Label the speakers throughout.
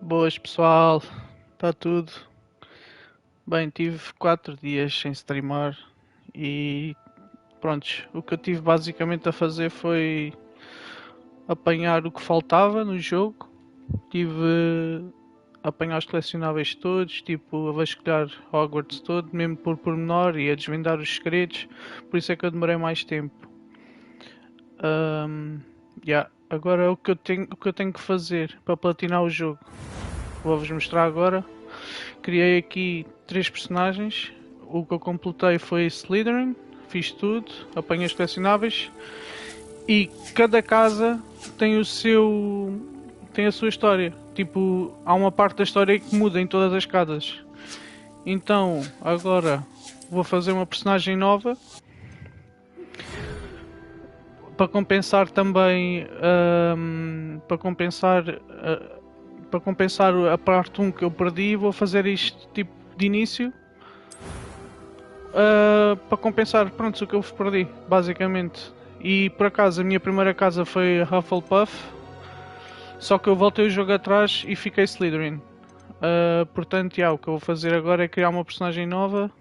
Speaker 1: Boas pessoal, está tudo. Bem, tive 4 dias sem streamar e prontos, o que eu tive basicamente a fazer foi apanhar o que faltava no jogo. Tive a apanhar os colecionáveis todos, tipo a vasculhar Hogwarts todo, mesmo por pormenor e a desvendar os segredos, por isso é que eu demorei mais tempo. Agora o que eu tenho que fazer para platinar o jogo, vou-vos mostrar agora. Criei aqui 3 personagens. O que eu completei foi Slytherin. Fiz tudo, apanhei os colecionáveis. E cada casa tem o seu. Tem a sua história. Tipo, há uma parte da história que muda em todas as casas. Então, agora vou fazer uma personagem nova. Para compensar também. Para compensar a parte 1 que eu perdi, vou fazer isto tipo de início. Para compensar, pronto, o que eu perdi, basicamente. E por acaso, a minha primeira casa foi Hufflepuff, só que eu voltei o jogo atrás e fiquei Slytherin. Portanto, o que eu vou fazer agora é criar uma personagem nova.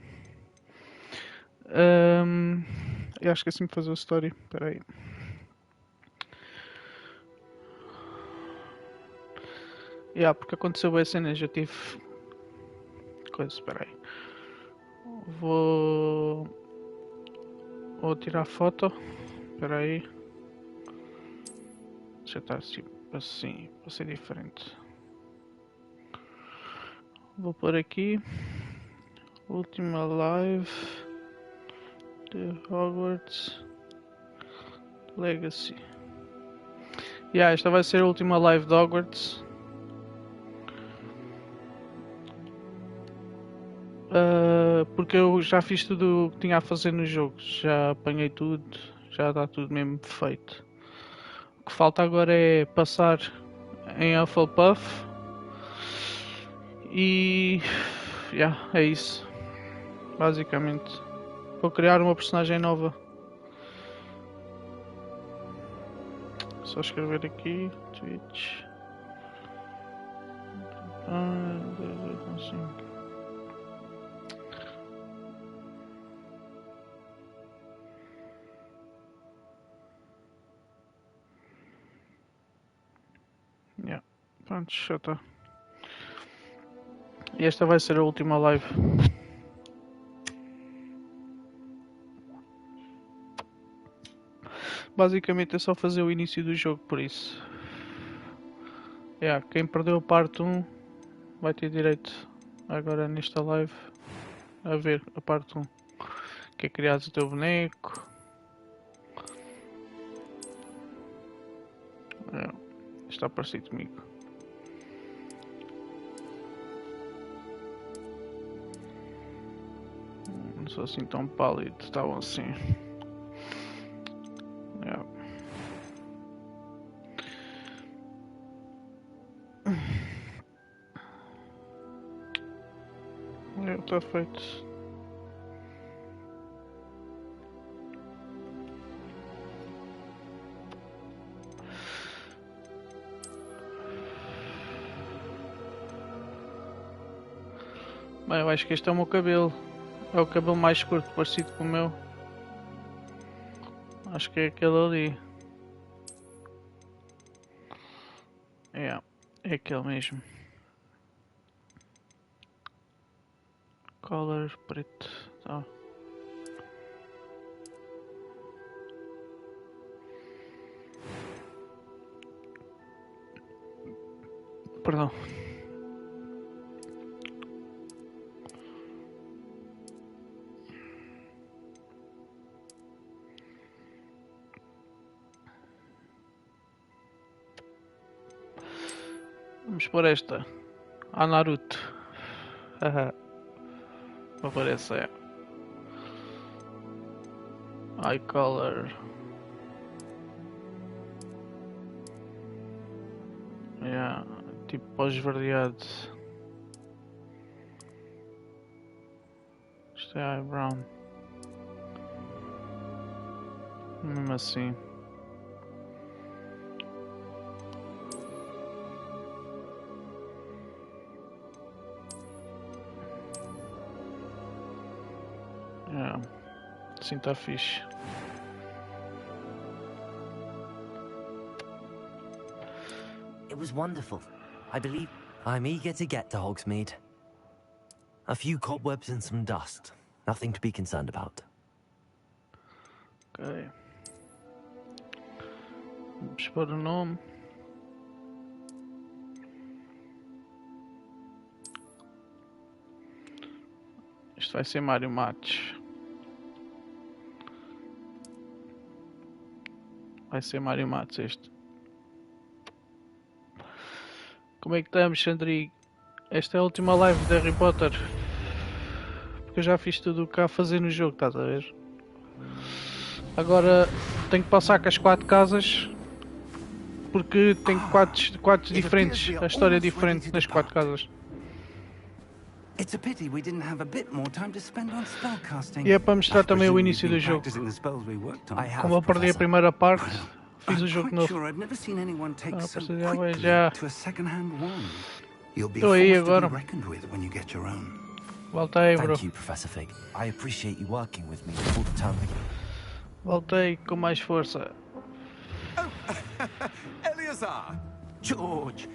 Speaker 1: Eu acho que assim me fazer a história. Espera aí. Porque aconteceu bem cenas, eu tive coisa, espera aí. Vou tirar foto. Espera aí. Já está assim, para ser diferente. Vou pôr aqui última live de Hogwarts Legacy. Esta vai ser a última live de Hogwarts. Porque eu já fiz tudo o que tinha a fazer no jogo. Já apanhei tudo, já está tudo mesmo feito. O que falta agora é passar em Hufflepuff. E é isso. Basicamente. Vou criar uma personagem nova. Só escrever aqui, Twitch. Pronto, já está. E esta vai ser a última live. Basicamente é só fazer o início do jogo, por isso. Quem perdeu a parte 1 vai ter direito agora nesta live a ver a parte 1. Que é criar o teu boneco. Está parecido comigo. Não sou assim tão pálido, estavam assim. Está feito. Bem, eu acho que este é o meu cabelo. É o cabelo mais curto, parecido com o meu. Acho que é aquele ali. É aquele mesmo. Color preto. Tá. Perdão. Vamos por esta. A Naruto. Vou por essa, Eye color. Tipo pós-verdeado. Isto é eye brown. Mesmo assim. Assim está fixe.
Speaker 2: It was wonderful. I believe I'm eager to get to Hogsmeade. A few cobwebs and some dust. Nothing to be concerned about.
Speaker 1: Ok. Vamos pôr o nome. Isto vai ser Mário Matos. Vai ser Mário Matos este. Como é que estamos, Sandri? Esta é a última live de Harry Potter. Porque eu já fiz tudo o que há a fazer no jogo, estás a ver? Agora tenho que passar com as 4 casas. Porque tem 4 diferentes. A história é diferente nas 4 casas. E é para mostrar também o início do jogo. Como eu perdi a primeira parte, fiz o jogo novo. Já. Estou aí agora. Voltei, bro. Voltei com mais força.
Speaker 3: Eleazar! George!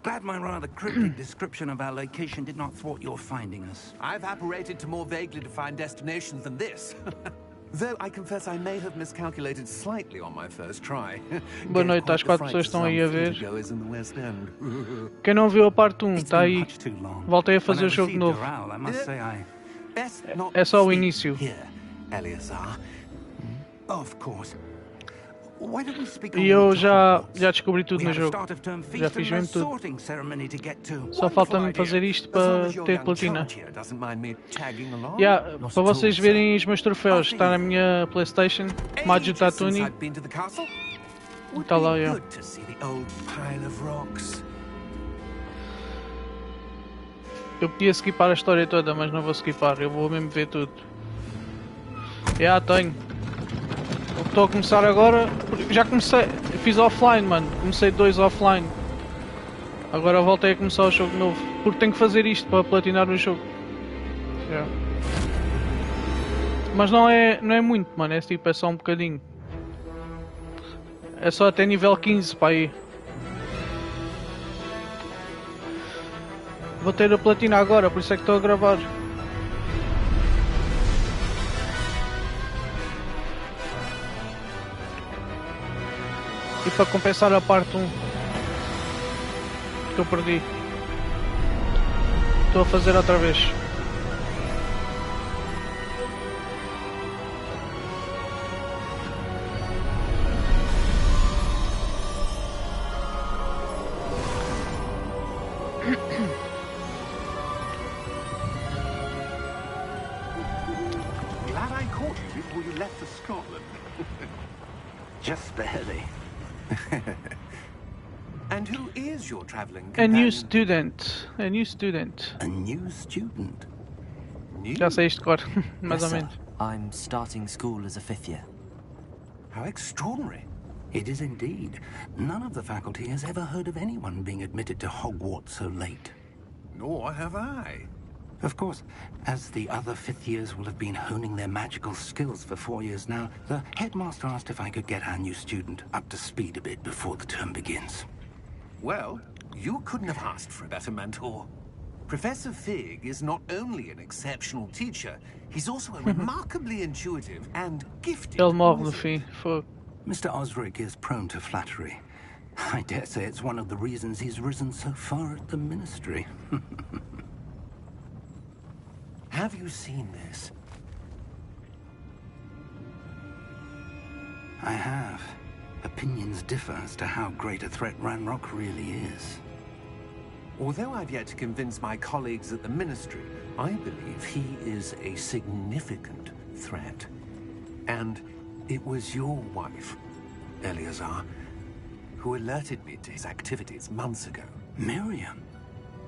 Speaker 3: Glad my rather cryptic description of our location did not thwart your finding us.
Speaker 4: I've apparated to more vaguely defined destinations than this. Though I confess I may have miscalculated slightly on my first try.
Speaker 1: Boa noite às 4 pessoas que estão aí a ver. Quem não viu a parte 1, está aí. Voltei a fazer o jogo novo. É só o início.
Speaker 3: Of course.
Speaker 1: E eu já descobri tudo no jogo. Já fiz mesmo tudo. Só falta-me fazer isto para ter platina. Para vocês verem os meus troféus, está na minha PlayStation. Maggio Tatuni. Está lá, Eu podia skipar a história toda, mas não vou skipar. Eu vou mesmo ver tudo. Tenho. Estou a começar agora, já comecei, fiz offline, mano, comecei 2 offline. Agora voltei a começar o jogo novo, porque tenho que fazer isto para platinar o jogo. Mas não é muito, mano, é tipo, é só um bocadinho. É só até nível 15 para aí. Vou ter a platina agora, por isso é que estou a gravar. E para compensar a parte 1 que eu perdi, estou a fazer outra vez.
Speaker 3: Glad I caught you before you left for Scotland. Just barely.
Speaker 4: And who is your traveling
Speaker 1: A new student. A new student.
Speaker 3: A new student?
Speaker 1: Já sei isto de cor, mais ou menos.
Speaker 2: I'm starting school as a 5th year.
Speaker 4: How extraordinary.
Speaker 3: It is indeed. None of the faculty has ever heard of anyone being admitted to Hogwarts so late.
Speaker 4: Nor have I.
Speaker 3: Of course, as the other 5th years will have been honing their magical skills for 4 years now, the headmaster asked if I could get our new student up to speed a bit before the term begins.
Speaker 4: Well, you couldn't have asked for a better mentor. Professor Fig is not only an exceptional teacher, he's also a remarkably intuitive and gifted
Speaker 1: Ele morre no fim. Fogo.
Speaker 3: Mr. Osric is prone to flattery. I dare say it's one of the reasons he's risen so far at the ministry.
Speaker 4: Have you seen this?
Speaker 3: I have. Opinions differ as to how great a threat Ranrock really is.
Speaker 4: Although I've yet to convince my colleagues at the Ministry, I believe he is a significant threat. And it was your wife, Eleazar, who alerted me to his activities months ago.
Speaker 3: Miriam?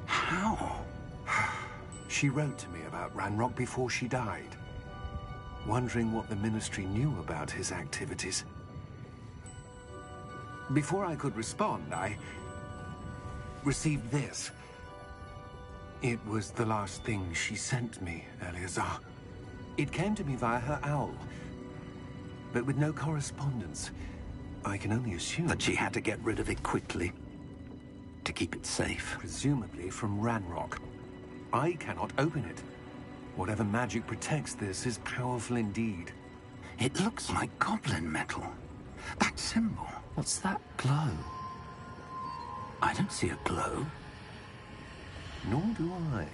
Speaker 3: How?
Speaker 4: She wrote to me about Ranrock before she died, wondering what the Ministry knew about his activities. Before I could respond, I received this. It was the last thing she sent me, Eleazar. It came to me via her owl, but with no correspondence. I can only assume
Speaker 3: That she had to get rid of it quickly to keep it safe.
Speaker 4: presumably from Ranrock. I cannot open it. Whatever magic protects this is powerful indeed.
Speaker 3: It looks like goblin metal. That symbol.
Speaker 2: What's that glow?
Speaker 3: I don't see a glow.
Speaker 4: Nor do I.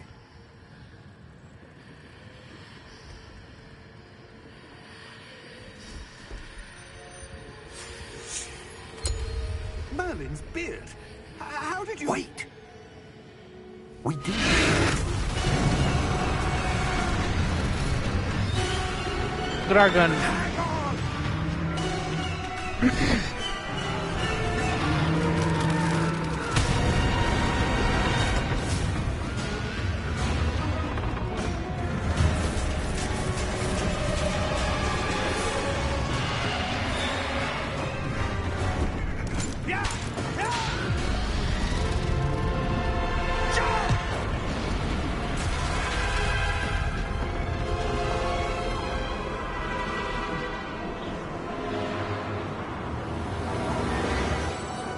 Speaker 4: Merlin's beard. How did you...
Speaker 3: Wait! We did.
Speaker 1: Dragon.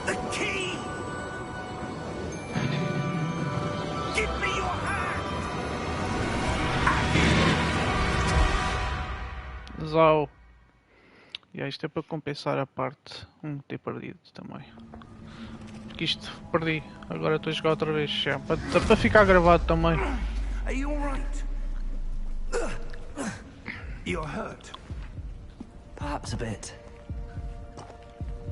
Speaker 3: The key! Give me your hand!
Speaker 1: Zau. E isto é para compensar a parte de ter perdido também. Porque isto perdi. Agora estou a jogar outra vez. Já, para ficar gravado também.
Speaker 3: Are you alright? You're hurt.
Speaker 2: Perhaps a bit.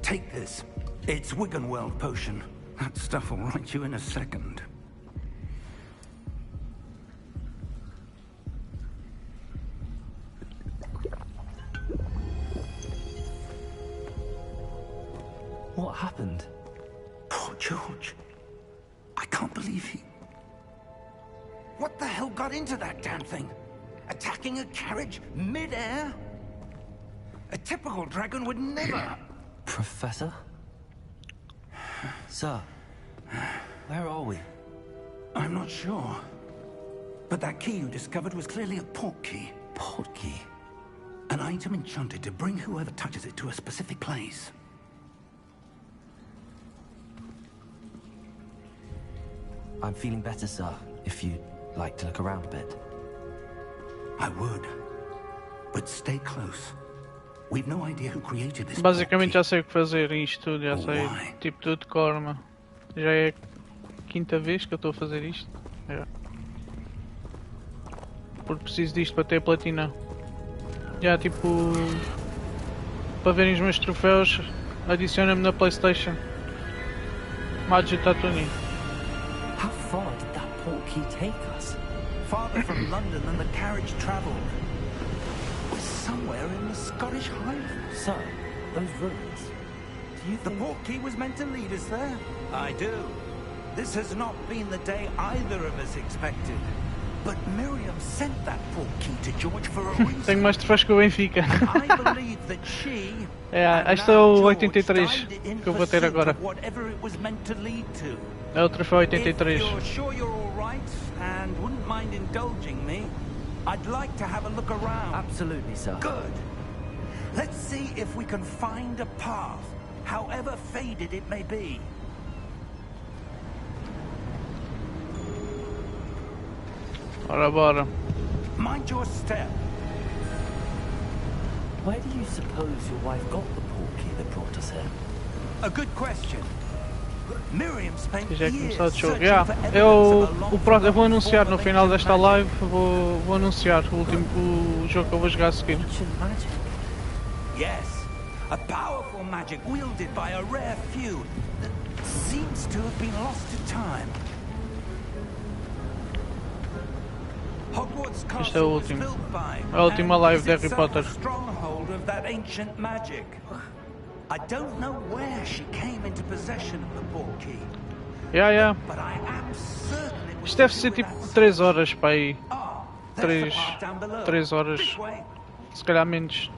Speaker 3: Take this. It's Wiggenweld potion. That stuff will right you in a second.
Speaker 2: What happened?
Speaker 3: Poor George. I can't believe he... What the hell got into that damn thing? Attacking a carriage mid-air? A typical dragon would never...
Speaker 2: Professor? Sir, where are we?
Speaker 3: I'm not sure. But that key you discovered was clearly a port key.
Speaker 2: Port key?
Speaker 3: An item enchanted to bring whoever touches it to a specific place.
Speaker 2: I'm feeling better, sir, if you'd like to look around a bit.
Speaker 3: I would. But stay close. We've no idea who created this
Speaker 1: Basicamente já
Speaker 3: port
Speaker 1: sei o que fazer isto tudo, já sei
Speaker 3: Why?
Speaker 1: tipo tudo de corma. Já é a quinta vez que eu estou a fazer isto. É. Porque preciso disto para ter platina. Já tipo para verem os meus troféus, adiciona-me na PlayStation. Magic Tatooine.
Speaker 2: How far did that port key take us?
Speaker 3: key? Farther from London than the carriage travelled. We're somewhere in the Scottish Highlands.
Speaker 2: Sir, those ruins. Do you
Speaker 3: The
Speaker 2: think...
Speaker 3: port key was meant to lead us there? I do. This has not been the day either of us expected. But Miriam sent that port key to George for a reason.
Speaker 1: Tenho mais troféus que o Benfica.
Speaker 3: I believe that she
Speaker 1: É, este é o 83 que eu vou ter agora.
Speaker 3: whatever it was meant to lead to.
Speaker 1: É o troféu 83.
Speaker 3: If you're sure you're all right and wouldn't mind indulging me, I'd like to have a look around.
Speaker 2: Absolutely, sir.
Speaker 3: Good. Let's see if we can find a path, however faded it may be.
Speaker 1: Ora bora.
Speaker 3: Mind your step.
Speaker 2: Where do you suppose your wife got the port key that brought us here?
Speaker 3: A good question. Miriam spent
Speaker 1: Já é
Speaker 3: years
Speaker 1: começado o jogo.
Speaker 3: searching
Speaker 1: Yeah.
Speaker 3: for evidence
Speaker 1: Eu,
Speaker 3: of a long
Speaker 1: eu vou anunciar no
Speaker 3: form of
Speaker 1: final
Speaker 3: ancient
Speaker 1: desta
Speaker 3: magic.
Speaker 1: live, vou anunciar o jogo que eu vou jogar a seguir.
Speaker 2: Ancient magic.
Speaker 3: Yes, a powerful magic wielded by a rare few that seems to have been lost to time. Hogwarts
Speaker 1: Este é o
Speaker 3: Castle was
Speaker 1: último.
Speaker 3: built by
Speaker 1: É a última
Speaker 3: and
Speaker 1: live
Speaker 3: is
Speaker 1: de Harry
Speaker 3: itself
Speaker 1: Potter.
Speaker 3: a stronghold of that ancient magic. I don't know where she came into possession of the port key,
Speaker 1: Yeah.
Speaker 3: but I am certain it was
Speaker 1: Isto deve
Speaker 3: to
Speaker 1: ser
Speaker 3: do
Speaker 1: tipo
Speaker 3: with that
Speaker 1: 3 horas para aí.
Speaker 3: Ah, there's the
Speaker 1: 3
Speaker 3: path down below.
Speaker 1: 3 horas.
Speaker 3: This way.
Speaker 1: Se calhar menos.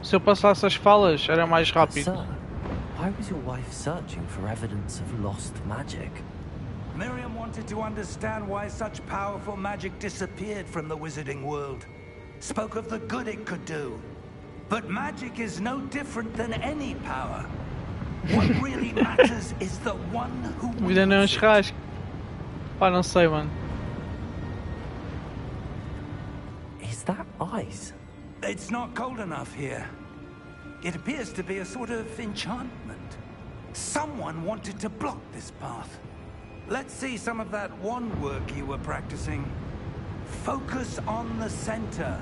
Speaker 1: Se eu passasse as falas era mais rápido.
Speaker 2: Sir, why was your wife searching for evidence of lost magic?
Speaker 3: Miriam wanted to understand why such powerful magic disappeared from the wizarding world. spoke of the good it could do. But magic is no different than any power. What really matters is the one who
Speaker 1: Vida não é um
Speaker 3: wields it.
Speaker 1: churrasco. Pá, não sei, mano.
Speaker 2: Is that ice?
Speaker 3: It's not cold enough here. It appears to be a sort of enchantment. Someone wanted to block this path. Let's see some of that wand work you were practicing. Focus on the center.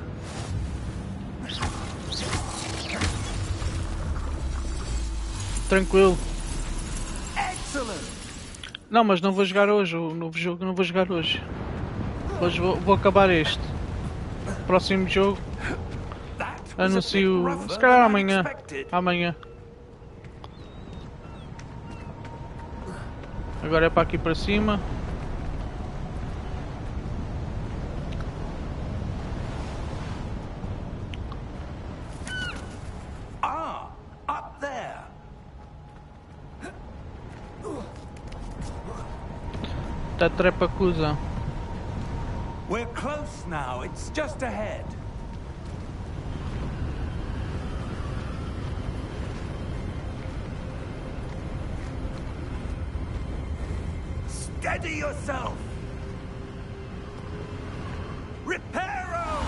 Speaker 1: Tranquilo.
Speaker 3: Excellent.
Speaker 1: Não, mas não vou jogar hoje. O novo jogo não vou jogar hoje. Hoje vou acabar este. Próximo jogo.
Speaker 3: That was a bit
Speaker 1: Anuncio.
Speaker 3: rougher
Speaker 1: Se calhar
Speaker 3: than
Speaker 1: amanhã.
Speaker 3: unexpected.
Speaker 1: Amanhã. Agora é para aqui para cima.
Speaker 3: Ah, up there.
Speaker 1: Tá trepa cuzão.
Speaker 3: We're close now. It's just ahead. Steady yourself. Reparo.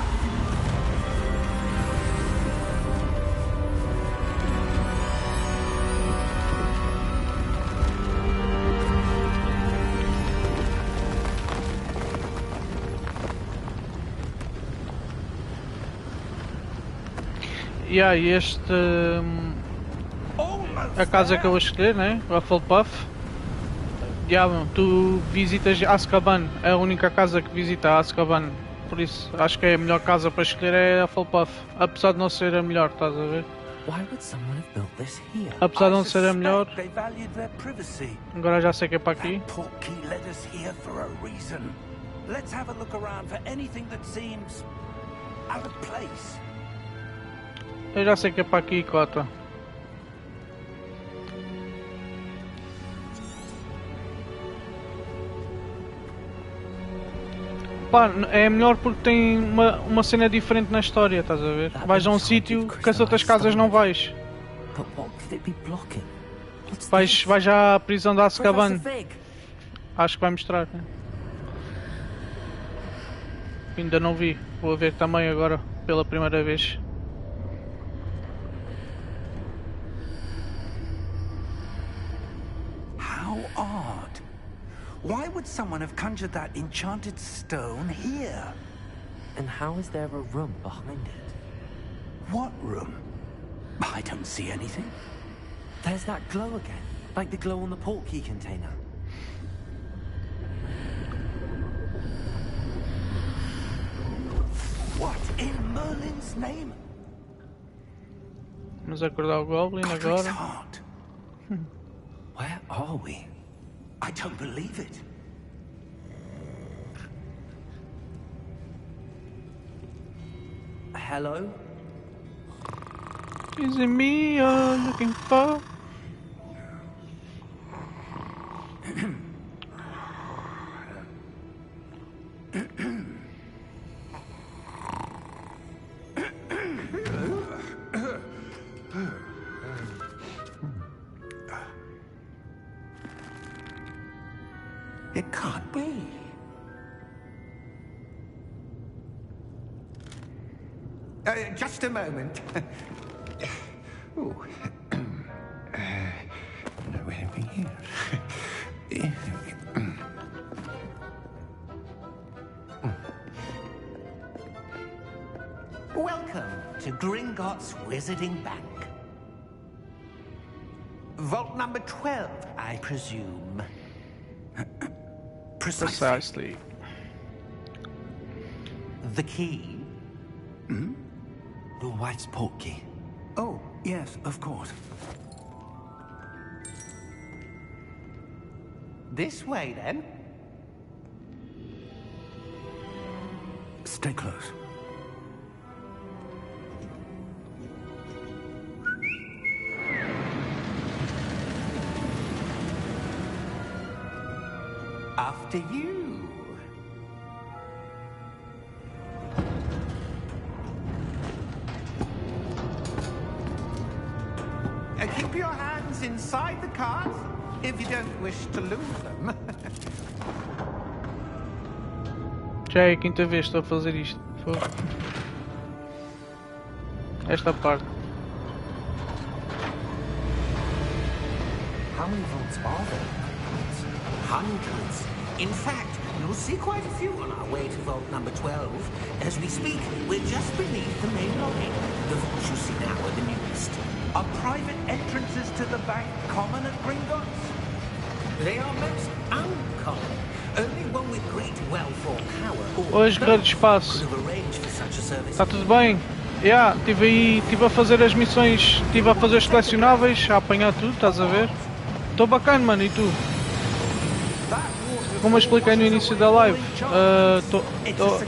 Speaker 1: E aí este
Speaker 3: Almost
Speaker 1: a casa que eu
Speaker 3: there.
Speaker 1: vou escolher, né? O Hufflepuff. Tu visitas Azkaban, é a única casa que visita Azkaban. Por isso acho que é a melhor casa para escolher é a Hufflepuff. Apesar de não ser a melhor, estás a ver?
Speaker 2: Why would someone have built this here?
Speaker 1: Apesar de
Speaker 3: I
Speaker 1: não ser a melhor,
Speaker 3: suspect they valued their privacy.
Speaker 1: agora já sei que é para aqui.
Speaker 3: That portkey led us here for a reason. Let's have a look around for anything that seems out of place.
Speaker 1: Eu já sei que é para aqui, cota. Pá, é melhor porque tem uma cena diferente na história, estás a ver? Vais a um sítio que as outras casas não vais.
Speaker 2: But what could it be blocking? What's
Speaker 1: Vais
Speaker 2: this?
Speaker 1: já à prisão de Azkaban.
Speaker 2: Professor Fig.
Speaker 1: Acho que vai mostrar, né? Ainda não vi. Vou ver também agora, pela primeira vez.
Speaker 3: How odd. Why would someone have conjured that enchanted stone here?
Speaker 2: And how is there a room behind it?
Speaker 3: What room? I don't see anything.
Speaker 2: There's that glow again, like the glow on the portkey container.
Speaker 3: What in Merlin's name?
Speaker 1: Vamos acordar o Goblin
Speaker 3: Godric's
Speaker 1: agora.
Speaker 3: heart.
Speaker 2: Where are we?
Speaker 3: I don't believe it.
Speaker 2: Hello?
Speaker 1: Is it me you're looking for?
Speaker 3: It can't be. Just a moment. Oh. Anything here? Welcome to Gringotts Wizarding Bank. Vault number 12, I presume.
Speaker 1: Precisely.
Speaker 3: The key?
Speaker 2: Your wife's portkey.
Speaker 3: Oh, yes, of course. This way, then. Stay close. After you. aside the cards, if you don't wish to lose them.
Speaker 1: Já é a quinta vez que estou a fazer isto. Esta parte.
Speaker 3: How many votes are there? Hundreds. In fact, you'll see quite a few on our way to vault number 12. As we speak, we're just beneath the main lobby. The vaults you see now are the newest. Are private entrances to the bank common at Gringotts? They are most uncommon. Only one with great wealth or power
Speaker 1: Hoje, grande espaço.
Speaker 3: could have arranged for such a service.
Speaker 1: Está tudo bem? Estive a fazer as missões, estive a fazer os colecionáveis, a apanhar tudo, estás a ver? Estou bacana, mano, e tu? Como eu expliquei no início da live,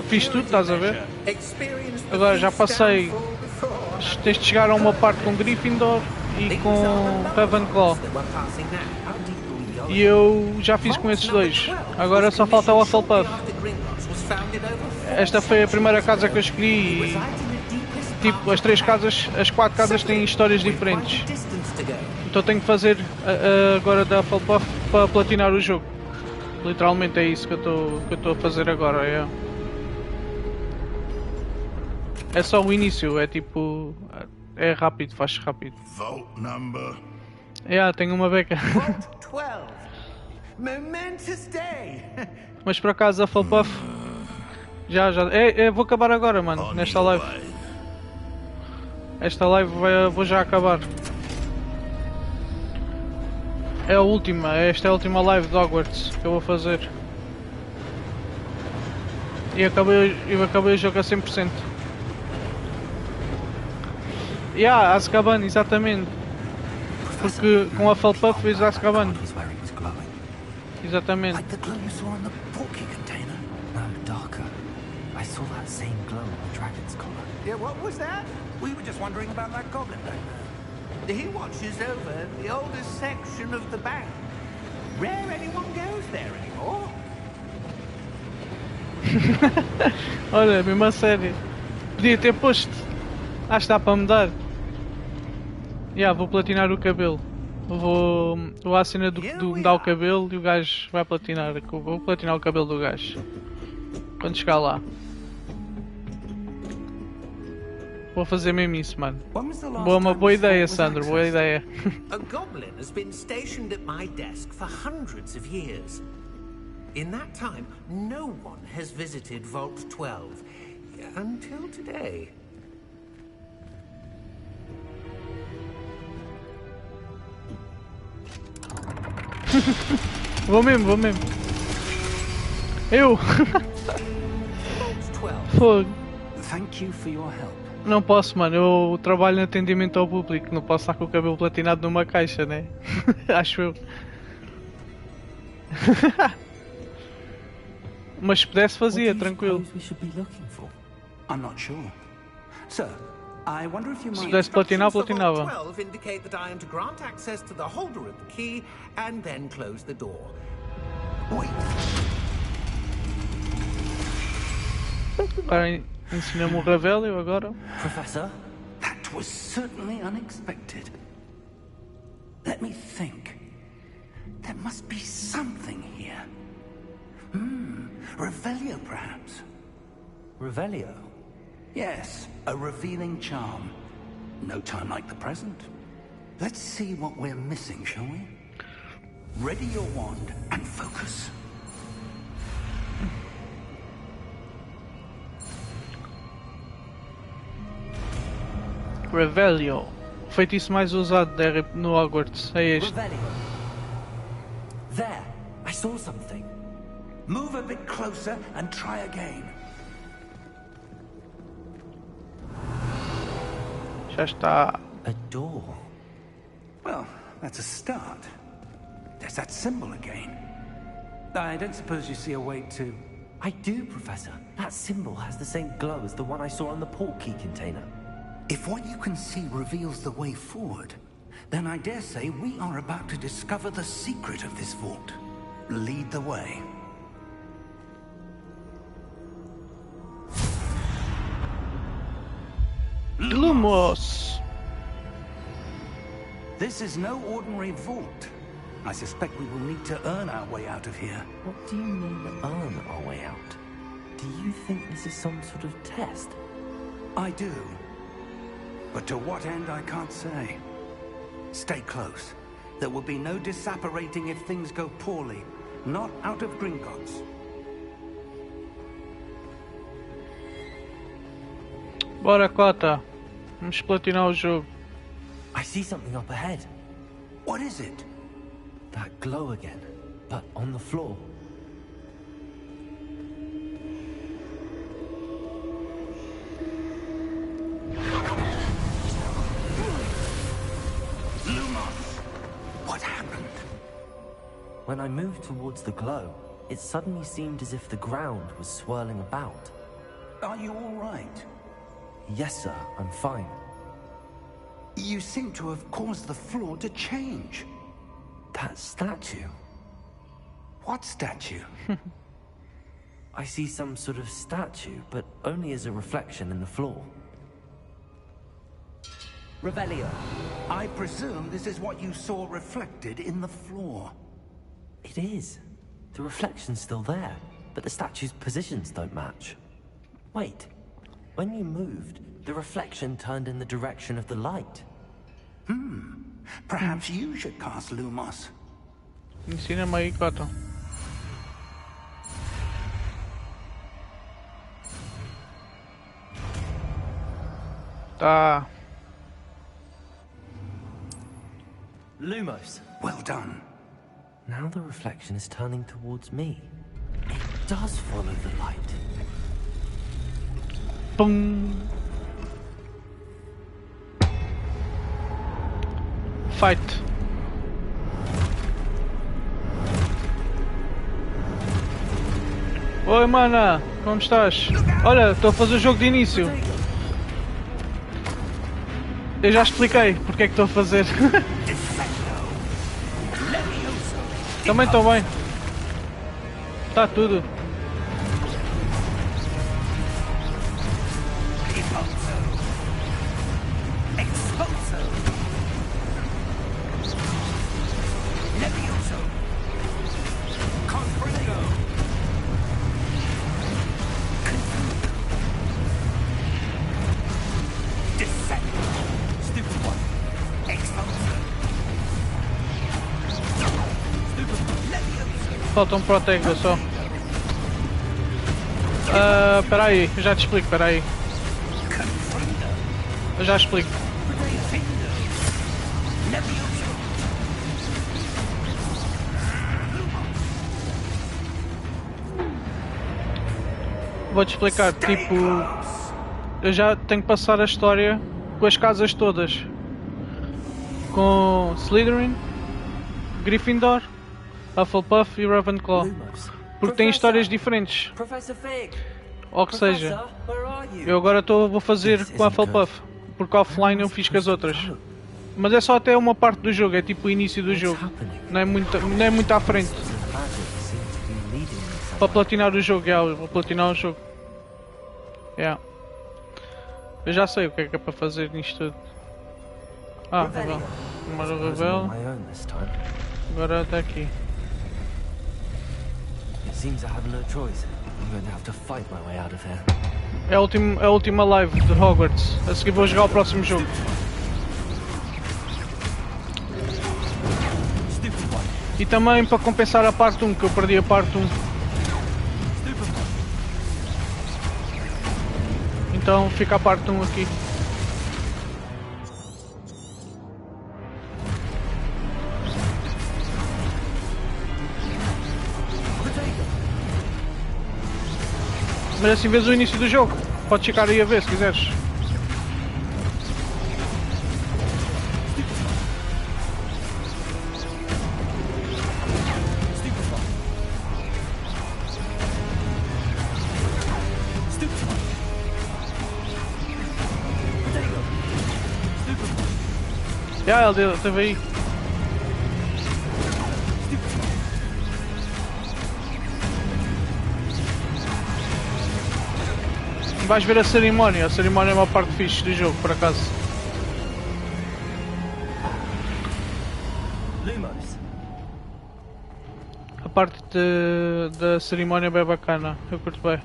Speaker 1: fiz tudo, estás a ver? Agora já passei, tens de chegar a uma parte com Gryffindor e com Ravenclaw. E eu já fiz com esses dois, agora só falta o Hufflepuff. Esta foi a primeira casa que eu escolhi e, tipo, as 4 casas têm histórias diferentes. Então tenho que fazer agora da Hufflepuff para platinar o jogo. Literalmente é isso que eu estou a fazer agora. É só o início, é tipo, é rápido, faz rápido.
Speaker 5: Vault number.
Speaker 1: Tenho uma beca.
Speaker 3: Momentous day.
Speaker 1: Mas por acaso a Hufflepuff já. Vou acabar agora, mano, nesta live. Esta live vou já acabar. É a última, esta é a última live de Hogwarts que eu vou fazer. E eu acabei o jogo a 100%. Azkaban, exatamente. Porque com a Hufflepuff fiz Azkaban. Exatamente.
Speaker 3: Like the glow you saw on the porky container.
Speaker 2: No, darker. I saw that same glow on the dragon's collar.
Speaker 3: Yeah, what was that? We were just wondering about that goblin back there. He watches over the oldest section of the bank. Rare anyone goes there anymore.
Speaker 1: Olha, mesmo a sério. Podia ter posto. Acho que dá para mudar. Vou platinar o cabelo. Vou à cena do mudar o cabelo e o gajo vai platinar. Vou platinar o cabelo do gajo. Quando chegar lá. Vou fazer mesmo isso, mano. Uma boa ideia, Sandro, boa ideia.
Speaker 3: A goblin has been stationed at my desk for hundreds of years. In that time, no one has visited Vault 12 until today.
Speaker 1: Vou mesmo. Eu! Fogo.
Speaker 3: Thank you for your help.
Speaker 1: Não posso, mano, eu trabalho no atendimento ao público, não posso estar com o cabelo platinado numa caixa, né? Acho eu. Mas se pudesse fazia, tranquilo.
Speaker 3: I'm not sure. Sir, I wonder if you
Speaker 1: Se
Speaker 3: might...
Speaker 1: pudesse platinar, platinava.
Speaker 3: 12 indicate that I am to grant access to the holder of the key and then close the door. Wait.
Speaker 1: Agora ensina-me o Ravelio agora.
Speaker 2: Professor?
Speaker 3: That was certainly unexpected. Let me think. There must be something here. Revelio, perhaps.
Speaker 2: Revelio?
Speaker 3: Yes, a revealing charm. No time like the present. Let's see what we're missing, shall we? Ready your wand and focus.
Speaker 1: Revelio. O feitiço mais usado no Hogwarts é este.
Speaker 2: Revelio. There, I saw something.
Speaker 3: Move a bit closer and try again.
Speaker 1: Já está.
Speaker 2: A door.
Speaker 3: Well, that's a start. There's that symbol again. I don't suppose you see a way to...
Speaker 2: I do, Professor. That symbol has the same glow as the one I saw on the port key container.
Speaker 3: If what you can see reveals the way forward, then I dare say we are about to discover the secret of this vault. Lead the way.
Speaker 1: Lumos.
Speaker 3: This This is no ordinary vault. I suspect we will need to earn our way out of here.
Speaker 2: What do you mean, earn our way out? Do you think this is some sort of test?
Speaker 3: I do. But to what end, I can't say. Stay close. There will be no disapparating if things go poorly. Not out of Gringotts.
Speaker 1: Bora, Cota. Vamos platinar o jogo.
Speaker 2: I see something up ahead.
Speaker 3: What is it?
Speaker 2: That glow again, but on the floor.
Speaker 3: What happened?
Speaker 2: When I moved towards the glow, it suddenly seemed as if the ground was swirling about.
Speaker 3: Are you all right?
Speaker 2: Yes, sir, I'm fine.
Speaker 3: You seem to have caused the floor to change.
Speaker 2: That statue.
Speaker 3: What statue?
Speaker 2: I see some sort of statue, but only as a reflection in the floor.
Speaker 3: Revelio. I presume this is what you saw reflected in the floor.
Speaker 2: It is. The reflection's still there, but the statue's positions don't match. Wait. When you moved, the reflection turned in the direction of the light.
Speaker 3: Perhaps you should cast Lumos.
Speaker 1: Ensina-me aí, Cota. Tá.
Speaker 2: Lumos.
Speaker 3: Well done.
Speaker 2: Now the reflection is turning towards me. It does follow the light.
Speaker 1: Pum. Fight. Oi, mana, como estás? Olha, estou a fazer o jogo de início. Eu já expliquei porque é que estou a fazer. Também estou bem. Está tudo. Falta um protego só. Espera aí, eu já te explico, espera aí. Eu já explico. Vou-te explicar, tipo... Eu já tenho que passar a história com as casas todas. Com Slytherin, Gryffindor, Hufflepuff e Ravenclaw. Porque têm histórias diferentes. Ou que seja, eu agora vou fazer com a Hufflepuff. Porque offline eu fiz com as outras. Mas é só até uma parte do jogo, é tipo o início do jogo. Não é muito à frente. Para platinar o jogo, vou platinar o jogo. Eu já sei o que é para fazer nisto tudo. Agora. Número rebelde. Agora está aqui. É a última live de Hogwarts. A seguir vou jogar o próximo jogo. E também para compensar a parte 1, que eu perdi a parte 1. Então fica a parte 1 aqui. Mas assim vês o início do jogo. Podes ficar aí a ver se quiseres. Ele esteve aí. Vais ver a cerimónia é uma parte fixe do jogo, por acaso. parte da cerimónia é bem bacana, eu curto bem.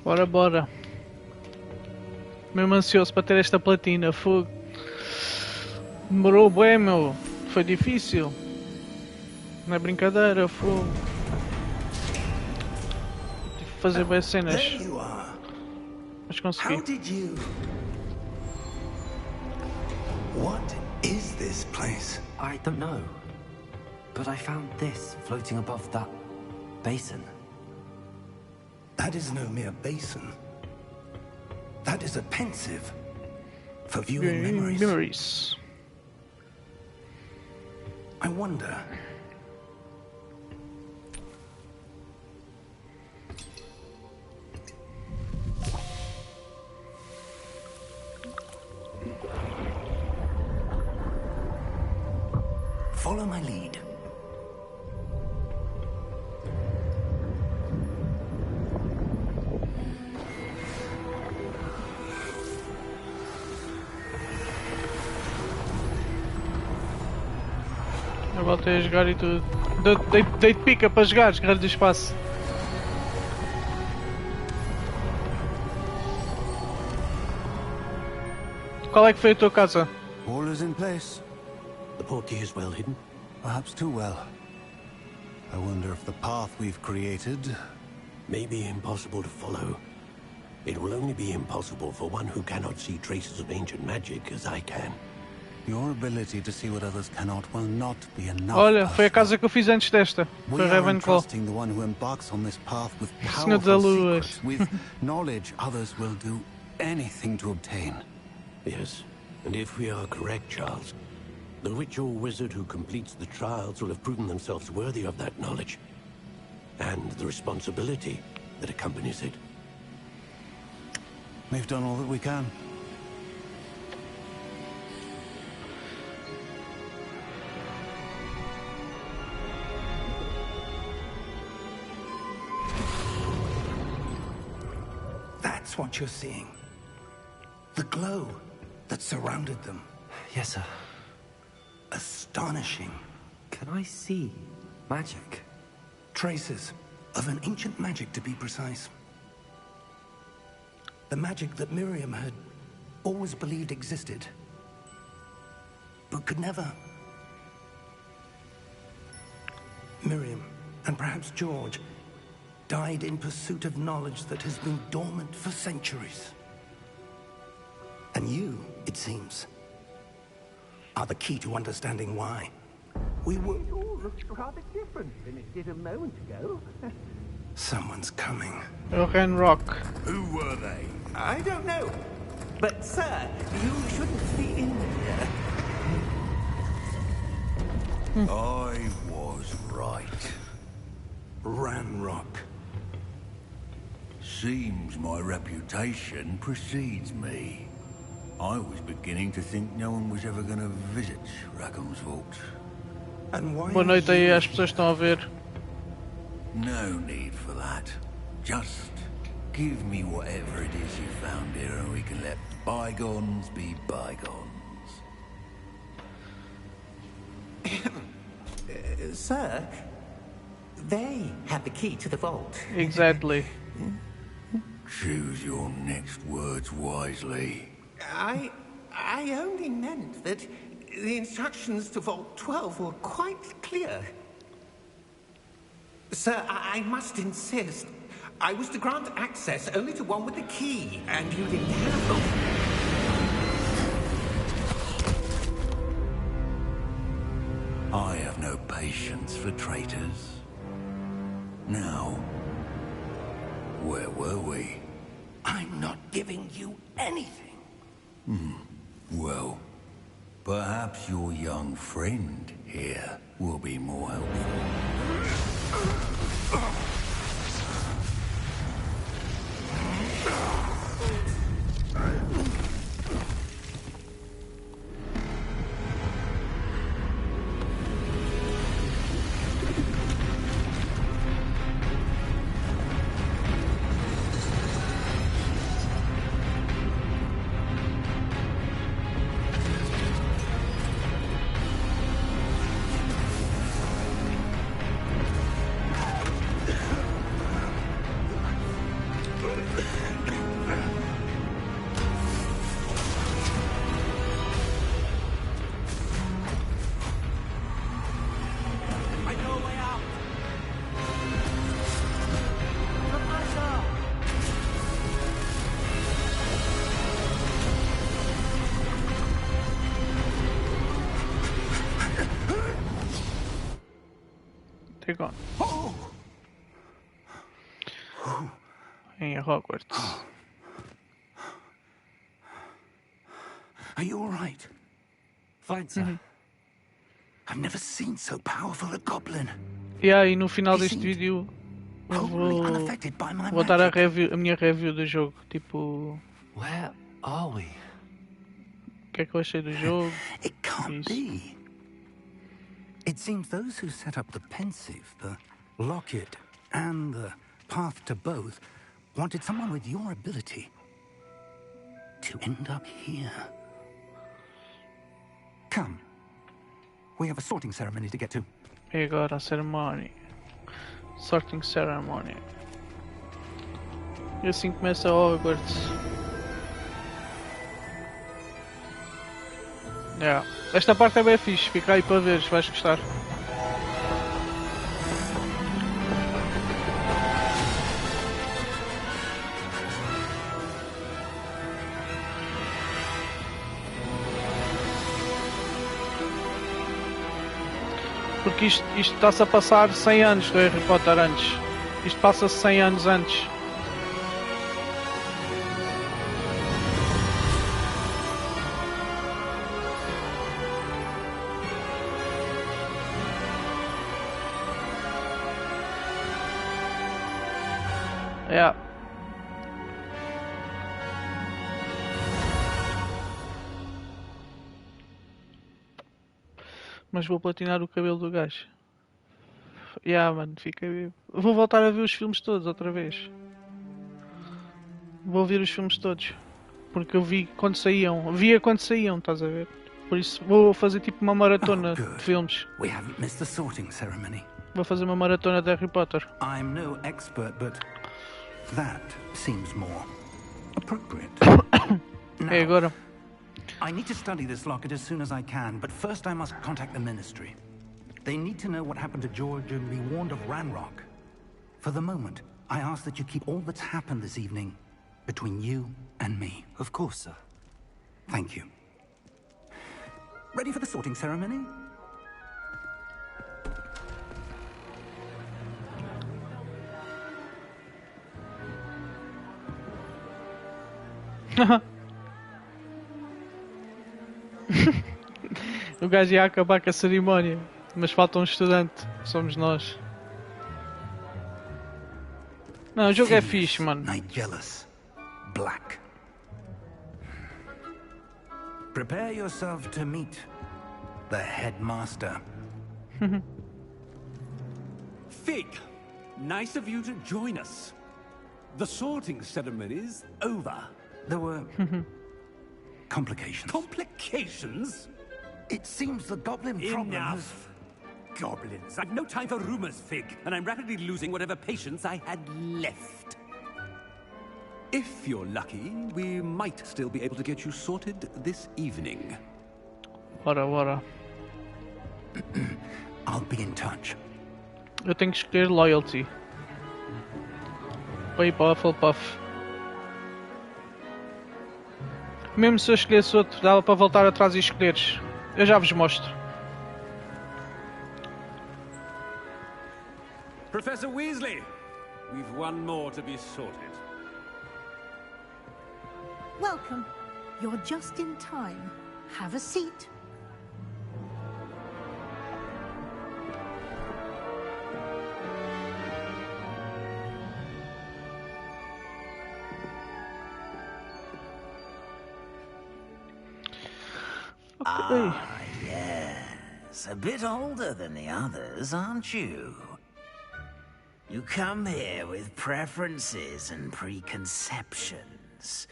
Speaker 1: Bora, bora. Mesmo ansioso para ter esta platina. Fogo. Demorou bem, meu. Foi difícil. Não é brincadeira, fogo. Tive que fazer bem cenas. Mas consegui.
Speaker 3: How did you? What is this place?
Speaker 2: I don't know. But I found this floating above that basin.
Speaker 3: That is no mere basin. That is a pensive for viewing memories. I wonder. Follow my lead.
Speaker 1: Eu voltei a jogar e tudo. Dei-te pica para jogar, caralho do espaço. Qual é que foi a tua casa?
Speaker 5: All is in place.
Speaker 6: The portkey is well hidden.
Speaker 5: Perhaps too well. I wonder if the path we've created...
Speaker 6: May be impossible to follow. It will only be impossible for one who cannot see traces of ancient magic as I can.
Speaker 5: Your ability to see what others cannot will not be enough.
Speaker 1: Olha, foi a casa que eu fiz antes desta.
Speaker 5: We
Speaker 1: Foi
Speaker 5: are
Speaker 1: Ravenclaw.
Speaker 5: entrusting the one who embarks on this path with
Speaker 1: Senhor da
Speaker 5: powerful
Speaker 1: Luz.
Speaker 5: secrets, with knowledge others will do anything to obtain.
Speaker 6: Yes, and if we are correct, Charles, the witch or wizard who completes the trials will have proven themselves worthy of that knowledge. And the responsibility that accompanies it.
Speaker 5: We've done all that we can.
Speaker 3: That's what you're seeing. The glow that surrounded them.
Speaker 2: Yes, sir.
Speaker 3: Astonishing.
Speaker 2: Can I see magic?
Speaker 3: Traces of an ancient magic, to be precise. The magic that Miriam had always believed existed, but could never. Miriam, and perhaps George, died in pursuit of knowledge that has been dormant for centuries. And you, it seems, are the key to understanding why. We were...
Speaker 7: It all looks rather different than it did a moment ago.
Speaker 3: Someone's coming.
Speaker 1: Rock Rock.
Speaker 3: Who were they?
Speaker 7: I don't know. But, sir, you shouldn't be in here.
Speaker 3: I was right. Ranrock.
Speaker 8: Seems my reputation precedes me. I was beginning to think no one was ever going to visit Rackham's vault.
Speaker 3: And why
Speaker 1: Boa noite aí às pessoas que estão a ver.
Speaker 8: No need for that. Just give me whatever it is you found here and we can let bygones be bygones.
Speaker 7: Sir, they have the key to the vault.
Speaker 1: Exactly.
Speaker 8: Choose your next words wisely.
Speaker 7: I only meant that the instructions to Vault 12 were quite clear. Sir, I must insist. I was to grant access only to one with the key, and you didn't have them.
Speaker 8: I have no patience for traitors. Now, where were we?
Speaker 3: I'm not giving you anything.
Speaker 8: Well, perhaps your young friend here will be more helpful.
Speaker 1: Chegamos. Em Hogwarts.
Speaker 3: Are you all right?
Speaker 2: Fine, sir.
Speaker 3: I've never seen so powerful a goblin.
Speaker 1: E aí no final deste vídeo vou dar a minha review do jogo. Tipo,
Speaker 2: Where are we?
Speaker 1: o que é que eu achei do jogo?
Speaker 3: It can't be. It seems those who set up the pensive, the locket, and the path to both wanted someone with your ability to end up here. Come. We have a sorting ceremony to get to.
Speaker 1: E agora a cerimónia. Sorting ceremony. E assim começa Hogwarts. Yeah. Esta parte é bem fixe, fica aí para veres, vais gostar. Porque isto está-se a passar 100 anos do Harry Potter antes. Isto passa-se 100 anos antes. Yeah. Mas vou platinar o cabelo do gajo. Mano, fica vivo. Vou voltar a ver os filmes todos outra vez. Vou ver os filmes todos. Porque eu vi quando saíam. Via quando saíam, estás a ver? Por isso vou fazer tipo uma maratona de filmes.
Speaker 3: We haven't missed the sorting ceremony.
Speaker 1: Vou fazer uma maratona de Harry Potter.
Speaker 3: I'm no expert, but that seems more appropriate.
Speaker 1: É agora.
Speaker 3: I need to study this locket as soon as I can, but first I must contact the Ministry. They need to know what happened to George and be warned of Ranrock. For the moment, I ask that you keep all that's happened this evening between you and me.
Speaker 2: Of course, sir.
Speaker 3: Thank you. Ready for the sorting ceremony?
Speaker 1: O gajo ia acabar com a cerimónia, mas falta um estudante, somos nós. Não, o jogo é fixe, mano.
Speaker 3: Nigelus Black. Prepare yourself to meet the headmaster.
Speaker 9: Fig, nice of you to join us. The sorting ceremony's over.
Speaker 3: There were complications.
Speaker 9: Complications?
Speaker 3: It seems the goblin problem
Speaker 9: Enough. Goblins. I've no time for rumors, Fig, and I'm rapidly losing whatever patience I had left. If you're lucky, we might still be able to get you sorted this evening.
Speaker 1: Bora.
Speaker 3: I'll be in touch.
Speaker 1: Eu tenho que escolher Loyalty. Ou ir para o Hufflepuff. Mesmo se eu escolhesse outro, dava para voltar atrás e escolheres. Eu já vos mostro.
Speaker 9: Professor Weasley, we've one more to be sorted.
Speaker 10: Welcome. You're just in time. Have a seat.
Speaker 3: Ah, yes. A bit older than the others, aren't you? You come here with preferences and preconceptions.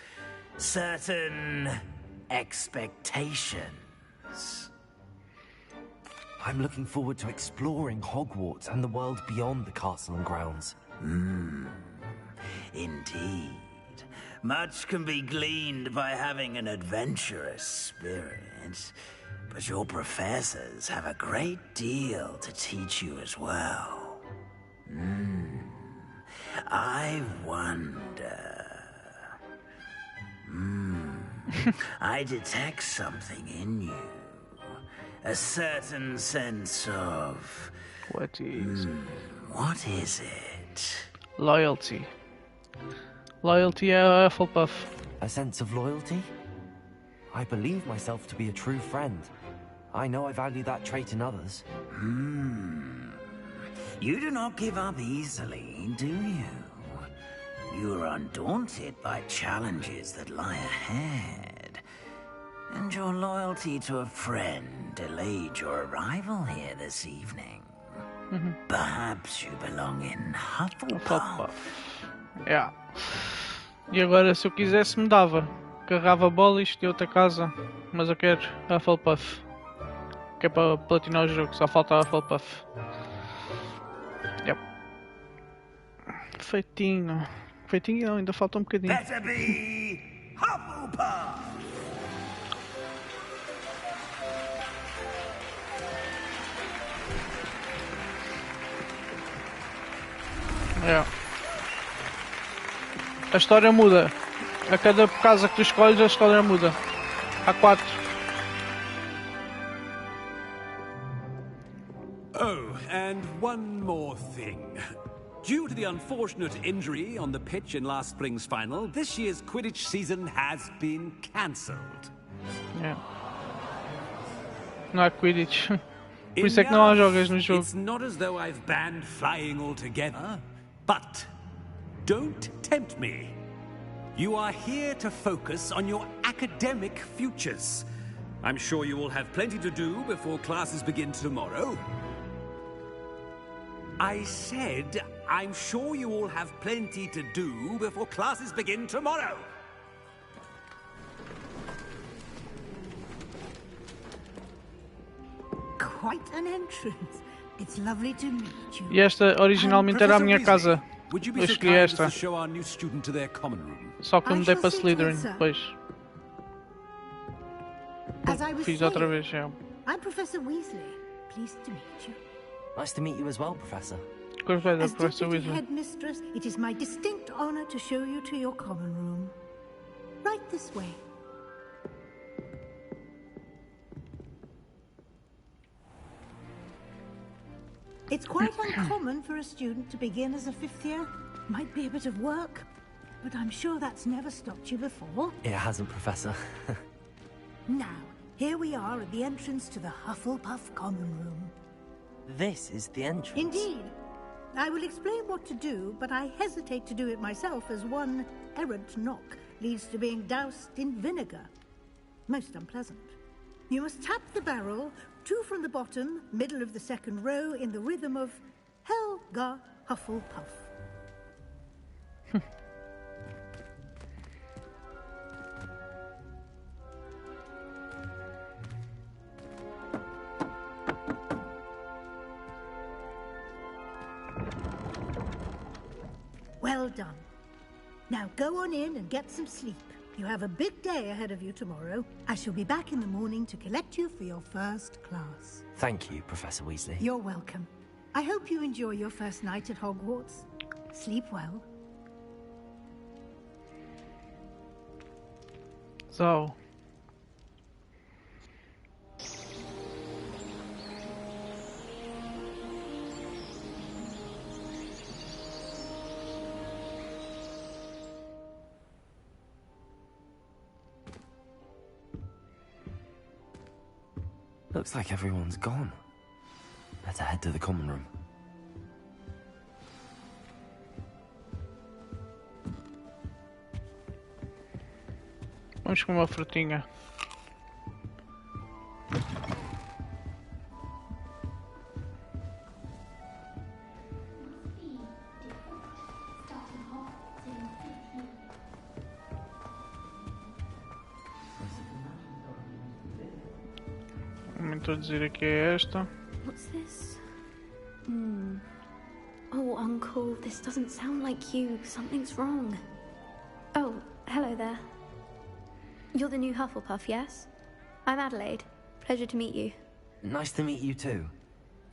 Speaker 3: Certain expectations.
Speaker 2: I'm looking forward to exploring Hogwarts and the world beyond the castle and grounds.
Speaker 3: Indeed. Much can be gleaned by having an adventurous spirit, but your professors have a great deal to teach you as well. I wonder... I detect something in you. A certain sense of...
Speaker 1: What is?
Speaker 3: What is it?
Speaker 1: Loyalty. Loyalty é Hufflepuff.
Speaker 2: A sense of loyalty? I believe myself to be a true friend. I know I value that trait in others.
Speaker 3: You do not give up easily, do you? You are undaunted by challenges that lie ahead. And your loyalty to a friend delayed your arrival here this evening. Perhaps you belong in Hufflepuff.
Speaker 1: Yeah. E agora, se eu quisesse, me dava. Carregava a bola e escolhia outra casa. Mas eu quero Hufflepuff. Que é para platinar o jogo, só falta Hufflepuff. Yep. Feitinho. Feitinho não, ainda falta um bocadinho.
Speaker 3: Better be Hufflepuff!
Speaker 1: Yeah. A história muda. A cada casa que tu escolhes, a história muda. Há 4.
Speaker 9: Oh, and one more thing. Due to the unfortunate injury on the pitch in last spring's final, this year's Quidditch season has been cancelled.
Speaker 1: Yeah. Não há Quidditch. Por isso é que não há jogas no jogo.
Speaker 9: It's not as though I've banned flying altogether, but don't tempt me. You are here to focus on your academic futures. I'm sure you will have plenty to do before classes begin tomorrow. I said, I'm sure you all have plenty to do before classes begin tomorrow.
Speaker 10: Quite an entrance. It's lovely to meet you.
Speaker 1: E esta originalmente era a minha casa.
Speaker 9: Would you
Speaker 1: Eu
Speaker 9: be so
Speaker 1: escolhi
Speaker 9: kind as
Speaker 1: esta.
Speaker 9: to show our new student to their common room?
Speaker 1: Só que eu mudei para Slytherin depois.
Speaker 10: As I was
Speaker 1: Fiz outra
Speaker 10: saying,
Speaker 1: vez, é.
Speaker 10: I'm Professor Weasley. Pleased to meet you.
Speaker 2: Nice to meet you as well, Professor.
Speaker 1: Qual foi da
Speaker 10: As
Speaker 1: Professor
Speaker 10: Deputy
Speaker 1: Weasley?
Speaker 10: Headmistress, it is my distinct honor to show you to your common room. Right this way. It's quite uncommon for a student to begin as a 5th year. Might be a bit of work, but I'm sure that's never stopped you before.
Speaker 2: It hasn't, Professor.
Speaker 10: Now, here we are at the entrance to the Hufflepuff common room.
Speaker 2: This is the entrance.
Speaker 10: Indeed. I will explain what to do, but I hesitate to do it myself as one errant knock leads to being doused in vinegar. Most unpleasant. You must tap the barrel, 2 from the bottom, middle of the 2nd row, in the rhythm of Helga Hufflepuff. Well done. Now go on in and get some sleep. You have a big day ahead of you tomorrow. I shall be back in the morning to collect you for your first class.
Speaker 2: Thank you, Professor Weasley.
Speaker 10: You're welcome. I hope you enjoy your first night at Hogwarts. Sleep well.
Speaker 1: So.
Speaker 2: Looks like everyone's gone. Better head to the common room.
Speaker 1: Vamos com uma frutinha. introduzir aqui é esta.
Speaker 11: What's this? Oh, Uncle, this doesn't sound like you. Something's wrong. Oh, hello there. You're the new Hufflepuff, yes? I'm Adelaide. Pleasure to meet you.
Speaker 2: Nice to meet you too.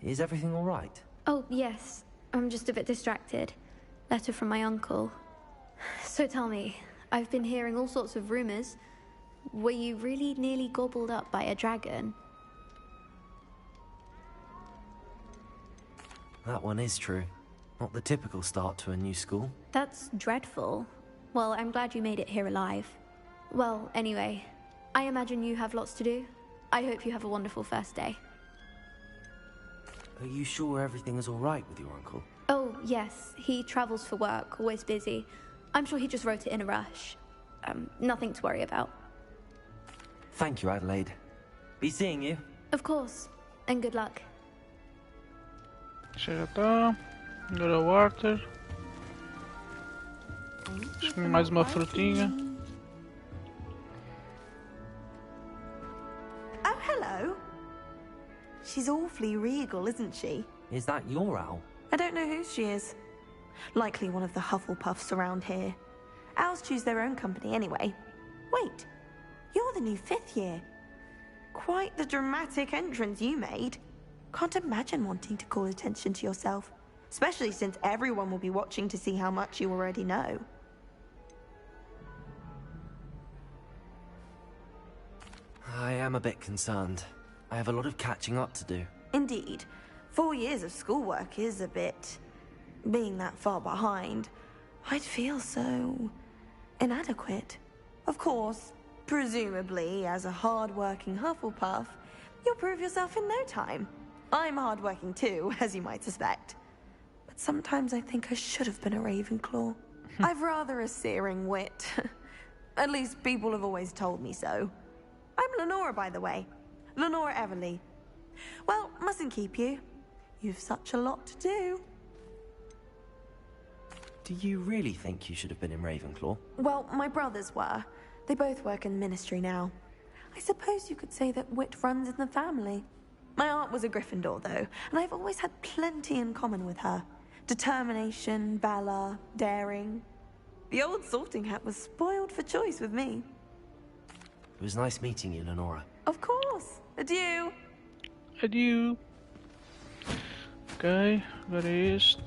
Speaker 2: Is everything all right?
Speaker 11: Oh, yes. I'm just a bit distracted. Letter from my uncle. So tell me, I've been hearing all sorts of rumors. Were you really nearly gobbled up by a dragon?
Speaker 2: That one is true. Not the typical start to a new school.
Speaker 11: That's dreadful. Well, I'm glad you made it here alive. Well, anyway, I imagine you have lots to do. I hope you have a wonderful first day.
Speaker 2: Are you sure everything is all right with your uncle?
Speaker 11: Oh, yes. He travels for work, always busy. I'm sure he just wrote it in a rush. Nothing to worry about.
Speaker 2: Thank you, Adelaide. Be seeing you.
Speaker 11: Of course. And good luck.
Speaker 1: Já está. Agora o Arthur. Mais uma frutinha.
Speaker 12: Oh, hello. She's awfully regal, isn't she?
Speaker 2: Is that your owl?
Speaker 12: I don't know who she is. Likely one of the Hufflepuffs around here. Owls choose their own company anyway. Wait, you're the new 5th year. Quite the dramatic entrance you made. Can't imagine wanting to call attention to yourself, especially since everyone will be watching to see how much you already know.
Speaker 2: I am a bit concerned. I have a lot of catching up to do.
Speaker 12: Indeed. 4 years of schoolwork is a bit... being that far behind. I'd feel so... inadequate. Of course, presumably, as a hard-working Hufflepuff, you'll prove yourself in no time. I'm hard-working too, as you might suspect. But sometimes I think I should have been a Ravenclaw. I've rather a searing wit. At least people have always told me so. I'm Lenora, by the way. Lenora Everly. Well, mustn't keep you. You've such a lot to do.
Speaker 2: Do you really think you should have been in Ravenclaw?
Speaker 12: Well, my brothers were. They both work in the Ministry now. I suppose you could say that wit runs in the family. My aunt was a Gryffindor, though, and I've always had plenty in common with her. Determination, valor, daring. The old sorting hat was spoiled for choice with me.
Speaker 2: It was nice meeting you, Lenora.
Speaker 12: Of course. Adieu.
Speaker 1: Adieu. Ok, agora é este.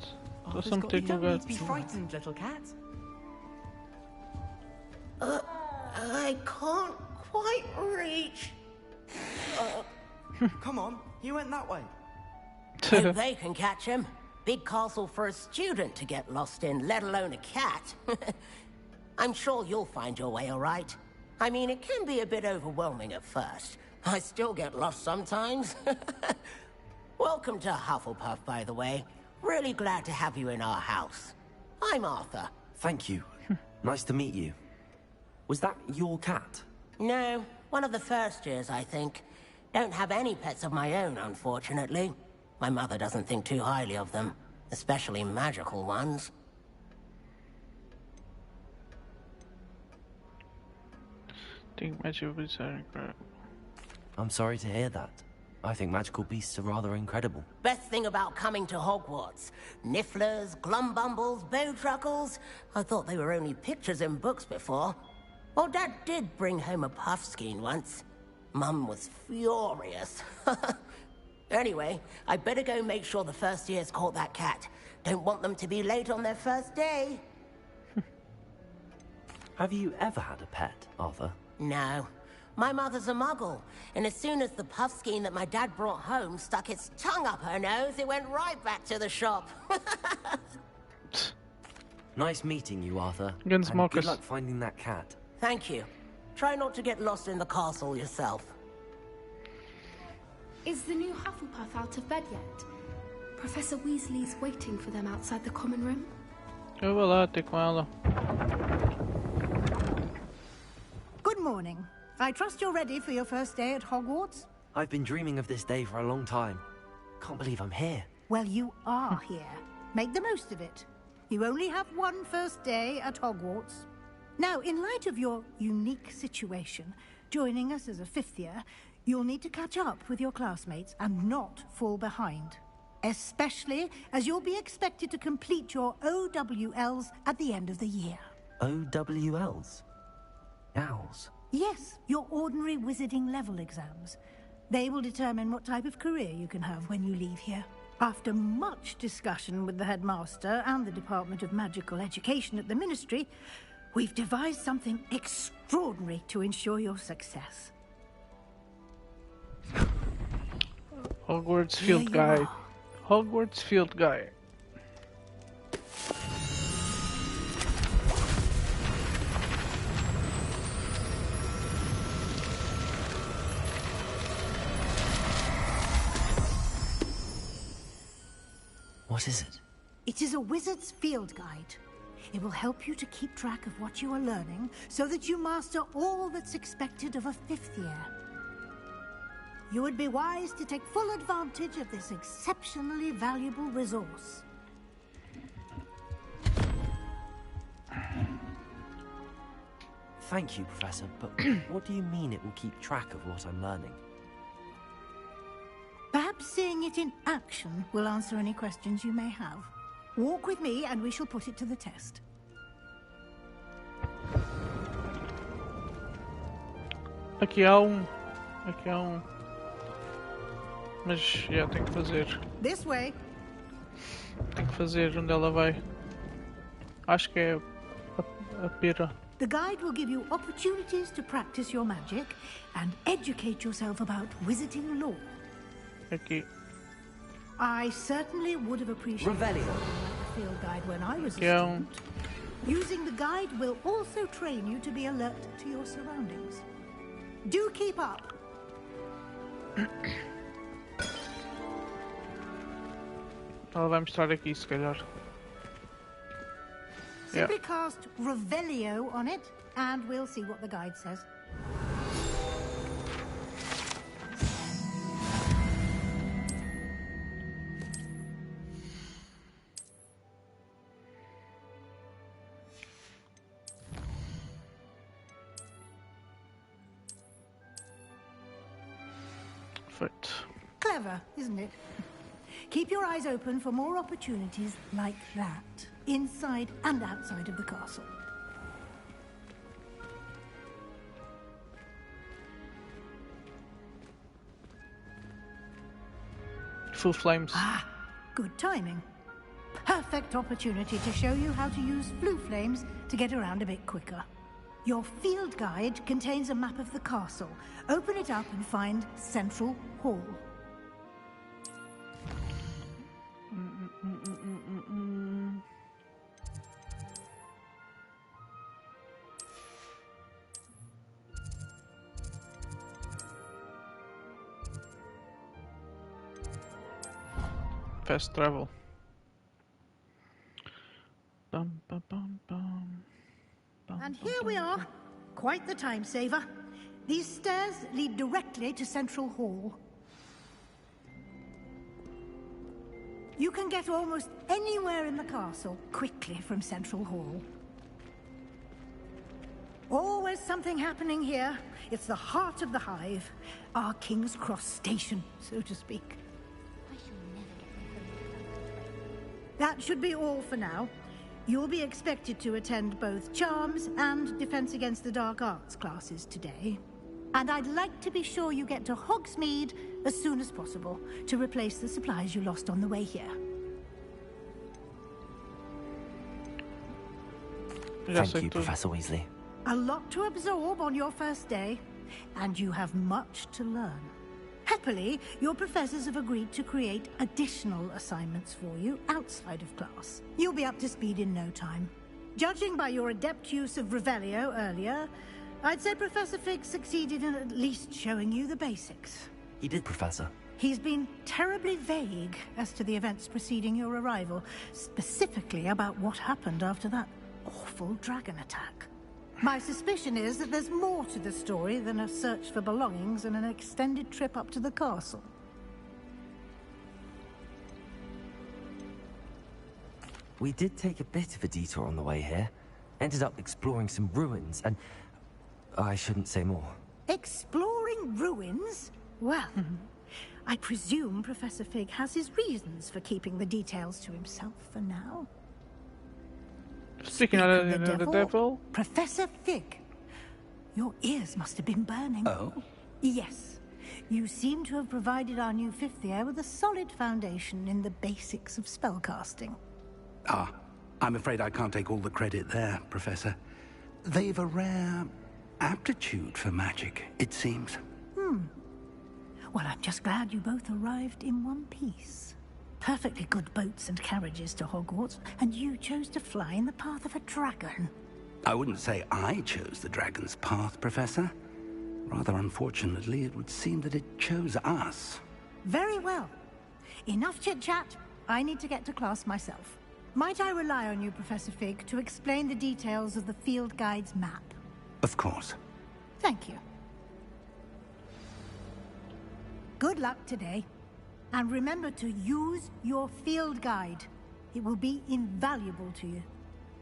Speaker 1: Estou a meter no gato.
Speaker 13: Be frightened, little cat.
Speaker 14: I can't quite reach.
Speaker 13: Come on, he went that way.
Speaker 14: Hope they can catch him. Big castle for a student to get lost in, let alone a cat. I'm sure you'll find your way all right. I mean, it can be a bit overwhelming at first. I still get lost sometimes. Welcome to Hufflepuff, by the way. Really glad to have you in our house. I'm Arthur.
Speaker 2: Thank you. Nice to meet you. Was that your cat?
Speaker 14: No, one of the first years, I think. Don't have any pets of my own, unfortunately. My mother doesn't think too highly of them, especially magical ones.
Speaker 1: Think magical beasts are incredible.
Speaker 2: I'm sorry to hear that. I think magical beasts are rather incredible.
Speaker 14: Best thing about coming to Hogwarts. Nifflers, glumbumbles, bowtruckles. I thought they were only pictures in books before. Well, Dad did bring home a puffskein once. Mum was furious. Anyway, I better go make sure the first years caught that cat. Don't want them to be late on their first day.
Speaker 2: Have you ever had a pet, Arthur?
Speaker 14: No. My mother's a muggle, and as soon as the puffskein that my dad brought home stuck its tongue up her nose, it went right back to the shop.
Speaker 2: Nice meeting you, Arthur.
Speaker 1: And
Speaker 2: good luck finding that cat.
Speaker 14: Thank you. Try not to get lost in the castle yourself.
Speaker 11: Is the new Hufflepuff out of bed yet? Professor Weasley's waiting for them outside the common room.
Speaker 1: Eu vou lá ter com ela.
Speaker 10: Good morning. I trust you're ready for your first day at Hogwarts?
Speaker 2: I've been dreaming of this day for a long time. Can't believe I'm here.
Speaker 10: Well, you are here. Make the most of it. You only have one first day at Hogwarts. Now, in light of your unique situation, joining us as a 5th year, You'll need to catch up with your classmates and not fall behind. Especially as you'll be expected to complete your OWLs at the end of the year.
Speaker 2: OWLs? Owls?
Speaker 10: Yes, your ordinary wizarding level exams. They will determine what type of career you can have when you leave here. After much discussion with the headmaster and the Department of Magical Education at the Ministry, we've devised something extraordinary to ensure your success.
Speaker 1: Hogwarts Field Guide. Hogwarts Field Guide.
Speaker 2: What is it?
Speaker 10: It is a wizard's field guide. It will help you to keep track of what you are learning so that you master all that's expected of a 5th year. You would be wise to take full advantage of this exceptionally valuable resource.
Speaker 2: Thank you, Professor, but what do you mean it will keep track of what I'm learning?
Speaker 10: Perhaps seeing it in action will answer any questions you may have. Walk with me and we shall put it to the test.
Speaker 1: Aqui há um. Mas já tenho que fazer.
Speaker 10: This way.
Speaker 1: Tenho que fazer onde ela vai. Acho que é a pera.
Speaker 10: The guide will give you opportunities to practice your magic and educate yourself about wizarding lore.
Speaker 1: Aqui.
Speaker 10: I certainly would have appreciated a field guide when I was a student. Using the guide will also train you to be alert to your surroundings. Do keep up.
Speaker 1: Ela vai mostrar aqui, se calhar.
Speaker 10: Simply cast Revelio on it, and we'll see what the guide says.
Speaker 1: Perfect.
Speaker 10: Clever, isn't it? Keep your eyes open for more opportunities like that, inside and outside of the castle.
Speaker 1: Full flames.
Speaker 10: Ah, good timing. Perfect opportunity to show you how to use blue flames to get around a bit quicker. Your field guide contains a map of the castle. Open it up and find Central Hall.
Speaker 1: Fast travel. Bum, bum, bum, bum.
Speaker 10: And here we are. Quite the time saver. These stairs lead directly to Central Hall. You can get almost anywhere in the castle quickly from Central Hall. Always something happening here. It's the heart of the hive. Our King's Cross station, so to speak. That should be all for now. You'll be expected to attend both Charms and Defense Against the Dark Arts classes today. And I'd like to be sure you get to Hogsmeade as soon as possible to replace the supplies you lost on the way here.
Speaker 2: Thank you, Professor Weasley.
Speaker 10: A lot to absorb on your first day, and you have much to learn. Happily, your professors have agreed to create additional assignments for you outside of class. You'll be up to speed in no time. Judging by your adept use of Revelio earlier, I'd say Professor Fig succeeded in at least showing you the basics.
Speaker 2: He did, Professor.
Speaker 10: He's been terribly vague as to the events preceding your arrival, specifically about what happened after that awful dragon attack. My suspicion is that there's more to the story than a search for belongings and an extended trip up to the castle.
Speaker 2: We did take a bit of a detour on the way here. Ended up exploring some ruins and... I shouldn't say more.
Speaker 10: Exploring Exploring ruins? Well, I presume Professor Fig has his reasons for keeping the details to himself for now.
Speaker 1: Speaking of the devil,
Speaker 10: Professor Fig, your ears must have been burning.
Speaker 3: Oh?
Speaker 10: Yes. You seem to have provided our new fifth year with a solid foundation in the basics of spellcasting.
Speaker 3: Ah, I'm afraid I can't take all the credit there, Professor. They've a rare aptitude for magic, it seems.
Speaker 10: Well, I'm just glad you both arrived in one piece. Perfectly good boats and carriages to Hogwarts, and you chose to fly in the path of a dragon.
Speaker 3: I wouldn't say I chose the dragon's path, Professor. Rather unfortunately, it would seem that it chose us.
Speaker 10: Very well. Enough chit-chat. I need to get to class myself. Might I rely on you, Professor Fig, to explain the details of the field guide's map?
Speaker 3: Of course.
Speaker 10: Thank you. Good luck today. And remember to use your field guide. It will be invaluable to you.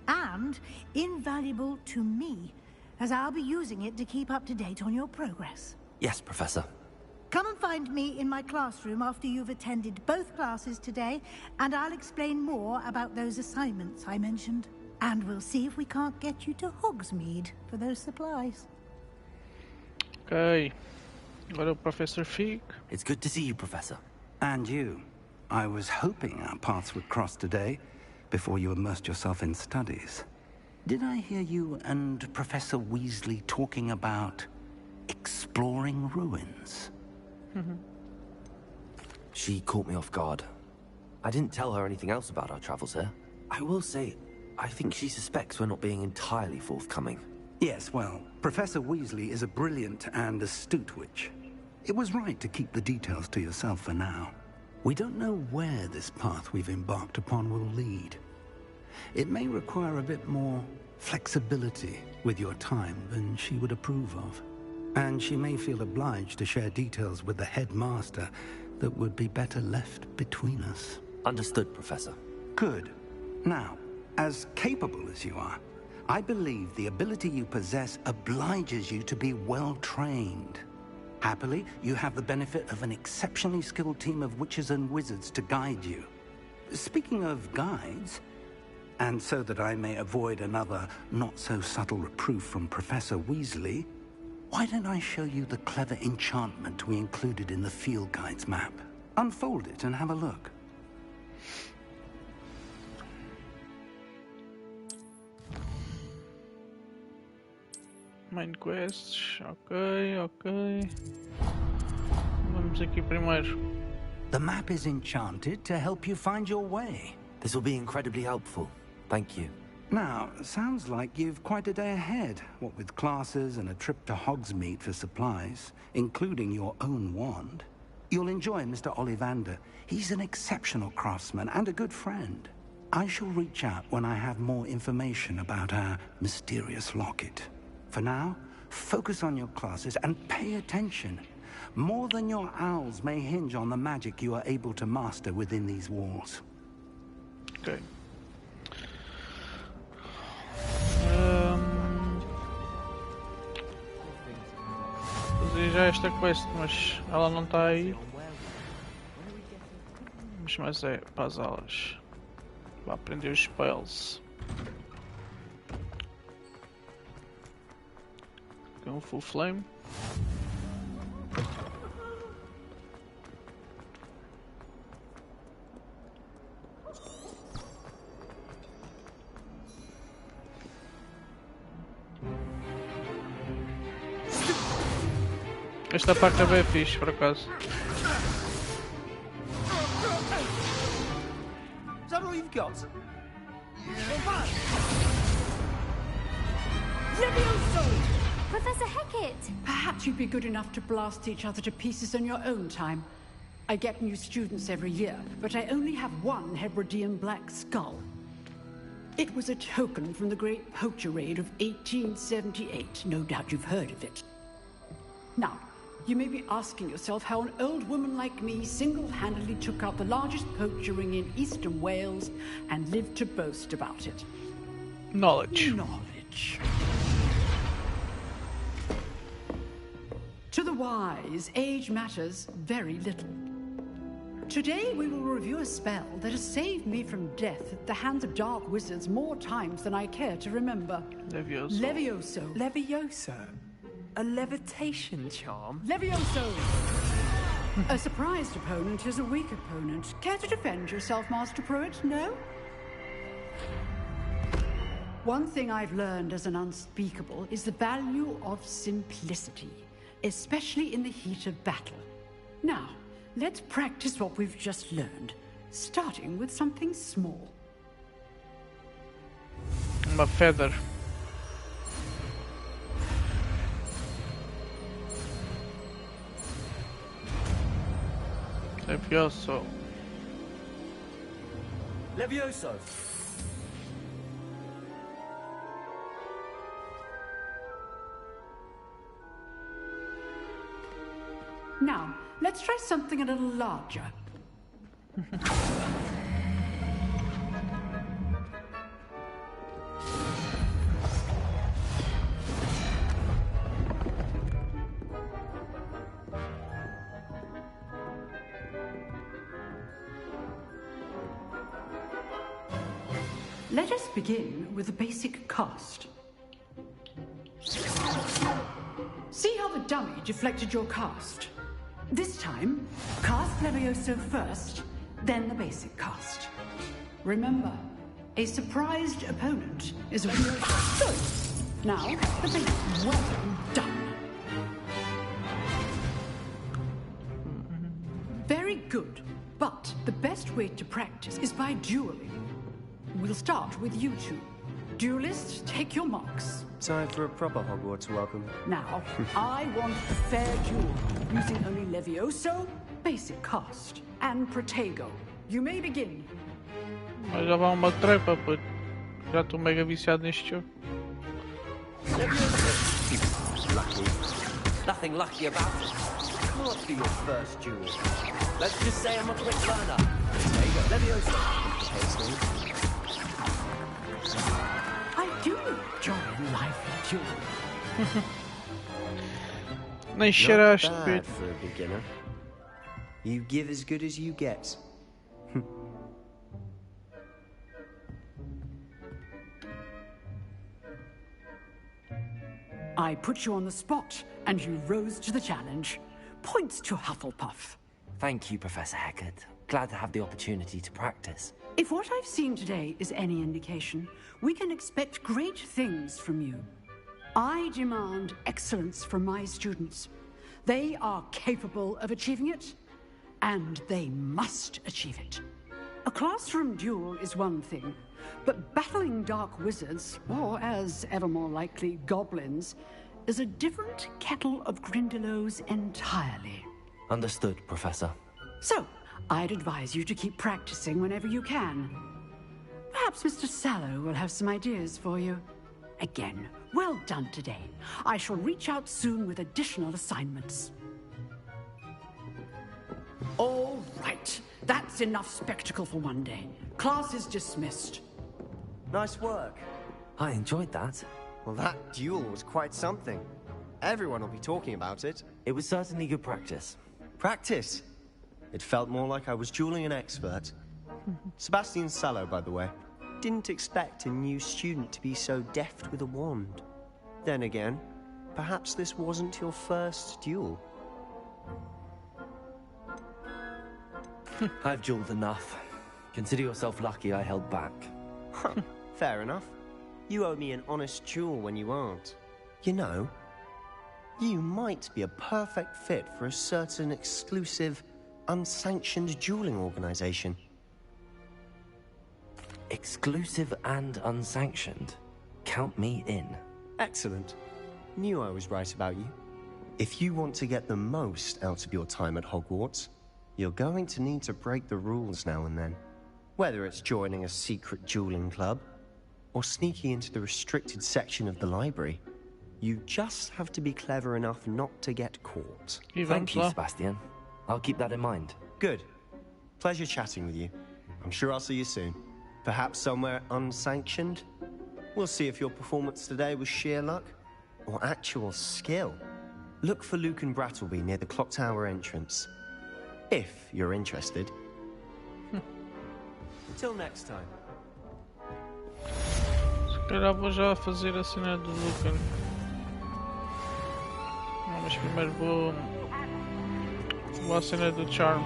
Speaker 10: And invaluable to me, as I'll be using it to keep up to date on your progress.
Speaker 2: Yes, Professor.
Speaker 10: Come and find me in my classroom after you've attended both classes today, and I'll explain more about those assignments I mentioned. And we'll see if we can't get you to Hogsmeade for those supplies.
Speaker 1: Okay. Hello, Professor Fig.
Speaker 2: It's good to see you, Professor.
Speaker 3: And you. I was hoping our paths would cross today, before you immersed yourself in studies. Did I hear you and Professor Weasley talking about exploring ruins?
Speaker 2: She caught me off guard. I didn't tell her anything else about our travels here. I will say, I think she suspects we're not being entirely forthcoming.
Speaker 3: Yes, well, Professor Weasley is a brilliant and astute witch. It was right to keep the details to yourself for now. We don't know where this path we've embarked upon will lead. It may require a bit more flexibility with your time than she would approve of. And she may feel obliged to share details with the headmaster that would be better left between us.
Speaker 2: Understood, Professor.
Speaker 3: Good. Now, as capable as you are, I believe the ability you possess obliges you to be well trained. Happily, you have the benefit of an exceptionally skilled team of witches and wizards to guide you. Speaking of guides, and so that I may avoid another not-so-subtle reproof from Professor Weasley, why don't I show you the clever enchantment we included in the field guide's map? Unfold it and have a look.
Speaker 1: Main quests, ok. Vamos aqui primeiro.
Speaker 3: The map is enchanted to help you find your way.
Speaker 2: This will be incredibly helpful. Thank you.
Speaker 3: Now, sounds like you've quite a day ahead, what with classes and a trip to Hogsmeade for supplies, including your own wand. You'll enjoy Mr. Ollivander. He's an exceptional craftsman and a good friend. I shall reach out when I have more information about our mysterious locket. For now, focus on your classes and pay attention. More than your owls may hinge on the magic you are able to master within these walls.
Speaker 1: Ok. Fazia já esta quest, mas ela não está aí. Mas é para as aulas. Vai aprender os spells. Com full flame. Esta parte é bem fixe, por acaso.
Speaker 13: Is that all you've got?
Speaker 11: Professor Hecat!
Speaker 15: Perhaps you'd be good enough to blast each other to pieces on your own time. I get new students every year, but I only have one Hebridean black skull. It was a token from the Great Poacher Raid of 1878. No doubt you've heard of it. Now, you may be asking yourself how an old woman like me single-handedly took out the largest poacher ring in eastern Wales and lived to boast about it.
Speaker 1: Knowledge.
Speaker 15: To the wise, age matters very little. Today we will review a spell that has saved me from death at the hands of dark wizards more times than I care to remember.
Speaker 1: Levioso.
Speaker 15: Levioso.
Speaker 16: Levioso? A levitation charm?
Speaker 15: Levioso! A surprised opponent is a weak opponent. Care to defend yourself, Master Pruitt? No? One thing I've learned as an unspeakable is the value of simplicity, especially in the heat of battle. Now, let's practice what we've just learned, starting with something small.
Speaker 1: Uma feather. Levioso.
Speaker 16: Levioso.
Speaker 15: Now, let's try something a little larger. Let us begin with the basic cast. See how the dummy deflected your cast? This time, cast Levioso first, then the basic cast. Remember, a surprised opponent is a Levioso. Good. Now, the basic. Well done. Very good. But the best way to practice is by dueling. We'll start with you two. Duelists, take your marks.
Speaker 16: Time for a proper Hogwarts welcome.
Speaker 15: Now, I want a fair duel, using only Levioso, basic cast, and Protego. You may begin.
Speaker 1: Mas já vai uma trepa, puto. Já estou mega viciado neste jogo.
Speaker 16: Lucky. Nothing lucky about it. Can't be your first duel. Let's just say I'm a quick learner. Levioso.
Speaker 15: I do enjoy life duel.
Speaker 1: Nem cheiraste,
Speaker 16: Not bad for a beginner. You give as good as you get.
Speaker 15: I put you on the spot, and you rose to the challenge. Points to Hufflepuff.
Speaker 17: Thank you, Professor Hecat. Glad to have the opportunity to practice.
Speaker 15: If what I've seen today is any indication, we can expect great things from you. I demand excellence from my students. They are capable of achieving it, and they must achieve it. A classroom duel is one thing, but battling dark wizards, or as ever more likely, goblins, is a different kettle of Grindylows entirely.
Speaker 17: Understood, Professor.
Speaker 15: So, I'd advise you to keep practicing whenever you can. Perhaps Mr. Sallow will have some ideas for you. Again, well done today. I shall reach out soon with additional assignments. All right. That's enough spectacle for one day. Class is dismissed.
Speaker 16: Nice work.
Speaker 17: I enjoyed that.
Speaker 16: Well, that duel was quite something. Everyone will be talking about it.
Speaker 17: It was certainly good practice.
Speaker 16: Practice? It felt more like I was dueling an expert. Sebastian Sallow, by the way. Didn't expect a new student to be so deft with a wand. Then again, perhaps this wasn't your first duel.
Speaker 17: I've dueled enough. Consider yourself lucky I held back.
Speaker 16: Fair enough. You owe me an honest duel when you aren't. You know, you might be a perfect fit for a certain exclusive, unsanctioned dueling organization.
Speaker 17: Exclusive and unsanctioned? Count me in.
Speaker 16: Excellent. Knew I was right about you. If you want to get the most out of your time at Hogwarts, you're going to need to break the rules now and then. Whether it's joining a secret dueling club, or sneaking into the restricted section of the library, you just have to be clever enough not to get caught.
Speaker 17: Thank you, Sebastian. I'll keep that in mind.
Speaker 16: Good. Pleasure chatting with you. I'm sure I'll see you soon. Perhaps somewhere unsanctioned? We'll see if your performance today was sheer luck or actual skill. Look for Luke and Brattleby near the clock tower entrance. If you're interested. Until next time.
Speaker 1: Se calhar vou já fazer a cena do Lucan. Mas primeiro vou à cena do Charm.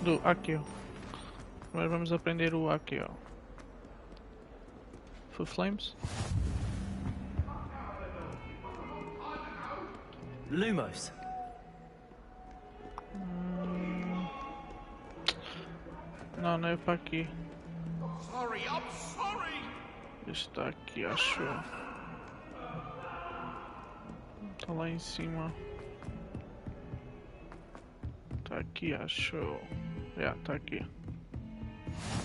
Speaker 1: Do Akio. Primeiro vamos aprender o Akio. For Flames.
Speaker 17: Lumos.
Speaker 1: Não, não é para aqui.
Speaker 3: Sorry, I'm sorry.
Speaker 1: Está aqui, acho. Está lá em cima. Está aqui, acho. Está aqui.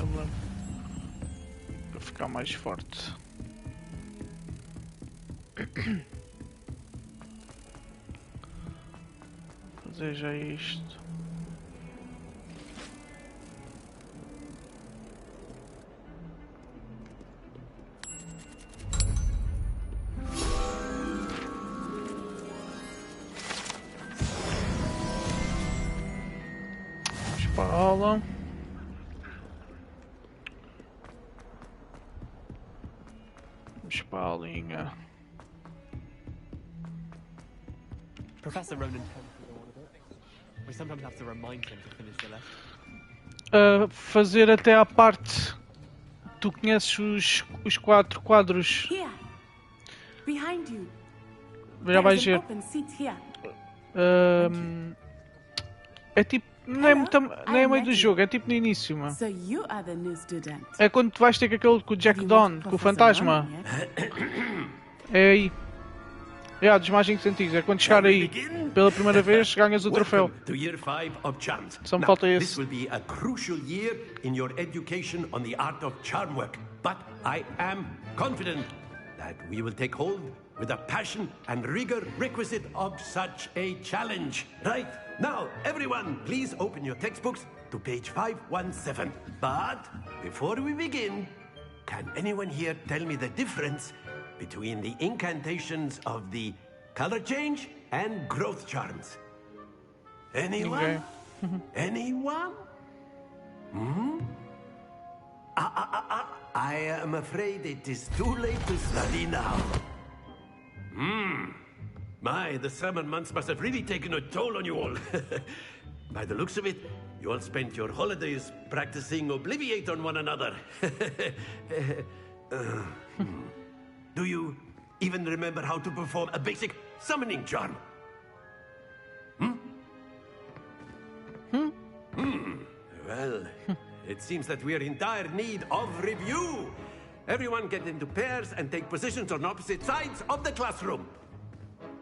Speaker 1: Eu me lembro. Para ficar mais forte. Fazer já isto. Espala. Espalinha.
Speaker 18: Professor Ronan. We sometimes have to remind him to finish the lesson.
Speaker 1: Fazer até à parte. Tu conheces os 4 quadros.
Speaker 19: Here, behind you.
Speaker 1: Já vais ver. É tipo. Não é meio do jogo, é tipo no início, mano. É quando tu vais ter com aquele com o Jack Dawn, com o fantasma. É aí. É a dos mágicos antigos, é quando chegar aí pela primeira vez ganhas o troféu. Só me falta esse.
Speaker 6: This will be a crucial year in your education on the art of charm work, but I am confident that we will take hold with the passion and rigor requisite of such a challenge. Right, now everyone please open your textbooks to page 517. But before we begin, can anyone here tell me the difference between the incantations of the color change and growth charms? Anyone?
Speaker 1: Okay.
Speaker 6: Anyone? Hmm? I am afraid it is too late to study now. My, the summer months must have really taken a toll on you all. By the looks of it, you all spent your holidays practicing Obliviate on one another. Do you even remember how to perform a basic summoning charm? Well, it seems that we are in dire need of review. Everyone get into pairs and take positions on opposite sides of the classroom.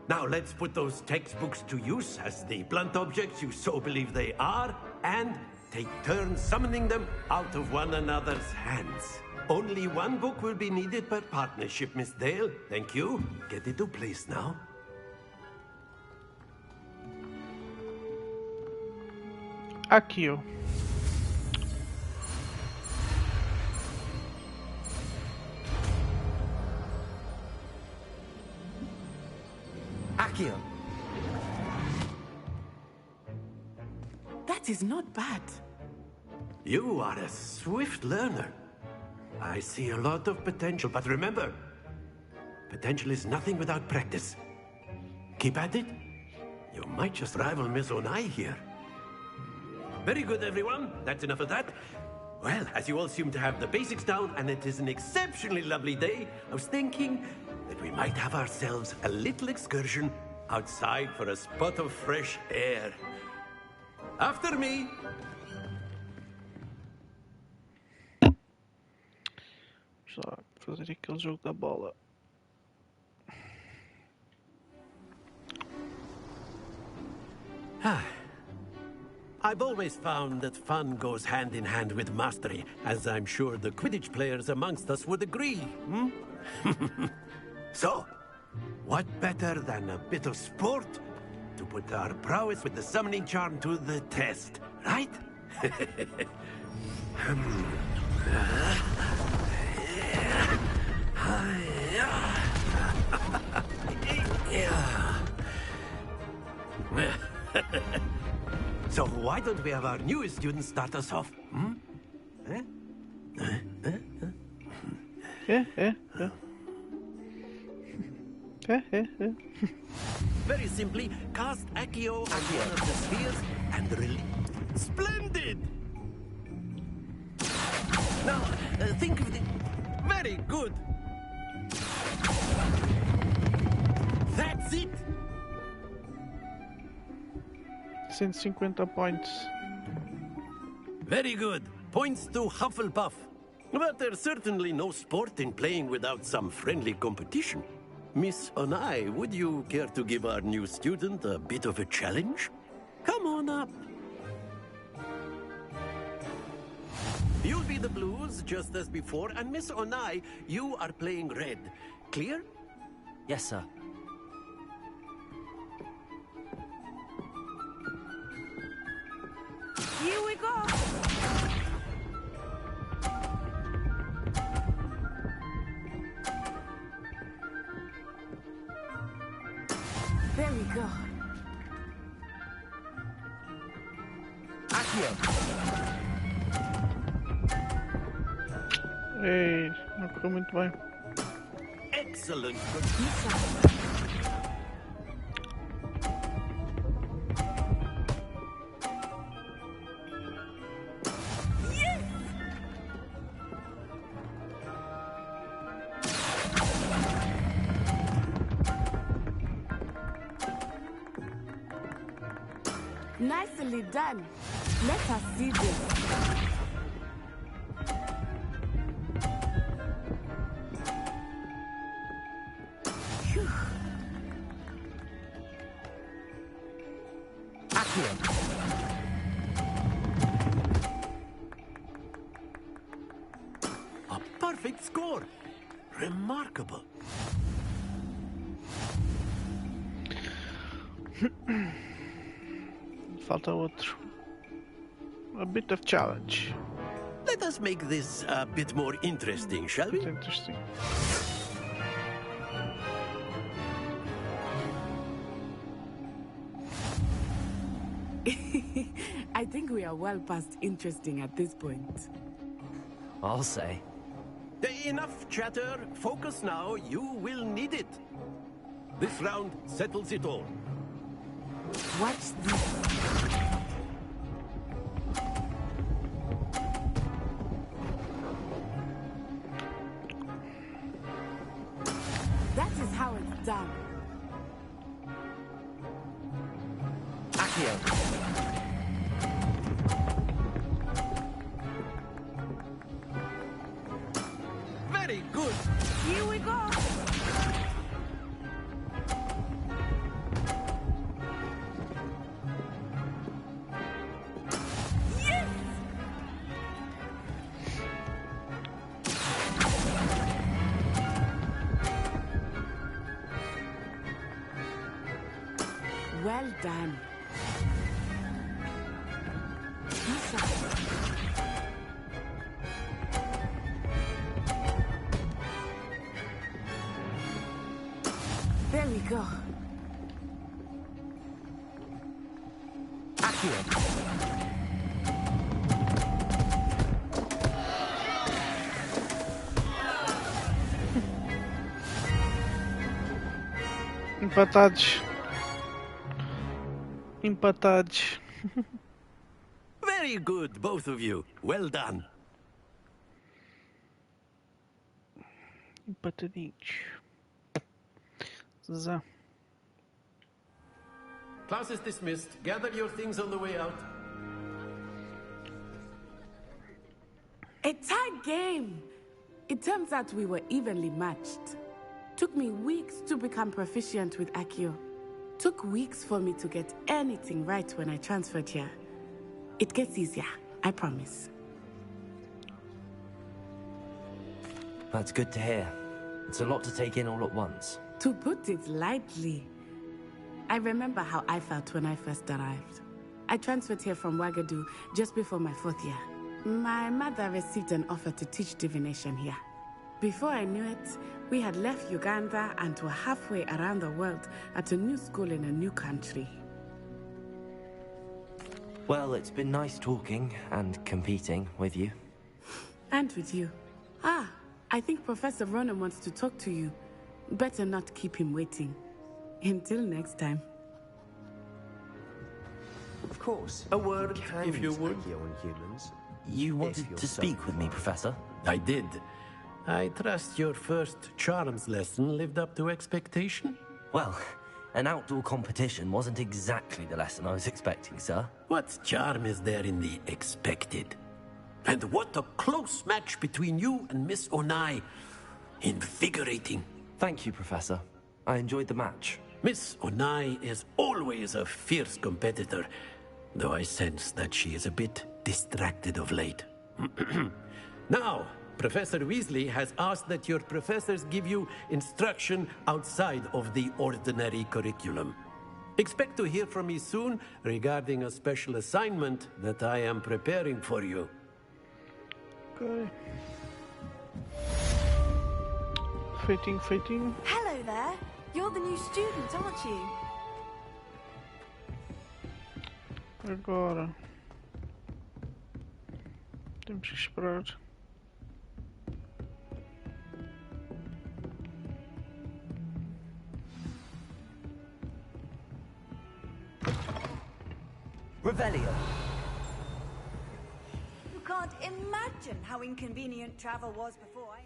Speaker 6: Now let's put those textbooks to use as the blunt objects you so believe they are, and take turns summoning them out of one another's hands. Only one book will be needed per partnership, Miss Dale. Thank you. Get into place now.
Speaker 1: Akio.
Speaker 18: Akio.
Speaker 19: That is not bad.
Speaker 6: You are a swift learner. I see a lot of potential, but remember, potential is nothing without practice. Keep at it. You might just rival Miss Onai here. Very good, everyone. That's enough of that. Well, as you all seem to have the basics down, and it is an exceptionally lovely day, I was thinking that we might have ourselves a little excursion outside for a spot of fresh air. After me.
Speaker 1: Só fazer aquele jogo da bola.
Speaker 6: I've always found that fun goes hand in hand with mastery, as I'm sure the Quidditch players amongst us would agree. So, what better than a bit of sport to put our prowess with the summoning charm to the test, right? So why don't we have our newest student start us off? Very simply, cast Accio on one of the spheres and release. Splendid! Now, think of the... Very good! That's it!
Speaker 1: 150 points.
Speaker 6: Very good. Points to Hufflepuff. But there's certainly no sport in playing without some friendly competition. Miss Onai, would you care to give our new student a bit of a challenge? Come on up. You'll be the blues, just as before, and Miss Onai, you are playing red. Clear?
Speaker 17: Yes, sir.
Speaker 12: Here we go! There we go.
Speaker 1: Ei, não correu muito bem.
Speaker 6: Excellent.
Speaker 19: Nicely done. Let us see this. Phew.
Speaker 6: A perfect score. Remarkable.
Speaker 1: Falta outro. A bit of challenge.
Speaker 6: Let us make this a bit more interesting, shall we?
Speaker 1: Interesting.
Speaker 19: I think we are well past interesting at this point.
Speaker 17: I'll say.
Speaker 6: Enough chatter. Focus now. You will need it. This round settles it all.
Speaker 19: Watch this. That is how it's done.
Speaker 6: Very good.
Speaker 19: Here we go. Yes! Well done. There we go.
Speaker 1: Empatados. Empatados.
Speaker 6: Very good, both of you. Well done.
Speaker 1: Empatadinhos. Zé.
Speaker 6: Class is dismissed. Gather your things on the way out.
Speaker 19: A tight game. It turns out we were evenly matched. Took me weeks to become proficient with Accio. Took weeks for me to get anything right when I transferred here. It gets easier, I promise.
Speaker 17: That's good to hear. It's a lot to take in all at once.
Speaker 19: To put it lightly, I remember how I felt when I first arrived. I transferred here from Wagadu just before my 4th year. My mother received an offer to teach divination here. Before I knew it, we had left Uganda and were halfway around the world at a new school in a new country.
Speaker 17: Well, it's been nice talking and competing with you.
Speaker 19: And with you. Ah, I think Professor Ronan wants to talk to you. Better not keep him waiting. Until next time.
Speaker 16: Of course.
Speaker 6: A word, if you would.
Speaker 16: On humans.
Speaker 17: You wanted to speak with me, Professor?
Speaker 6: I did. I trust your first charms lesson lived up to expectation?
Speaker 17: Well, an outdoor competition wasn't exactly the lesson I was expecting, sir.
Speaker 6: What charm is there in the expected? And what a close match between you and Miss Onai. Invigorating.
Speaker 17: Thank you, Professor. I enjoyed the match.
Speaker 6: Miss Onai is always a fierce competitor, though I sense that she is a bit distracted of late. Now, Professor Weasley has asked that your professors give you instruction outside of the ordinary curriculum. Expect to hear from me soon regarding a special assignment that I am preparing for you.
Speaker 1: Okay. Fitting.
Speaker 12: Hello there. You're the new student, aren't you?
Speaker 1: Agora temos que esperar.
Speaker 17: Revelio.
Speaker 20: You can't imagine how inconvenient travel was before I...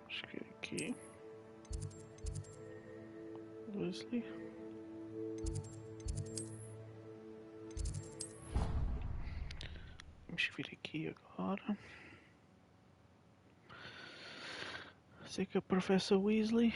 Speaker 1: Acho que é aqui. Weasley. Vamos vir aqui agora. Sei que é o Professor Weasley.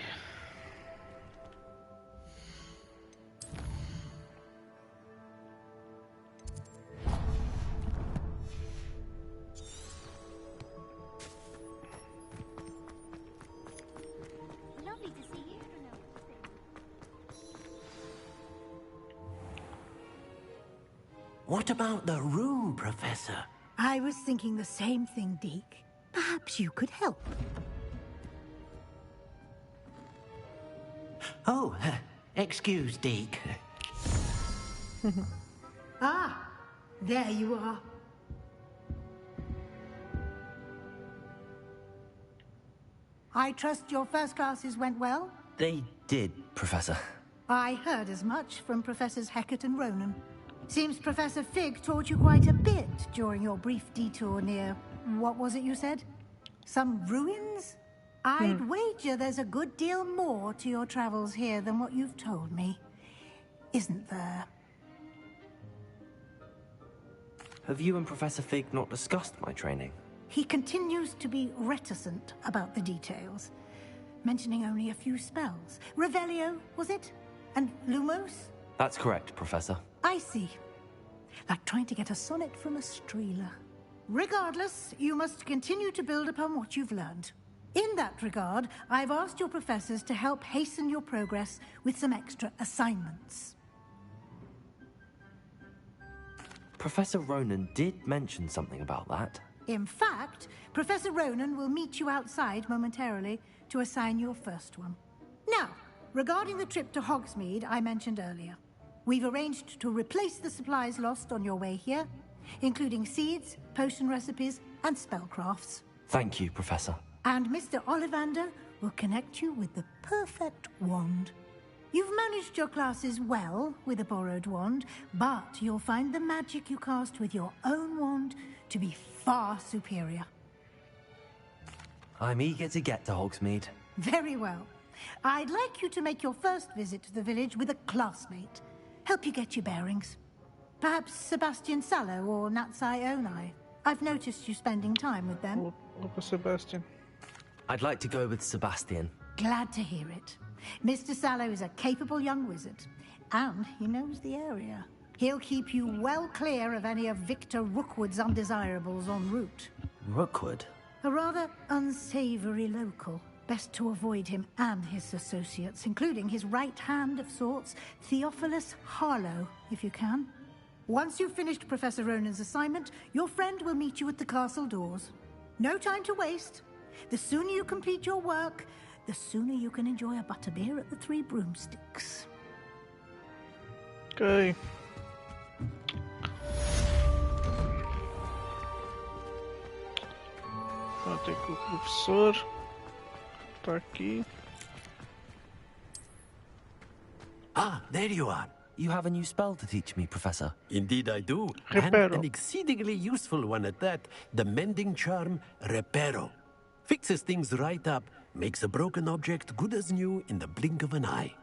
Speaker 6: What about the room, Professor?
Speaker 10: I was thinking the same thing, Deke. Perhaps you could help.
Speaker 6: Oh, excuse, Deke.
Speaker 10: Ah, there you are. I trust your first classes went well?
Speaker 17: They did, Professor.
Speaker 10: I heard as much from Professors Hecat and Ronan. Seems Professor Fig taught you quite a bit during your brief detour near... what was it you said? Some ruins? I'd wager there's a good deal more to your travels here than what you've told me. Isn't there?
Speaker 17: Have you and Professor Fig not discussed my training?
Speaker 10: He continues to be reticent about the details, mentioning only a few spells. Revelio, was it? And Lumos?
Speaker 17: That's correct, Professor.
Speaker 10: I see. Like trying to get a sonnet from a streeler. Regardless, you must continue to build upon what you've learned. In that regard, I've asked your professors to help hasten your progress with some extra assignments.
Speaker 17: Professor Ronan did mention something about that.
Speaker 10: In fact, Professor Ronan will meet you outside momentarily to assign your first one. Now, regarding the trip to Hogsmeade I mentioned earlier, we've arranged to replace the supplies lost on your way here, including seeds, potion recipes, and spellcrafts.
Speaker 17: Thank you, Professor.
Speaker 10: And Mr. Ollivander will connect you with the perfect wand. You've managed your classes well with a borrowed wand, but you'll find the magic you cast with your own wand to be far superior.
Speaker 17: I'm eager to get to Hogsmeade.
Speaker 10: Very well. I'd like you to make your first visit to the village with a classmate. Help you get your bearings. Perhaps Sebastian Sallow or Natsai Onai. I've noticed you spending time with them.
Speaker 1: Or Sebastian.
Speaker 17: I'd like to go with Sebastian.
Speaker 10: Glad to hear it. Mr. Sallow is a capable young wizard, and he knows the area. He'll keep you well clear of any of Victor Rookwood's undesirables en route.
Speaker 17: Rookwood?
Speaker 10: A rather unsavory local. Best to avoid him and his associates, including his right hand of sorts, Theophilus Harlow, if you can. Once you've finished Professor Ronan's assignment, your friend will meet you at the castle doors. No time to waste. The sooner you complete your work, the sooner you can enjoy a butterbeer at the Three Broomsticks.
Speaker 1: Ok. Vou ter que o professor está aqui.
Speaker 6: Ah, there you are.
Speaker 17: You have a new spell to teach me, Professor.
Speaker 6: Indeed I do.
Speaker 1: Repero.
Speaker 6: And an exceedingly useful one at that. The mending charm, Repero. Fixes things right up, makes a broken object good as new in the blink of an eye.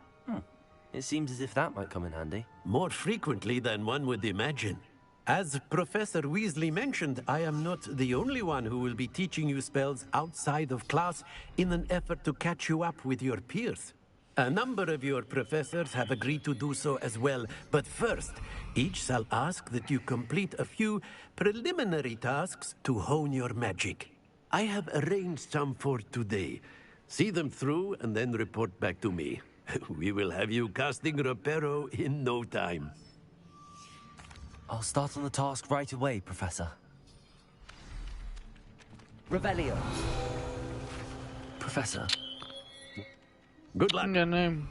Speaker 17: It seems as if that might come in handy.
Speaker 6: More frequently than one would imagine. As Professor Weasley mentioned, I am not the only one who will be teaching you spells outside of class in an effort to catch you up with your peers. A number of your professors have agreed to do so as well, but first, each shall ask that you complete a few preliminary tasks to hone your magic. I have arranged some for today. See them through and then report back to me. We will have you casting Repero in no time.
Speaker 17: I'll start on the task right away, Professor. Revelio. Professor.
Speaker 6: Good luck.
Speaker 1: Enganei-me.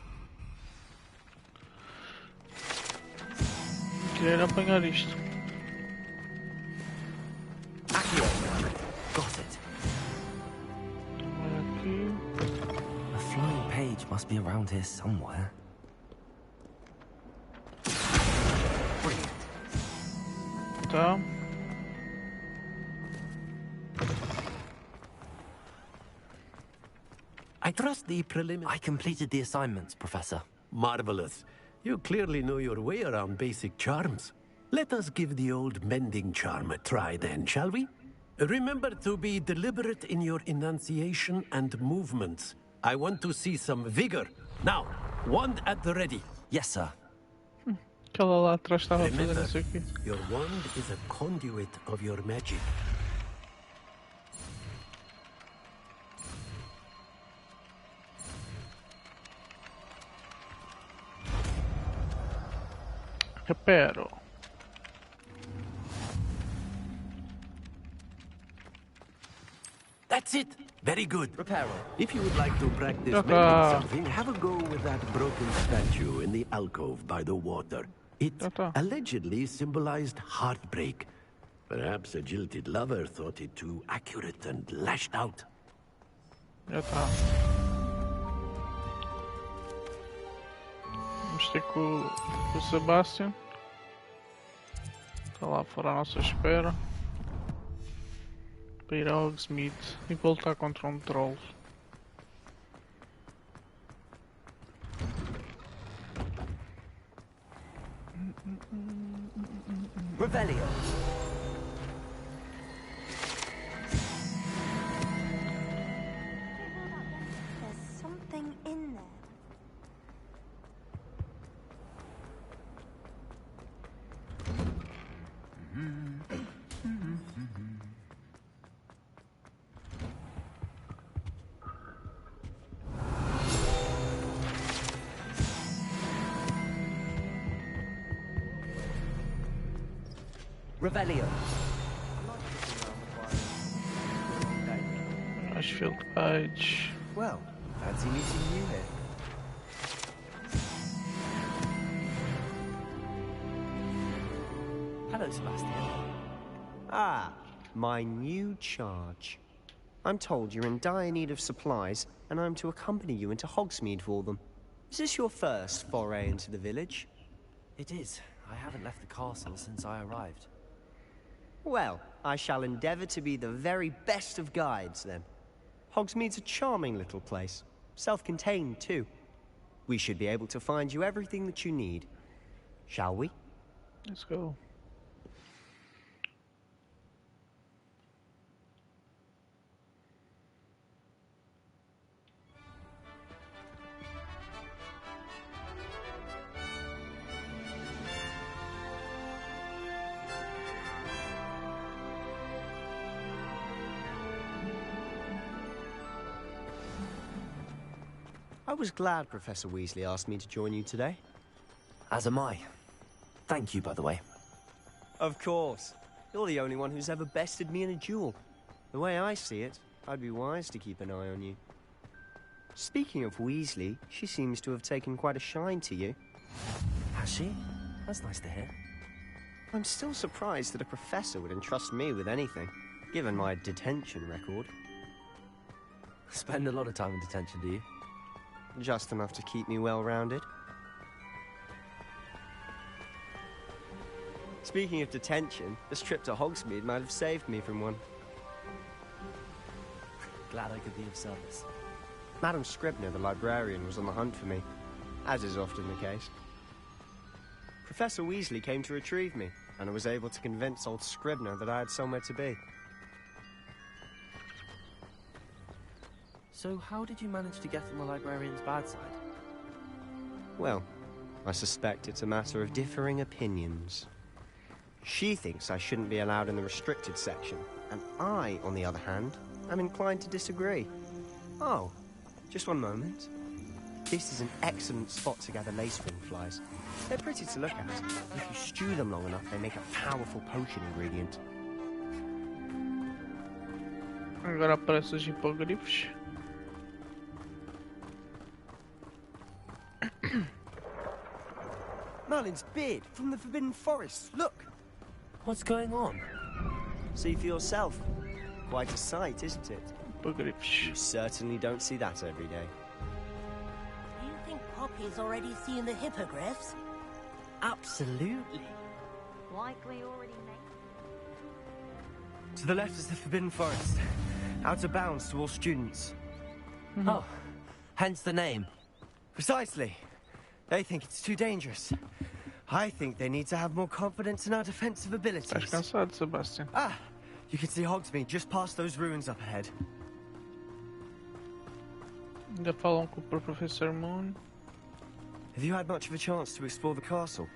Speaker 1: Queria apanhar isto.
Speaker 17: Aqui. Got it.
Speaker 1: Aqui.
Speaker 17: A flying page must be around here somewhere. Brilliant.
Speaker 1: Tá.
Speaker 6: I trust the
Speaker 17: I completed the assignments, Professor.
Speaker 6: Marvelous. You clearly know your way around basic charms. Let us give the old mending charm a try then, shall we? Remember to be deliberate in your enunciation and movements. I want to see some vigor. Now, wand at the ready.
Speaker 17: Yes, sir.
Speaker 1: Aquela lá atrás estava a fazer
Speaker 6: Remember,
Speaker 1: isso aqui.
Speaker 6: your wand is a conduit of your magic.
Speaker 1: Repero.
Speaker 6: That's it. Very good.
Speaker 17: Reparo.
Speaker 6: If you would like to practice
Speaker 1: Okay.
Speaker 6: mending something, have a go with that broken statue in the alcove by the water. It allegedly symbolized heartbreak. Perhaps a jilted lover thought it too accurate and lashed out.
Speaker 1: Já tá. Vamos ter com o Sebastian. Está lá fora à nossa espera. Para ir a Hogsmeade e voltar contra um troll.
Speaker 17: Revelio.
Speaker 12: There's something in there.
Speaker 17: Revelio.
Speaker 1: Ashfield Heights.
Speaker 16: Well, fancy meeting you here.
Speaker 17: Hello, Sebastian.
Speaker 16: Ah, my new charge. I'm told you're in dire need of supplies, and I'm to accompany you into Hogsmeade for them. Is this your first foray into the village?
Speaker 17: It is. I haven't left the castle since I arrived.
Speaker 16: Well, I shall endeavour to be the very best of guides, then. Hogsmeade's a charming little place. Self-contained, too. We should be able to find you everything that you need. Shall we?
Speaker 1: Let's go.
Speaker 16: I was glad Professor Weasley asked me to join you today.
Speaker 17: As am I. Thank you, by the way.
Speaker 16: Of course. You're the only one who's ever bested me in a duel. The way I see it, I'd be wise to keep an eye on you. Speaking of Weasley, she seems to have taken quite a shine to you.
Speaker 17: Has she? That's nice to hear.
Speaker 16: I'm still surprised that a professor would entrust me with anything, given my detention record.
Speaker 17: Spend a lot of time in detention, do you?
Speaker 16: Just enough to keep me well-rounded. Speaking of detention, this trip to Hogsmeade might have saved me from one.
Speaker 17: Glad I could be of service.
Speaker 16: Madam Scribner, the librarian, was on the hunt for me, as is often the case. Professor Weasley came to retrieve me, and I was able to convince old Scribner that I had somewhere to be.
Speaker 17: So how did you manage to get on the librarian's bad side?
Speaker 16: Well, I suspect it's a matter of differing opinions. She thinks I shouldn't be allowed in the restricted section, and I, on the other hand, am inclined to disagree. Oh, just one moment. This is an excellent spot to gather lacewing flies. They're pretty to look at. If you stew them long enough, they make a powerful potion ingredient.
Speaker 1: Agora aparecem os hipogrifos.
Speaker 16: Merlin's beard from the Forbidden Forest. Look!
Speaker 17: What's going on?
Speaker 16: See for yourself. Quite a sight, isn't it?
Speaker 1: Hipogrifos.
Speaker 16: You certainly don't see that every day.
Speaker 14: Do you think Poppy's already seen the hippogriffs?
Speaker 17: Absolutely.
Speaker 20: Likely already made.
Speaker 16: To the left is the Forbidden Forest. Out of bounds to all students.
Speaker 17: Oh, hence the name.
Speaker 16: Precisely. They think it's too dangerous. I think they need to have more confidence in our defensive abilities.
Speaker 1: Estás cansado, Sebastian?
Speaker 16: Ah, you can see Hogsmeade just past those ruins up ahead.
Speaker 1: Ainda falam com o Professor Moon.
Speaker 16: Have you had much of a chance to explore the castle?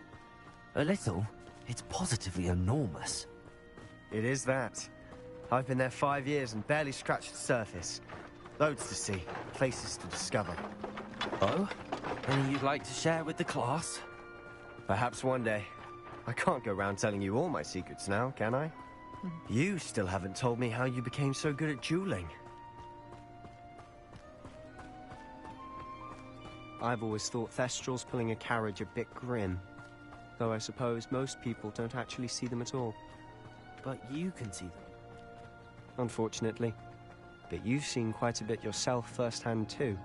Speaker 17: A little. It's positively enormous.
Speaker 16: It is that. I've been there 5 years and barely scratched the surface. Loads to see, places to discover.
Speaker 17: Oh? Any you'd like to share with the class?
Speaker 16: Perhaps one day. I can't go around telling you all my secrets now, can I? You still haven't told me how you became so good at dueling. I've always thought Thestrals pulling a carriage a bit grim. Though I suppose most people don't actually see them at all.
Speaker 17: But you can see them.
Speaker 16: Unfortunately. But you've seen quite a bit yourself firsthand too.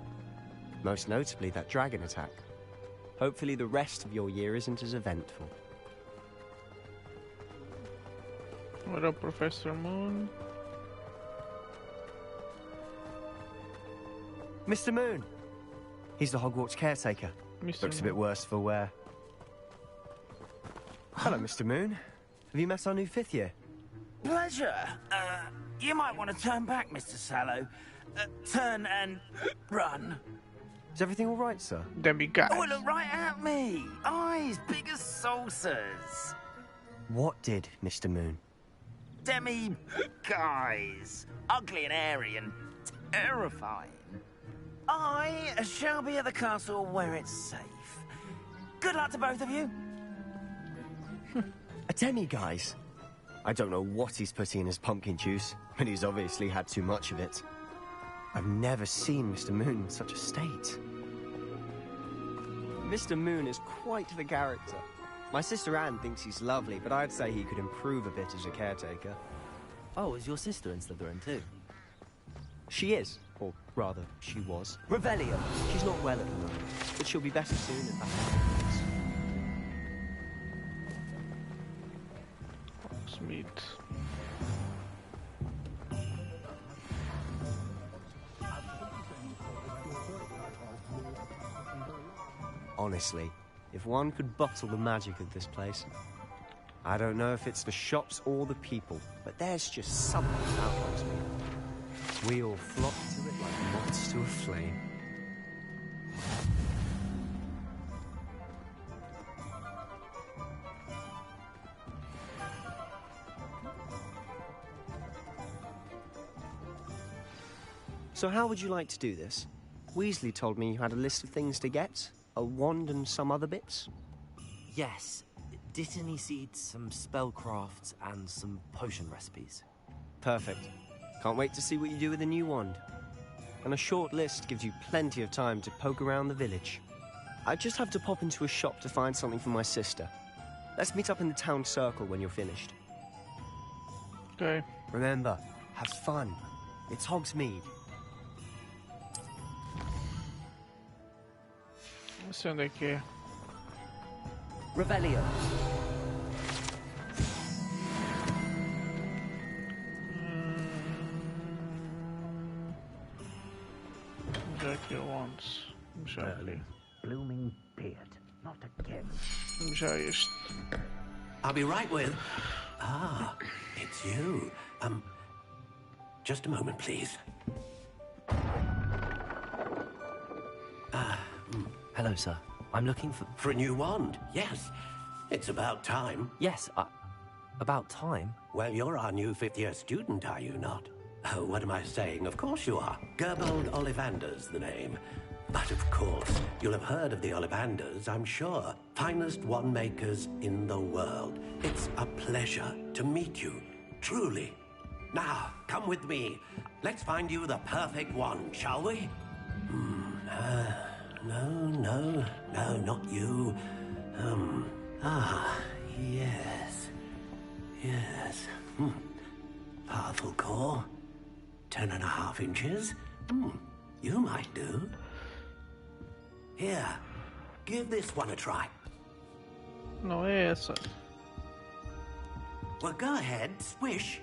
Speaker 16: Most notably that dragon attack. Hopefully the rest of your year isn't as eventful.
Speaker 1: What up, Professor Moon?
Speaker 16: Mr. Moon! He's the Hogwarts caretaker.
Speaker 1: Mr.
Speaker 16: Looks a bit worse for wear. Hello, Mr. Moon. Have you met our new 5th year?
Speaker 21: Pleasure. You might want to turn back, Mr. Sallow. Turn and run.
Speaker 16: Is everything all right, sir?
Speaker 1: Demiguise.
Speaker 21: Oh, look right at me. Eyes big as saucers.
Speaker 16: What did, Mr. Moon?
Speaker 21: Demi-guise. Ugly and airy and terrifying. I shall be at the castle where it's safe. Good luck to both of you.
Speaker 16: A demi-guise? I don't know what he's putting in his pumpkin juice, but he's obviously had too much of it. I've never seen Mr. Moon in such a state. Mr. Moon is quite the character. My sister Anne thinks he's lovely, but I'd say he could improve a bit as a caretaker.
Speaker 17: Oh, is your sister in Slytherin too?
Speaker 16: She is, or rather, she was.
Speaker 17: Revelio.
Speaker 16: She's not well at the moment, but she'll be better soon at that.
Speaker 1: Hogsmeade.
Speaker 16: Honestly, if one could bottle the magic of this place, I don't know if it's the shops or the people, but there's just something about Hogsmeade. We all flock to it like moths to a flame. So how would you like to do this? Weasley told me you had a list of things to get, a wand and some other bits.
Speaker 17: Yes. Dittany seeds, some spellcrafts, and some potion recipes.
Speaker 16: Perfect. Can't wait to see what you do with the new wand. And a short list gives you plenty of time to poke around the village. I just have to pop into a shop to find something for my sister. Let's meet up in the town circle when you're finished.
Speaker 1: Okay.
Speaker 16: Remember, have fun. It's Hogsmeade.
Speaker 1: Não sei onde é que é.
Speaker 17: Revelio.
Speaker 1: Já que eu onde? Já ali.
Speaker 3: Blooming beard. Not again.
Speaker 1: Já este.
Speaker 6: I'll be right with... Ah, it's you. Just a moment, please.
Speaker 17: Hello, sir. I'm looking for...
Speaker 6: For a new wand, yes. It's about time.
Speaker 17: Yes, about time?
Speaker 6: Well, you're our new fifth-year student, are you not? Oh, what am I saying? Of course you are. Gerbold Ollivander's the name. But of course, you'll have heard of the Ollivanders, I'm sure. Finest wand makers in the world. It's a pleasure to meet you, truly. Now, come with me. Let's find you the perfect wand, shall we? No, not you. Yes. Powerful core. 10.5 inches. You might do. Here, give this one a try.
Speaker 1: Não é essa.
Speaker 6: Well, go ahead, swish.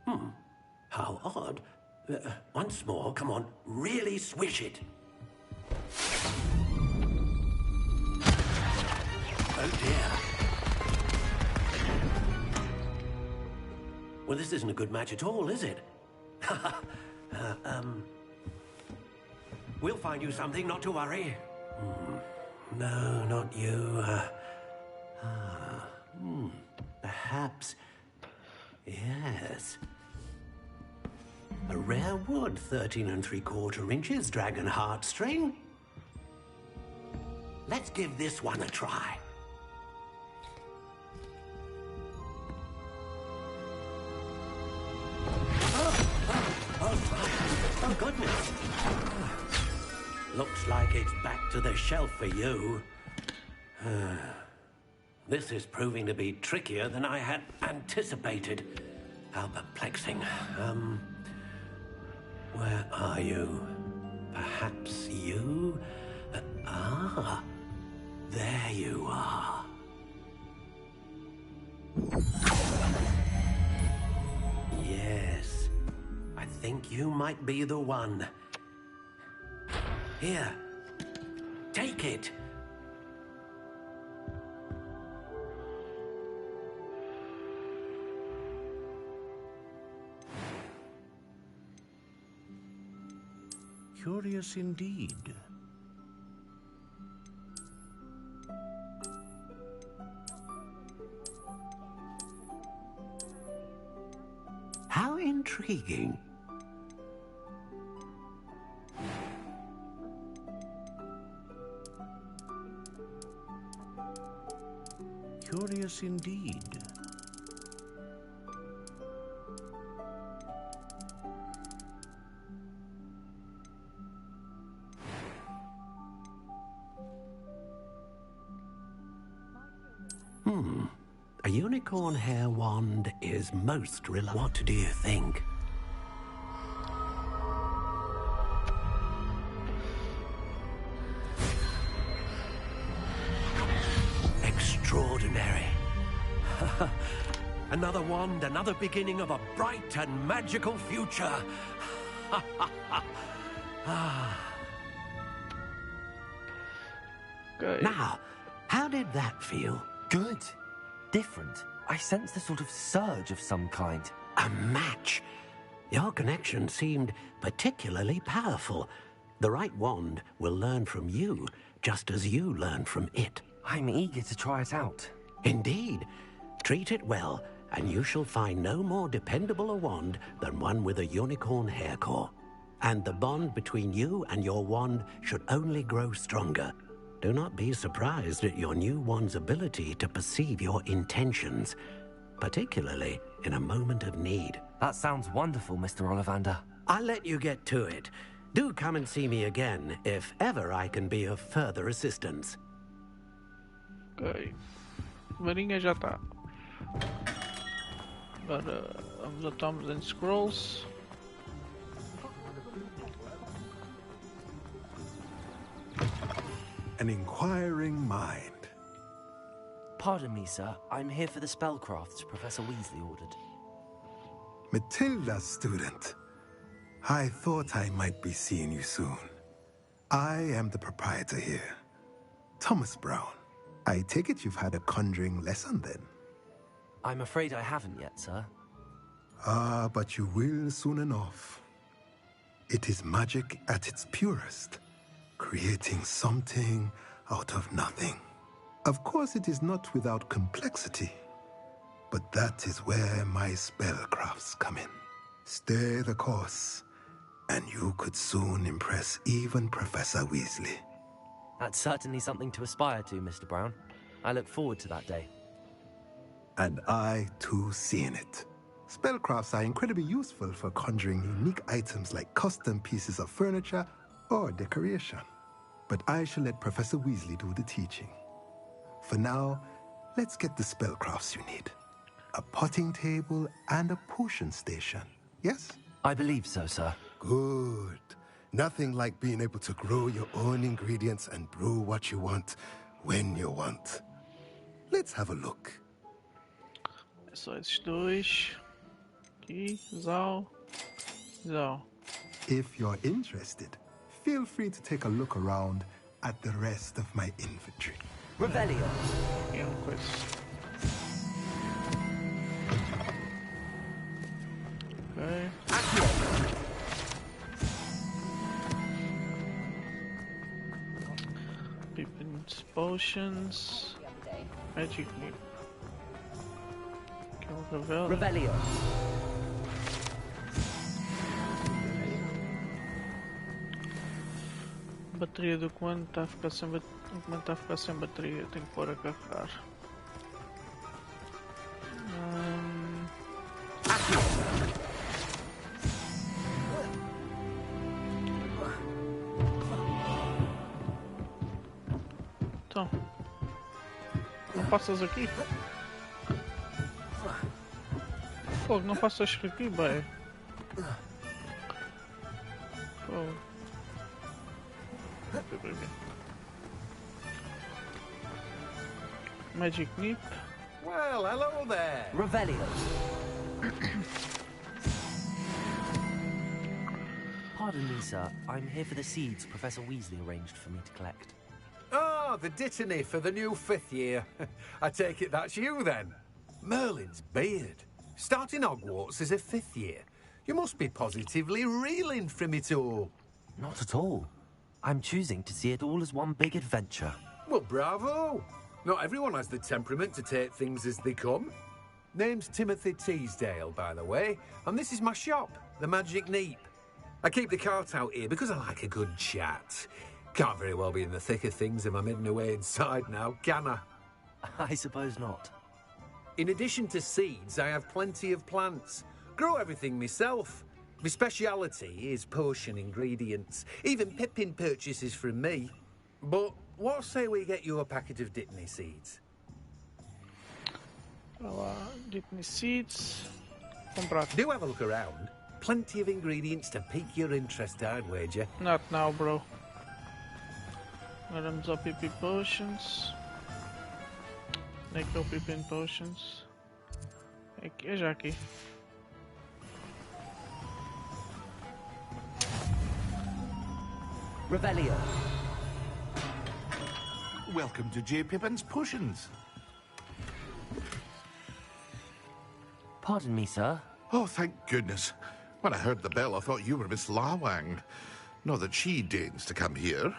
Speaker 6: How odd. Once more, come on, really swish it. Oh dear. Well, this isn't a good match at all, is it? We'll find you something, not to worry. No, not you. Perhaps... Yes. A rare wood, 13 3/4 inches, dragon heartstring. Let's give this one a try. Oh, goodness. Looks like it's back to the shelf for you. This is proving to be trickier than I had anticipated. How perplexing. Where are you? Perhaps you? There you are. Yes, I think you might be the one. Here, take it.
Speaker 3: Curious indeed.
Speaker 6: How intriguing.
Speaker 3: Curious indeed.
Speaker 6: A unicorn hair wand is most reliable. What do you think? Extraordinary. Another wand, another beginning of a bright and magical future.
Speaker 1: Good.
Speaker 6: Now, how did that feel?
Speaker 17: Good. Different. I sensed a sort of surge of some kind.
Speaker 6: A match. Your connection seemed particularly powerful. The right wand will learn from you, just as you learn from it.
Speaker 17: I'm eager to try it out.
Speaker 6: Indeed. Treat it well, and you shall find no more dependable a wand than one with a unicorn hair core. And the bond between you and your wand should only grow stronger. Do not be surprised at your new wand's ability to perceive your intentions, particularly in a moment of need.
Speaker 17: That sounds wonderful, Mr. Ollivander.
Speaker 6: I'll let you get to it. Do come and see me again if ever I can be of further assistance.
Speaker 1: Ok. Varinha já está. Agora vamos a Tomes and Scrolls.
Speaker 5: An inquiring mind.
Speaker 17: Pardon me, sir. I'm here for the spellcrafts Professor Weasley ordered.
Speaker 5: Matilda's student. I thought I might be seeing you soon. I am the proprietor here, Thomas Brown. I take it you've had a conjuring lesson then?
Speaker 17: I'm afraid I haven't yet, sir.
Speaker 5: Ah, but you will soon enough. It is magic at its purest, creating something out of nothing. Of course, it is not without complexity, but that is where my spellcrafts come in. Stay the course, and you could soon impress even Professor Weasley.
Speaker 17: That's certainly something to aspire to, Mr. Brown. I look forward to that day.
Speaker 5: And I, too, seeing it. Spellcrafts are incredibly useful for conjuring unique items like custom pieces of furniture or decoration. But I shall let Professor Weasley do the teaching. For now, let's get the spellcrafts you need. A potting table and a potion station, yes?
Speaker 17: I believe so, sir.
Speaker 5: Good. Nothing like being able to grow your own ingredients and brew what you want, when you want. Let's have a look.
Speaker 1: É só esses dois. Aqui, Zal. Zal.
Speaker 5: If you're interested, feel free to take a look around at the rest of my inventory.
Speaker 17: Revelio.
Speaker 1: É uma coisa. Ok. Pippin's Potions. Magic Nip. Aqui é um Revelio.
Speaker 17: Revelio.
Speaker 1: Bateria do comando está a ficar sem bateria. O comando está a ficar sem bateria, tenho que pôr a carregar. Então, não passas aqui? Fogo, não passas aqui, bem. Magic Nip.
Speaker 7: Well, hello there.
Speaker 17: Revelio. Pardon me, sir. I'm here for the seeds Professor Weasley arranged for me to collect.
Speaker 7: Oh, the dittany for the new 5th year. I take it that's you, then. Merlin's beard. Starting Hogwarts as a 5th year. You must be positively reeling from it all.
Speaker 17: Not at all. I'm choosing to see it all as one big adventure.
Speaker 7: Well, bravo. Not everyone has the temperament to take things as they come. Name's Timothy Teasdale, by the way, and this is my shop, the Magic Neep. I keep the cart out here because I like a good chat. Can't very well be in the thick of things if I'm hidden away inside now, can I?
Speaker 17: I suppose not.
Speaker 7: In addition to seeds, I have plenty of plants. Grow everything myself. My speciality is potion ingredients. Even Pippin purchases from me. But what say we get you a packet of Dittany seeds?
Speaker 1: Dittany seeds. Comprar.
Speaker 7: Do have a look around. Plenty of ingredients to pique your interest, I'd wager.
Speaker 1: Not now, bro. Agora vamos ao Pippin Potions. Onde é que é o Pippin Potions? É já aqui.
Speaker 17: Revelio.
Speaker 4: Welcome to J. Pippin's Potions.
Speaker 17: Pardon me, sir.
Speaker 4: Oh, thank goodness. When I heard the bell, I thought you were Miss Lawang. Not that she deigns to come here.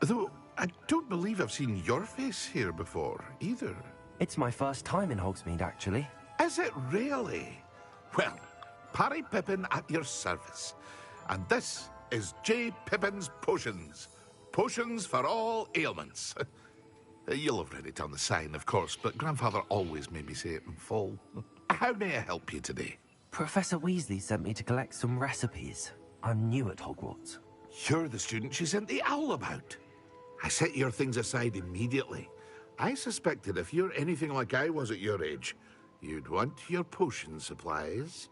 Speaker 4: Though, I don't believe I've seen your face here before, either.
Speaker 17: It's my first time in Hogsmeade, actually.
Speaker 4: Is it really? Well, Parry Pippin at your service. And this is J. Pippin's Potions. Potions for all ailments. You'll have read it on the sign, of course, but Grandfather always made me say it in full. How may I help you today?
Speaker 17: Professor Weasley sent me to collect some recipes. I'm new at Hogwarts.
Speaker 4: You're the student she sent the owl about. I set your things aside immediately. I suspected if you're anything like I was at your age, you'd want your potion supplies.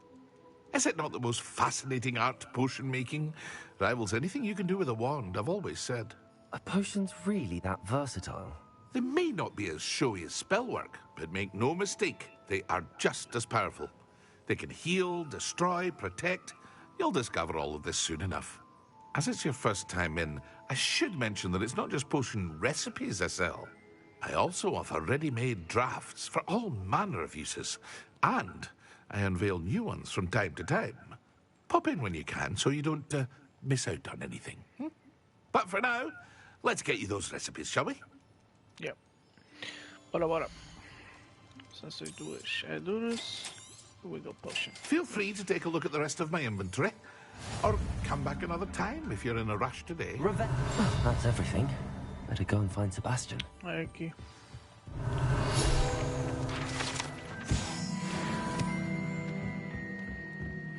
Speaker 4: Is it not the most fascinating art, potion making? Rivals anything you can do with a wand, I've always said.
Speaker 17: Are potions really that versatile?
Speaker 4: They may not be as showy as spellwork, but make no mistake, they are just as powerful. They can heal, destroy, protect. You'll discover all of this soon enough. As it's your first time in, I should mention that it's not just potion recipes I sell. I also offer ready-made drafts for all manner of uses, and I unveil new ones from time to time. Pop in when you can so you don't miss out on anything. But for now, let's get you those recipes, shall we?
Speaker 1: Yep. Bora. São essas duas duras. Wiggle potion.
Speaker 4: Feel free to take a look at the rest of my inventory. Or come back another time if you're in a rush today.
Speaker 17: That's everything. Better go and find Sebastian.
Speaker 1: Aqui.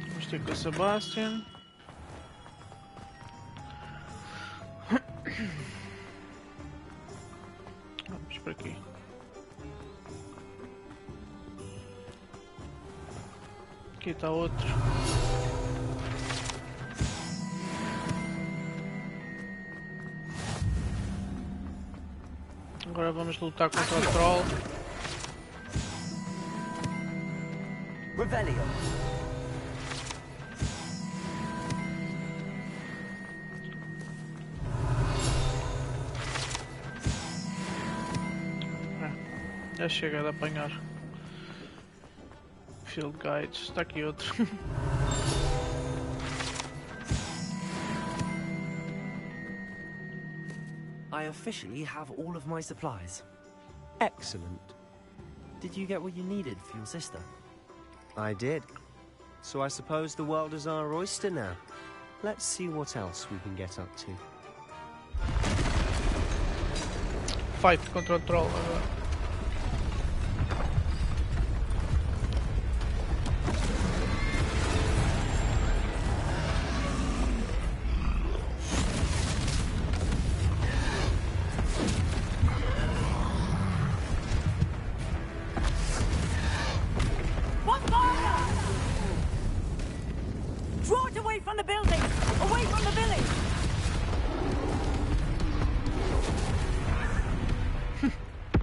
Speaker 1: Vamos ter com o Sebastian. Vamos por aqui. Aqui está outro. Agora vamos lutar contra o troll.
Speaker 17: Revelio.
Speaker 1: Já chega de apanhar. Field Guides, está aqui outro.
Speaker 17: I officially have all of my supplies. Excellent. Did you get what you needed for your sister?
Speaker 16: I did. So I suppose the world is our oyster now. Let's see what else we can get up to.
Speaker 1: Fight contra o troll agora.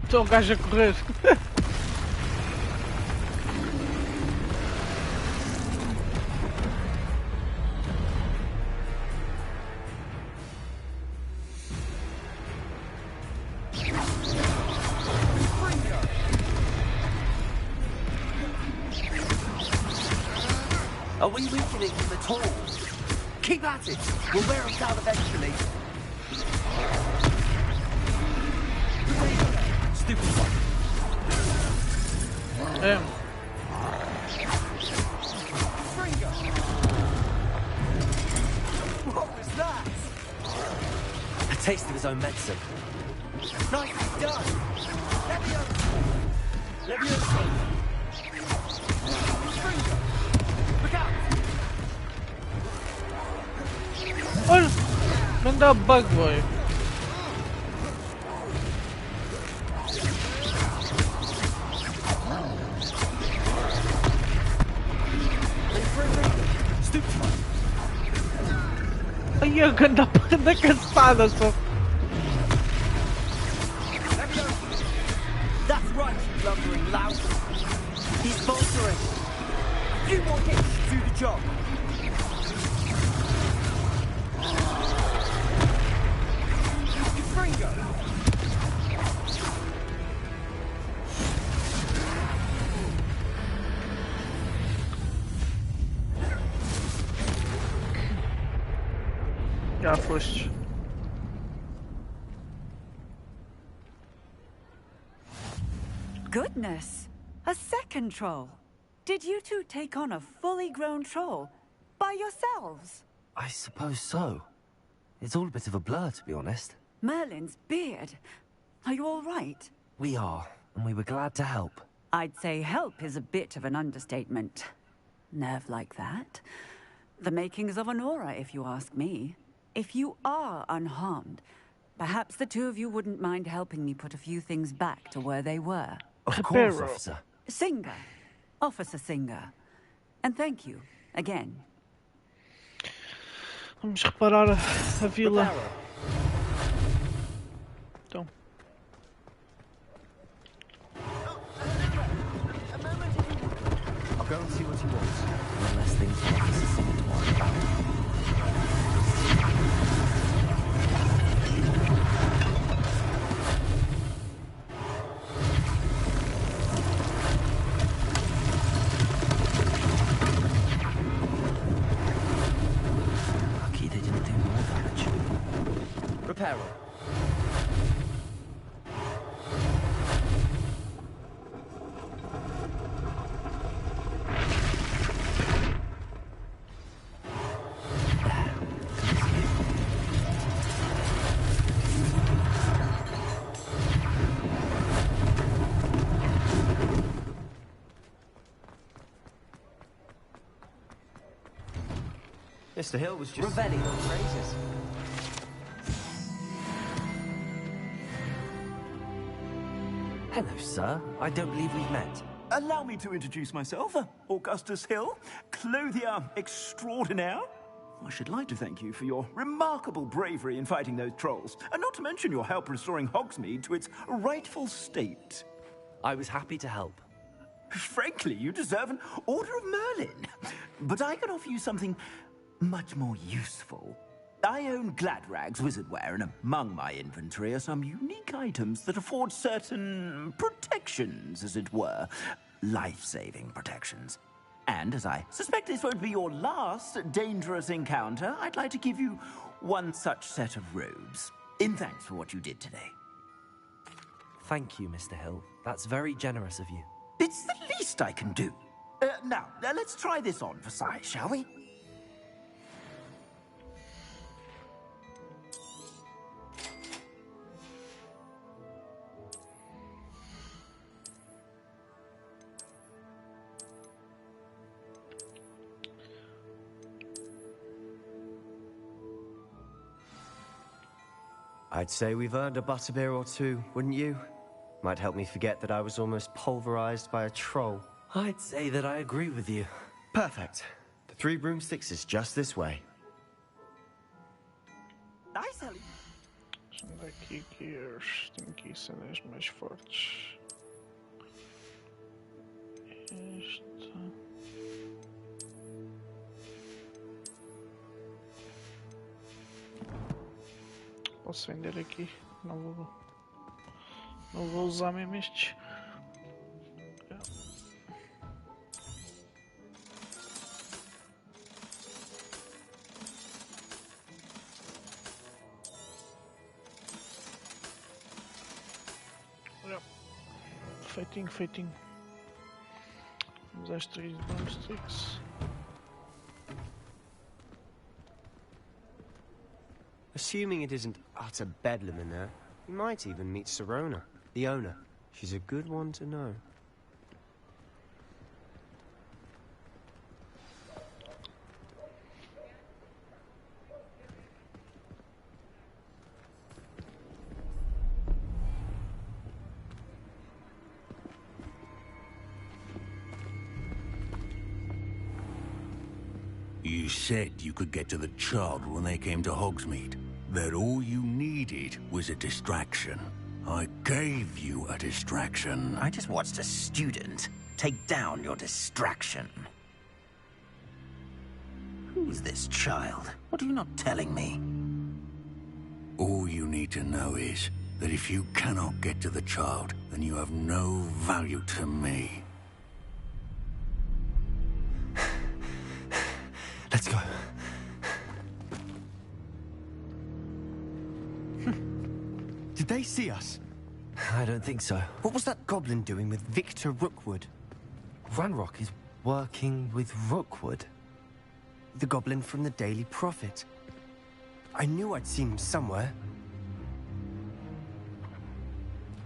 Speaker 1: Estou o gajo a correr.
Speaker 17: Are we weakening him at all? Keep at it! We'll wear him down eventually. Stupid one. What was that? A taste of his own medicine. Nicely done! Leviosa! Look out!
Speaker 1: Olha! Manda bug, boy! Ai, a ganda cansada só.
Speaker 17: That's right, you lumbering lout. He's faltering. A few more hits to do the job. Fringo.
Speaker 1: Já foste.
Speaker 8: Goodness! A second troll! Did you two take on a fully grown troll? By yourselves?
Speaker 17: I suppose so. It's all a bit of a blur, to be honest.
Speaker 8: Merlin's beard. Are you all right?
Speaker 17: We are, and we were glad to help.
Speaker 8: I'd say help is a bit of an understatement. Nerve like that. The makings of an aura, if you ask me. If you are unharmed, Perhaps the two of you wouldn't mind helping me put a few things back to where they were.
Speaker 2: Of course, officer.
Speaker 8: Singer. Officer Singer. And thank you, again.
Speaker 1: Vamos reparar a vila. Então.
Speaker 2: I'll go and see what he wants. One less thing for Officer Singer to worry about. Lucky they didn't do more damage. Reparo. Mr. Hill was just reveling on phrases. Hello, sir. I don't believe we've met.
Speaker 9: Allow me to introduce myself, Augustus Hill, clothier extraordinaire. I should like to thank you for your remarkable bravery in fighting those trolls, and not to mention your help restoring Hogsmeade to its rightful state.
Speaker 2: I was happy to help.
Speaker 9: Frankly, you deserve an Order of Merlin. But I can offer you something much more useful. I own Gladrag's wizardware, and among my inventory are some unique items that afford certain protections, as it were. Life-saving protections. And as I suspect this won't be your last dangerous encounter, I'd like to give you one such set of robes, in thanks for what you did today.
Speaker 2: Thank you, Mr. Hill. That's very generous of you.
Speaker 9: It's the least I can do. Now, let's try this on for size, shall we?
Speaker 16: I'd say we've earned a butterbeer or two, wouldn't you? Might help me forget that I was almost pulverized by a troll.
Speaker 2: I'd say that I agree with you.
Speaker 16: Perfect. The 3 broomsticks is just this way.
Speaker 9: Nice, Ellie.
Speaker 1: Daqui que as tenho que ir sendo as mais fortes. Esta. Posso vender aqui, não vou usar mesmo estes. Feitinho. Vamos às 3 broomsticks.
Speaker 16: Assuming it isn't utter bedlam in there, we might even meet Sirona, the owner. She's a good one to know.
Speaker 22: You said you could get to the child when they came to Hogsmeade. That all you needed was a distraction. I gave you a distraction.
Speaker 3: I just watched a student take down your distraction. Who's this child? What are you not telling me?
Speaker 22: All you need to know is that if you cannot get to the child, then you have no value to me.
Speaker 16: Let's go. Did they see us?
Speaker 2: I don't think so.
Speaker 16: What was that goblin doing with Victor Rookwood?
Speaker 2: Ranrock is working with Rookwood.
Speaker 16: The goblin from the Daily Prophet. I knew I'd seen him somewhere.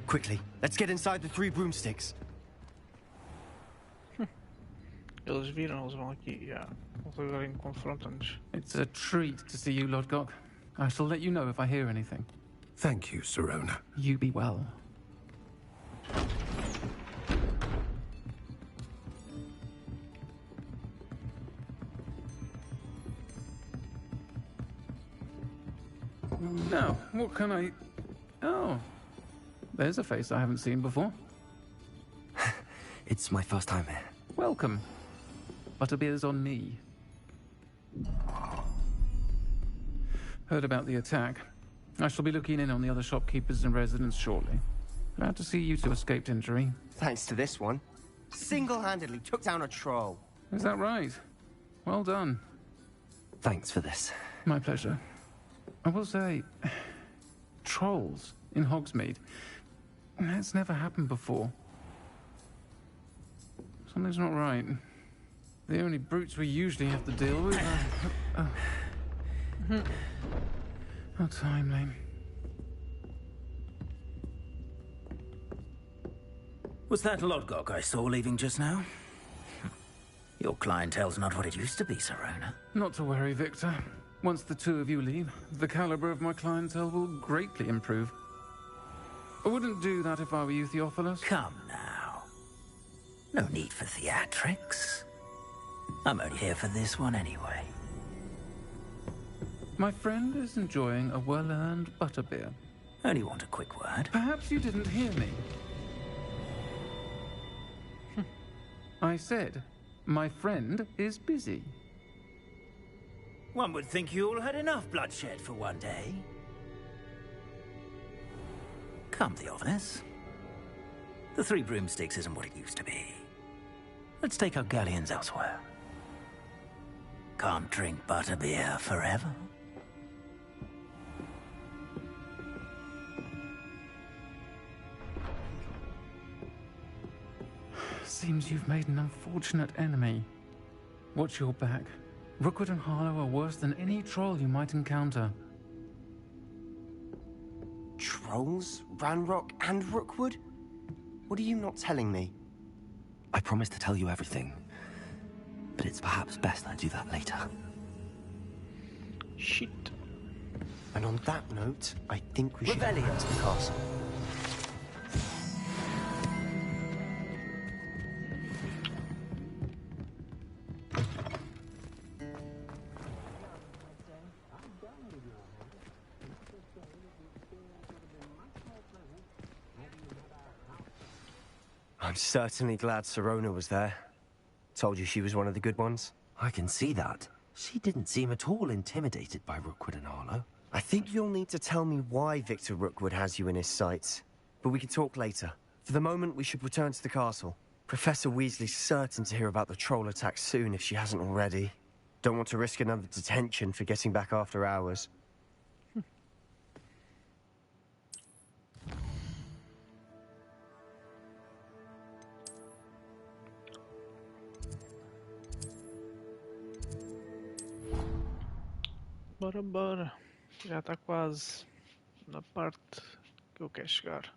Speaker 16: Quickly, let's get inside the 3 broomsticks.
Speaker 1: Eles viram, eles vão aqui, yeah. Eles agora confrontam-nos.
Speaker 23: It's a treat to see you, Lodgok. I shall let you know if I hear anything.
Speaker 5: Thank you, Sirona.
Speaker 11: You be well. Now, what can I... Oh, there's a face I haven't seen before.
Speaker 13: It's my first time here.
Speaker 11: Welcome. Butterbeer's on me. Heard about the attack. I shall be looking in on the other shopkeepers and residents shortly. Glad to see you two escaped injury.
Speaker 16: Thanks to this one. Single-handedly took down a troll.
Speaker 11: Is that right? Well done.
Speaker 13: Thanks for this.
Speaker 11: My pleasure. I will say, trolls in Hogsmeade. That's never happened before. Something's not right. The only brutes we usually have to deal with are... How timely.
Speaker 21: Was that Lodgok I saw leaving just now? Your clientele's not what it used to be, Sirona.
Speaker 11: Not to worry, Victor. Once the two of you leave, the caliber of my clientele will greatly improve. I wouldn't do that if I were you, Theophilus.
Speaker 21: Come now. No need for theatrics. I'm only here for this one anyway.
Speaker 11: My friend is enjoying a well-earned butterbeer.
Speaker 21: Only want a quick word.
Speaker 11: Perhaps you didn't hear me. I said, my friend is busy.
Speaker 21: One would think you all had enough bloodshed for one day. Come, Theophilus. The Three Broomsticks isn't what it used to be. Let's take our galleons elsewhere. Can't drink butterbeer forever.
Speaker 11: Seems you've made an unfortunate enemy. Watch your back. Rookwood and Harlow are worse than any troll you might encounter.
Speaker 16: Trolls? Ranrock and Rookwood? What are you not telling me?
Speaker 13: I promise to tell you everything, but it's perhaps best I do that later.
Speaker 1: Shit.
Speaker 16: And on that note, I think we should head
Speaker 21: Rebellion
Speaker 16: to the castle. I'm certainly glad Sirona was there. Told you she was one of the good ones.
Speaker 13: I can see that. She didn't seem at all intimidated by Rookwood and Harlow.
Speaker 16: I think you'll need to tell me why Victor Rookwood has you in his sights. But we can talk later. For the moment, we should return to the castle. Professor Weasley's certain to hear about the troll attack soon if she hasn't already. Don't want to risk another detention for getting back after hours.
Speaker 1: Bora, bora. Já está quase na parte que eu quero chegar.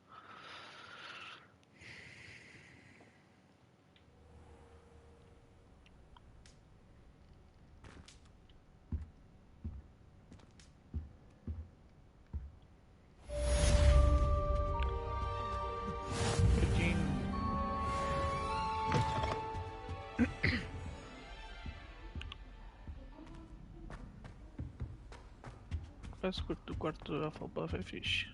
Speaker 1: Parece que o quarto do Hufflepuff é fixe.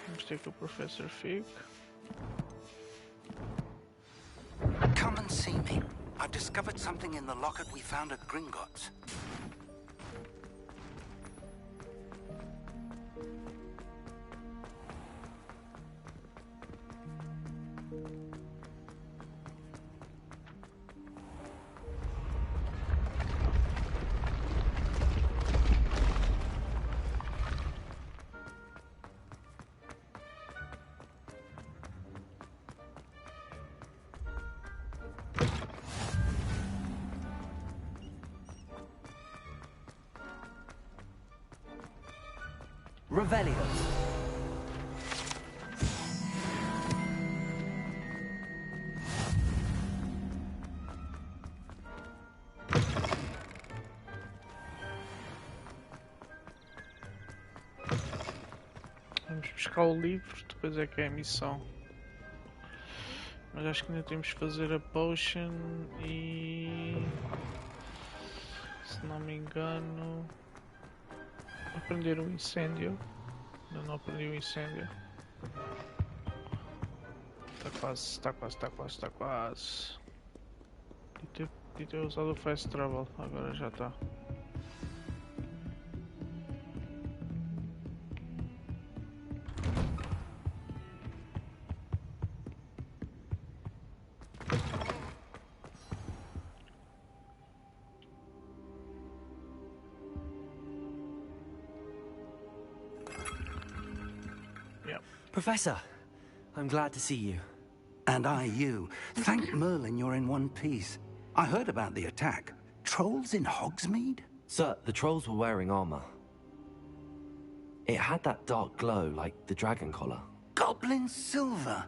Speaker 1: Vamos ter aqui o Professor Fig.
Speaker 3: Come and see me. I've discovered something in the locket we found at Gringotts.
Speaker 21: Revelio.
Speaker 1: cá o livro, depois é que é a missão. Mas acho que ainda temos que fazer a potion e... se não me engano... aprender o incêndio. Ainda não aprendi o incêndio. Está quase. Podia ter usado o fast travel, agora já está.
Speaker 17: Professor, I'm glad to see you.
Speaker 3: And I you. Thank Merlin you're in one piece. I heard about the attack. Trolls in Hogsmeade?
Speaker 13: Sir, the trolls were wearing armor. It had that dark glow like the dragon collar.
Speaker 3: Goblin silver.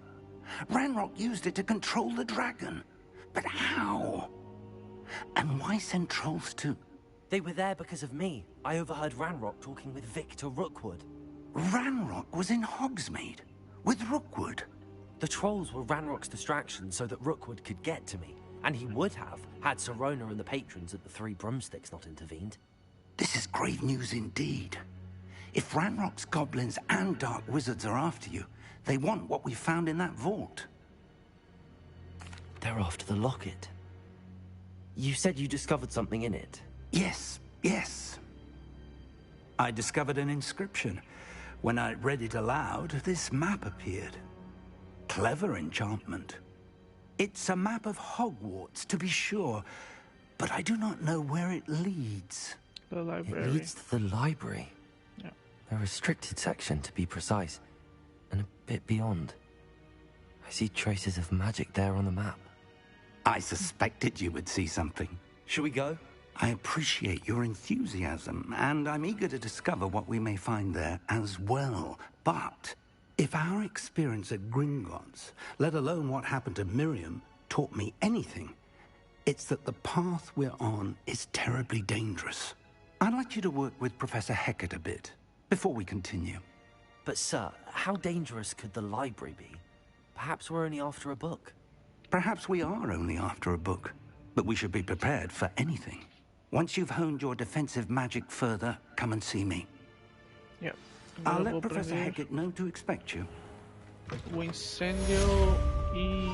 Speaker 3: Ranrock used it to control the dragon. But how? And why send trolls too?
Speaker 17: They were there because of me. I overheard Ranrock talking with Victor Rookwood.
Speaker 3: Ranrock was in Hogsmeade? With Rookwood?
Speaker 17: The trolls were Ranrock's distraction so that Rookwood could get to me. And he would have, had Sirona and the patrons at the Three Broomsticks not intervened.
Speaker 3: This is grave news indeed. If Ranrock's goblins and dark wizards are after you, they want what we found in that vault.
Speaker 17: They're after the locket. You said you discovered something in it.
Speaker 3: Yes. I discovered an inscription. When I read it aloud, this map appeared. Clever enchantment. It's a map of Hogwarts, to be sure, but I do not know where it leads.
Speaker 1: The library.
Speaker 17: It leads to the library.
Speaker 1: Yeah.
Speaker 17: A restricted section, to be precise, and a bit beyond. I see traces of magic there on the map.
Speaker 3: I suspected you would see something.
Speaker 17: Shall we go?
Speaker 3: I appreciate your enthusiasm, and I'm eager to discover what we may find there as well. But if our experience at Gringotts, let alone what happened to Miriam, taught me anything, it's that the path we're on is terribly dangerous. I'd like you to work with Professor Hecat a bit, before we continue.
Speaker 17: But sir, how dangerous could the library be? Perhaps we're only after a book.
Speaker 3: Perhaps we are only after a book, but we should be prepared for anything. Once you've honed your defensive magic further, come and see me.
Speaker 1: Yep.
Speaker 3: I'll let Professor Hecat know to expect you.
Speaker 1: O incêndio e...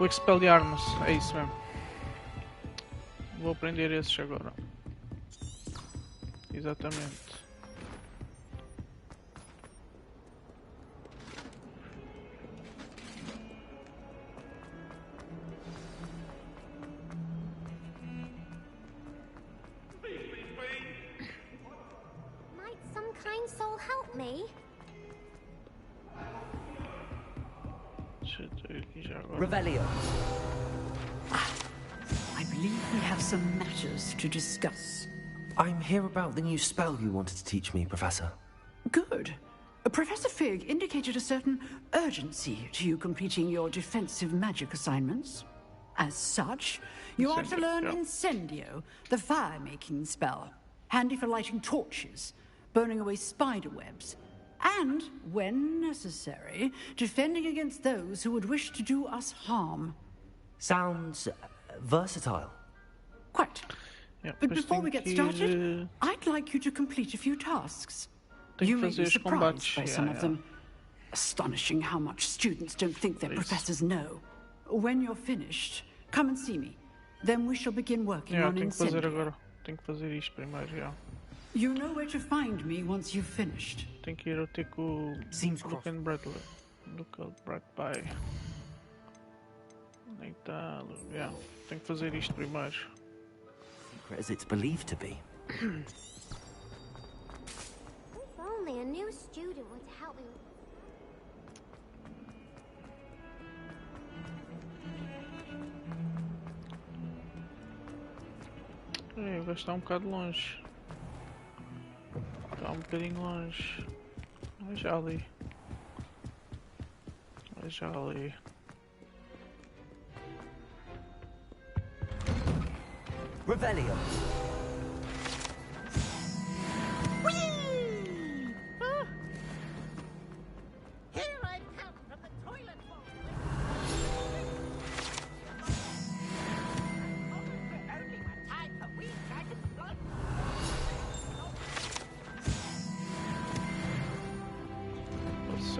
Speaker 1: o Expelliarmus, é isso mesmo. Vou aprender esses agora. Exatamente.
Speaker 15: Help me.
Speaker 17: Revelio.
Speaker 18: I believe we have some matters to discuss.
Speaker 17: I'm here about the new spell you wanted to teach me, Professor.
Speaker 18: Good. Professor Fig indicated a certain urgency to you completing your defensive magic assignments. As such, you are to learn Incendio, the fire-making spell, handy for lighting torches, burning away spider webs, and, when necessary, defending against those who would wish to do us harm.
Speaker 17: Sounds versatile.
Speaker 18: Quite. But before we get started, I'd like you to complete a few tasks. You may be surprised by some of them. Astonishing how much students don't think their professors know. When you're finished, come and see me. Then we shall begin working on Incendio.
Speaker 1: Tenho que fazer isto primeiro, já.
Speaker 18: You know where to find me once you've finished.
Speaker 1: Tenho que ir ter com o Lucan Bradley. Lucan Bradley. Nem tá, yeah. Tenho que fazer isto primeiro.
Speaker 17: Secret as it's believed to be.
Speaker 15: If only a new student would help me.
Speaker 1: O gajo está bocado longe. Está bocadinho longe. Vai já ali. Vai já ali.
Speaker 17: Revelio.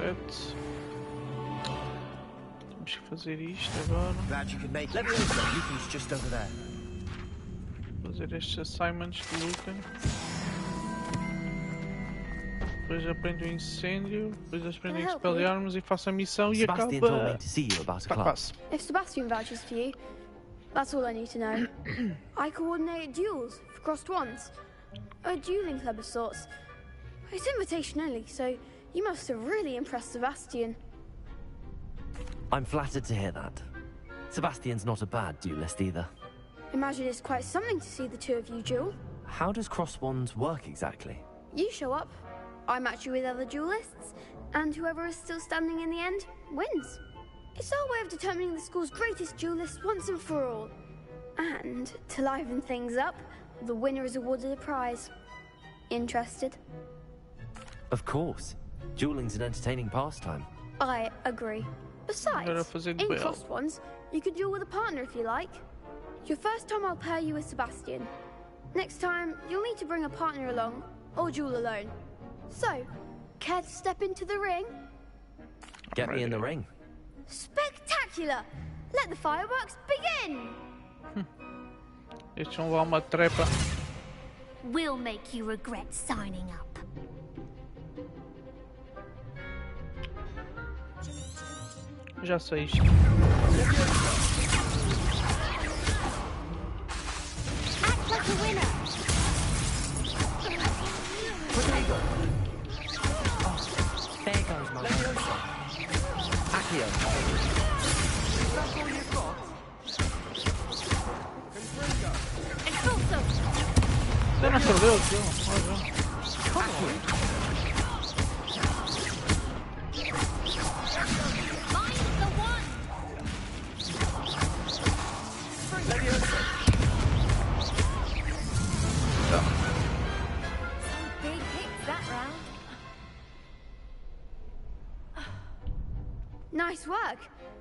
Speaker 1: Perfeito. Temos que fazer isto agora.
Speaker 10: Glad you could make it. Lucan's just over there.
Speaker 1: Fazer estes assignments de Lucan. Depois aprendo o incêndio, depois aprendo a expelliarmos e faço a missão e acaba. Passe.
Speaker 19: If Sebastian vouches for you, that's all I need to know. I coordinate duels for crossed ones. A dueling club of sorts. It's invitation only, so you must have really impressed Sebastian.
Speaker 17: I'm flattered to hear that. Sebastian's not a bad duelist either.
Speaker 19: Imagine it's quite something to see the two of you duel.
Speaker 17: How does cross wands work exactly?
Speaker 19: You show up, I match you with other duelists, and whoever is still standing in the end wins. It's our way of determining the school's greatest duelist once and for all. And to liven things up, the winner is awarded a prize. Interested?
Speaker 17: Of course. Dueling's an entertaining pastime.
Speaker 19: I agree. Besides, in crossed ones, you could duel with a partner if you like. Your first time I'll pair you with Sebastian. Next time, you'll need to bring a partner along, or duel alone. So, care to step into the ring?
Speaker 17: Get me in the ring.
Speaker 19: Spectacular! Let the fireworks begin!
Speaker 1: Estes vão levar uma trepa.
Speaker 15: We'll make you regret signing up.
Speaker 1: Já sei isto.
Speaker 15: Act like a winner.
Speaker 17: There goes my Accio.
Speaker 10: That's all you've got?
Speaker 19: Expulso!
Speaker 1: Você não perdeu, tio.
Speaker 19: Come on.
Speaker 15: Big hits that round.
Speaker 19: Nice work.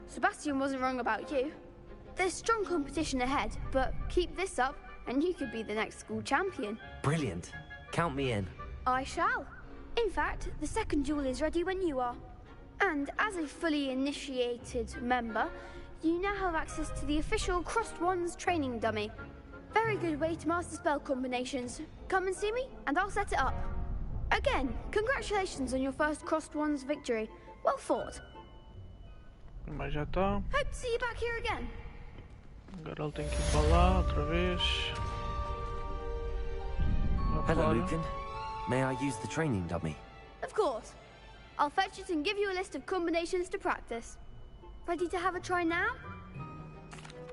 Speaker 19: Sebastian wasn't wrong about you. There's strong competition ahead, but keep this up and you could be the next school champion.
Speaker 17: Brilliant. Count me in.
Speaker 19: I shall. In fact, the second duel is ready when you are. And as a fully initiated member, you now have access to the official Crossed Wands training dummy. Very good way to master spell combinations. Come and see me, and I'll set it up. Again, congratulations on your first Crossed Wands victory. Well fought.
Speaker 1: Mas já está.
Speaker 19: Hope to see you back here again.
Speaker 1: Agora ele tem que ir para lá outra vez.
Speaker 17: Hello, Lucan. May I use the training dummy?
Speaker 19: Of course. I'll fetch it and give you a list of combinations to practice. Ready to have a try now?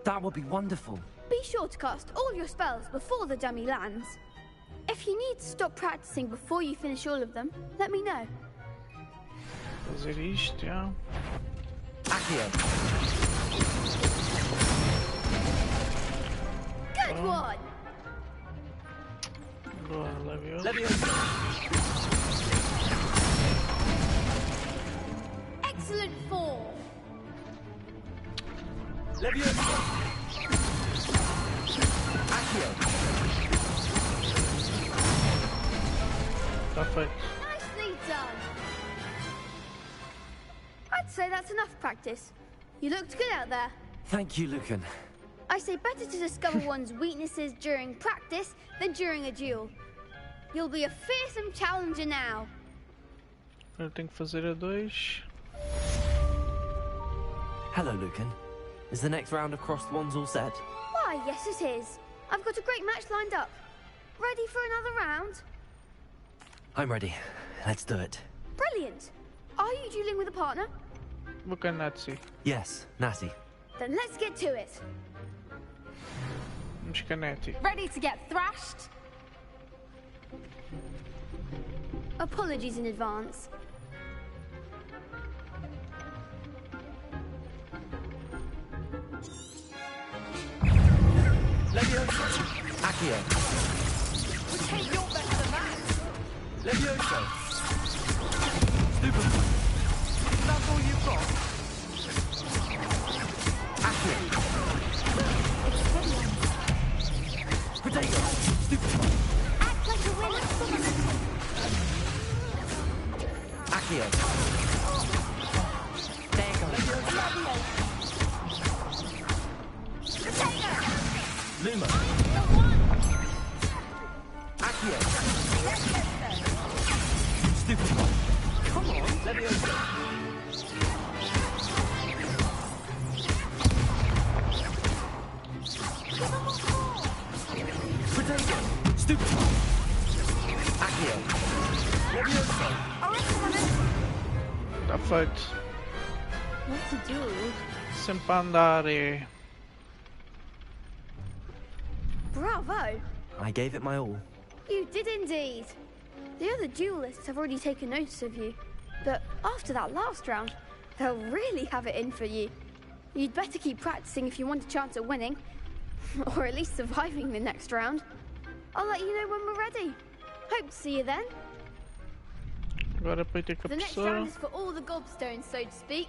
Speaker 17: That would be wonderful.
Speaker 19: Be sure to cast all your spells before the dummy lands. If you need to stop practicing before you finish all of them, let me know.
Speaker 1: Fazer isto, já.
Speaker 17: Accio.
Speaker 19: Good one!
Speaker 1: Boa,
Speaker 19: Leviosa. Excellent form.
Speaker 10: Leviosa.
Speaker 19: Accio.
Speaker 1: Tá feito.
Speaker 19: Nicely done. I'd say that's enough practice. You looked good out there.
Speaker 17: Thank you, Lucan.
Speaker 19: I say better to discover one's weaknesses during practice than during a duel. You'll be a fearsome challenger now.
Speaker 1: Eu tenho que fazer a 2.
Speaker 17: Hello, Lucan. Is the next round of Crossed Wands all set?
Speaker 19: Why, yes it is. I've got a great match lined up. Ready for another round?
Speaker 17: I'm ready. Let's do it.
Speaker 19: Brilliant. Are you dueling with a partner?
Speaker 1: Look at Nazi.
Speaker 17: Yes, Natty.
Speaker 19: Then let's get to it.
Speaker 1: Mscanete.
Speaker 19: Ready to get thrashed? Apologies in advance.
Speaker 10: Leviosa.
Speaker 17: Accio.
Speaker 10: Hey, you're better than that. Leviosa.
Speaker 17: Stupid.
Speaker 10: That's all you've got?
Speaker 17: Accio. Potato. Stupid.
Speaker 15: Act like a winner.
Speaker 17: Accio. Stupid! Accio!
Speaker 1: Está feito.
Speaker 19: What to do?
Speaker 1: Sempre a andar é.
Speaker 19: Bravo!
Speaker 17: I gave it my all.
Speaker 19: You did indeed. The other duelists have already taken notice of you, but after that last round, they'll really have it in for you. You'd better keep practicing if you want a chance at winning, or at least surviving the next round. I'll let you know when we're ready. Hope to see you then.
Speaker 1: Agora para ter com a
Speaker 19: The next round is for all the gobstones, so to speak.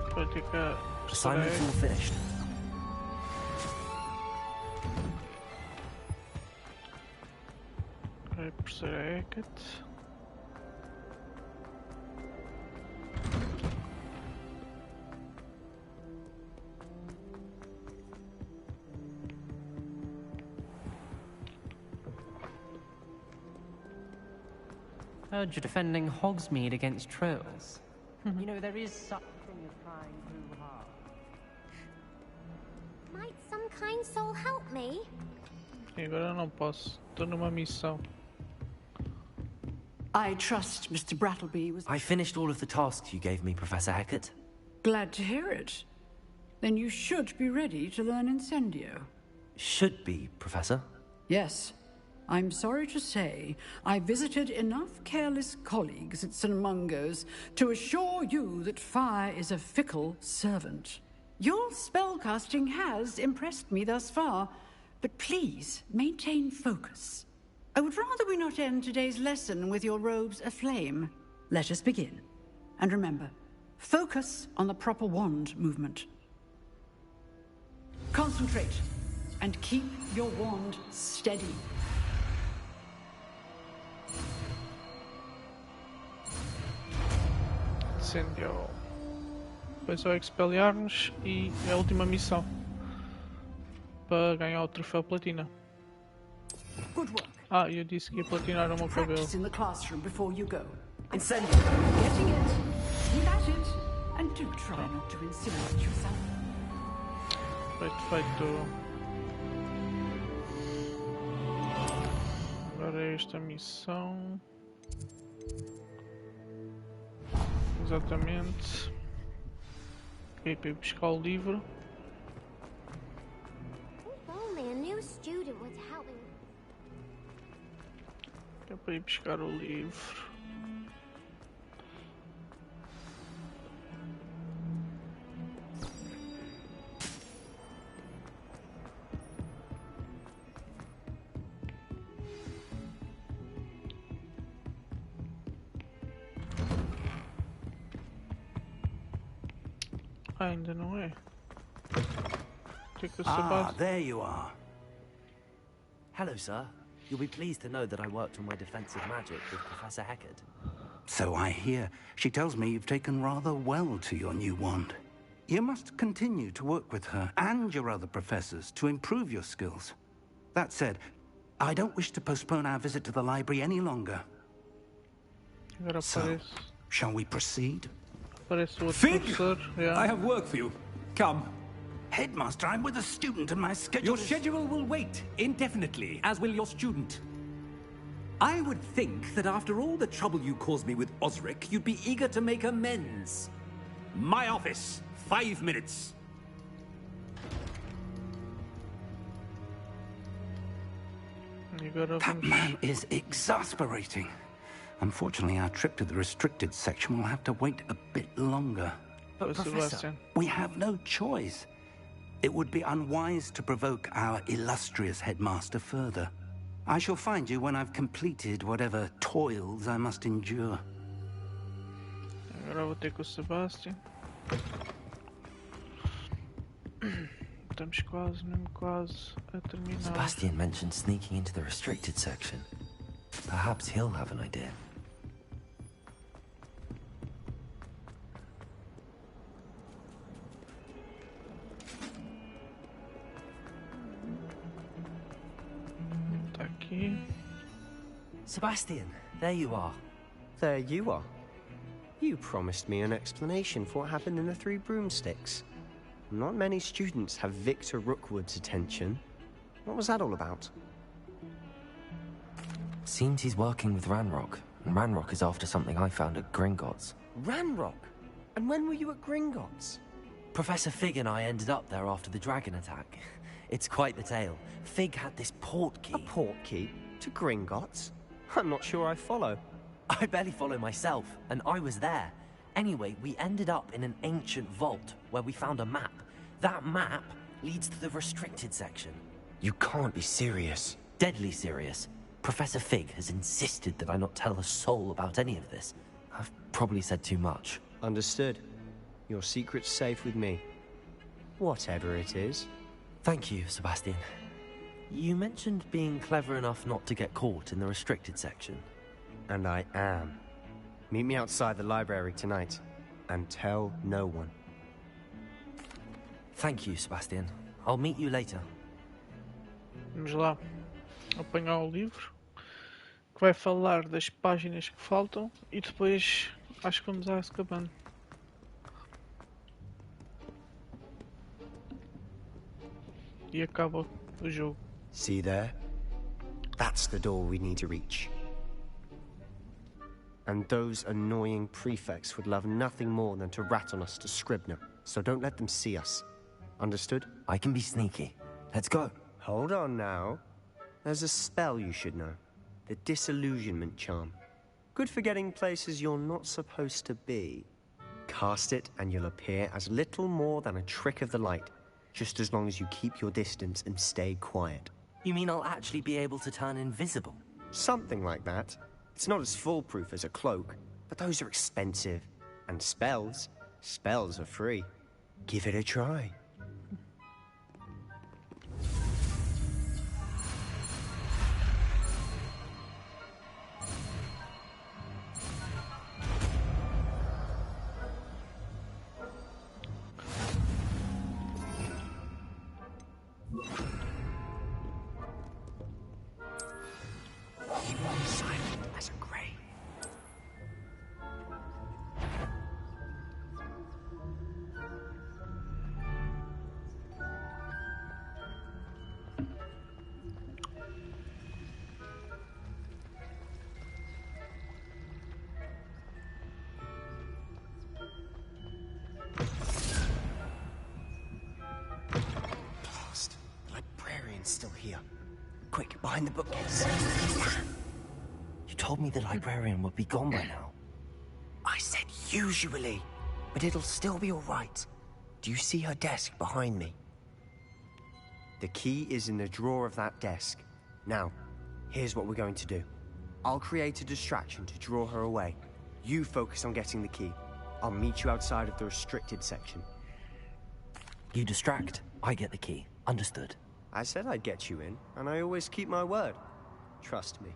Speaker 1: Para ter com a
Speaker 17: Assignment's all finished.
Speaker 1: Vai professora Hackett.
Speaker 12: Heard you're defending Hogsmeade against trolls. You know, there is such a thing as trying too hard.
Speaker 15: Might some kind soul help me?
Speaker 1: E agora eu não posso. Estou numa missão.
Speaker 18: I trust Mr. Brattleby was...
Speaker 17: I finished all of the tasks you gave me, Professor Hackett.
Speaker 18: Glad to hear it. Then you should be ready to learn Incendio.
Speaker 17: Should be, Professor.
Speaker 18: Yes. I'm sorry to say, I visited enough careless colleagues at St. Mungo's to assure you that fire is a fickle servant. Your spellcasting has impressed me thus far, but please maintain focus. I would rather we not end today's lesson with your robes aflame. Let us begin. And remember, focus on the proper wand movement. Concentrate, and keep your wand steady.
Speaker 1: Incendio. Depois vai expeliar-nos e é a última missão para ganhar o troféu platina.
Speaker 18: Good work.
Speaker 1: Ah, eu disse que ia platinar o meu cabelo.
Speaker 18: Practice in the classroom before you go.
Speaker 17: Incendio.
Speaker 18: Getting it. Keep at it. And do try not to incinerate yourself.
Speaker 1: Feito. Agora é esta missão. Exatamente. Ok, para ir buscar o livro.
Speaker 15: If only a new student would help me.
Speaker 1: É para ir buscar o livro. Ainda não é.
Speaker 21: There you are.
Speaker 17: Hello, sir. You'll be pleased to know that I worked on my defensive magic with Professor Hackett.
Speaker 3: So I hear. She tells me you've taken rather well to your new wand. You must continue to work with her and your other professors to improve your skills. That said, I don't wish to postpone our visit to the library any longer. So, shall we proceed?
Speaker 14: Fig! I have work for you. Come.
Speaker 3: Headmaster, I'm with a student and my schedule
Speaker 14: Your schedule will wait indefinitely, as will your student. I would think that after all the trouble you caused me with Osric, you'd be eager to make amends. My office. 5 minutes.
Speaker 3: That man is exasperating. Unfortunately, our trip to the restricted section will have to wait a bit longer.
Speaker 17: But, Professor...
Speaker 3: We have no choice. It would be unwise to provoke our illustrious headmaster further. I shall find you when I've completed whatever toils I must endure.
Speaker 1: Agora vou ter com o Sebastian. Estamos mesmo quase a terminar.
Speaker 17: Sebastian mentioned sneaking into the restricted section. Perhaps he'll have an idea.
Speaker 1: Tá aqui.
Speaker 17: Sebastian, there you are.
Speaker 16: There you are. You promised me an explanation for what happened in the Three Broomsticks. Not many students have Victor Rookwood's attention. What was that all about?
Speaker 17: Seems he's working with Ranrock, and Ranrock is after something I found at Gringotts.
Speaker 16: Ranrock? And when were you at Gringotts?
Speaker 17: Professor Fig and I ended up there after the dragon attack. It's quite the tale. Fig had this port key.
Speaker 16: A port key? To Gringotts? I'm not sure I follow.
Speaker 17: I barely follow myself, and I was there. Anyway, we ended up in an ancient vault where we found a map. That map leads to the restricted section.
Speaker 16: You can't be serious.
Speaker 17: Deadly serious. Professor Fig has insisted that I not tell a soul about any of this. I've probably said too much.
Speaker 16: Understood. Your secret's safe with me. Whatever it is.
Speaker 17: Thank you, Sebastian. You mentioned being clever enough not to get caught in the restricted section.
Speaker 16: And I am. Meet me outside the library tonight, and tell no one.
Speaker 17: Thank you, Sebastian. I'll meet you later.
Speaker 1: Vamos lá apanhar o livro que vai falar das páginas que faltam e depois acho que vamos a Azkaban. E acaba o jogo.
Speaker 16: See there? That's the door we need to reach. And those annoying prefects would love nothing more than to rat on us to Scribner, so don't let them see us. Understood?
Speaker 17: I can be sneaky. Let's go.
Speaker 16: Hold on now. There's a spell you should know. The Disillusionment Charm. Good for getting places you're not supposed to be. Cast it and you'll appear as little more than a trick of the light, just as long as you keep your distance and stay quiet.
Speaker 17: You mean I'll actually be able to turn invisible?
Speaker 16: Something like that. It's not as foolproof as a cloak, but those are expensive. And spells are free. Give it a try. Still here. Quick, behind the bookcase.
Speaker 17: You told me the librarian would be gone by now.
Speaker 16: I said usually, but it'll still be all right. Do you see her desk behind me? The key is in the drawer of that desk. Now, here's what we're going to do. I'll create a distraction to draw her away. You focus on getting the key. I'll meet you outside of the restricted section.
Speaker 17: You distract, I get the key. Understood.
Speaker 16: I said I'd get you in, and I always keep my word. Trust me.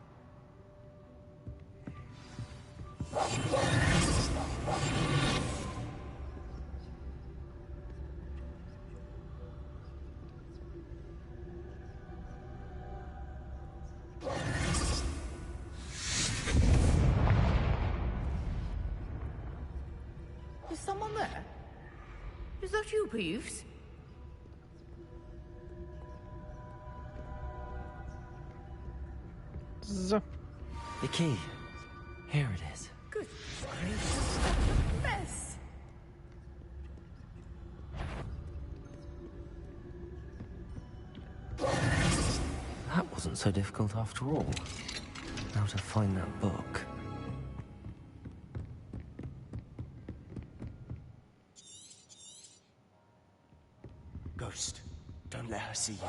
Speaker 6: Is someone there? Is that you, Peeves?
Speaker 17: The key. Here it is.
Speaker 6: Good gracious. Mess.
Speaker 17: That wasn't so difficult after all. Now to find that book.
Speaker 16: Ghost, don't let her see you.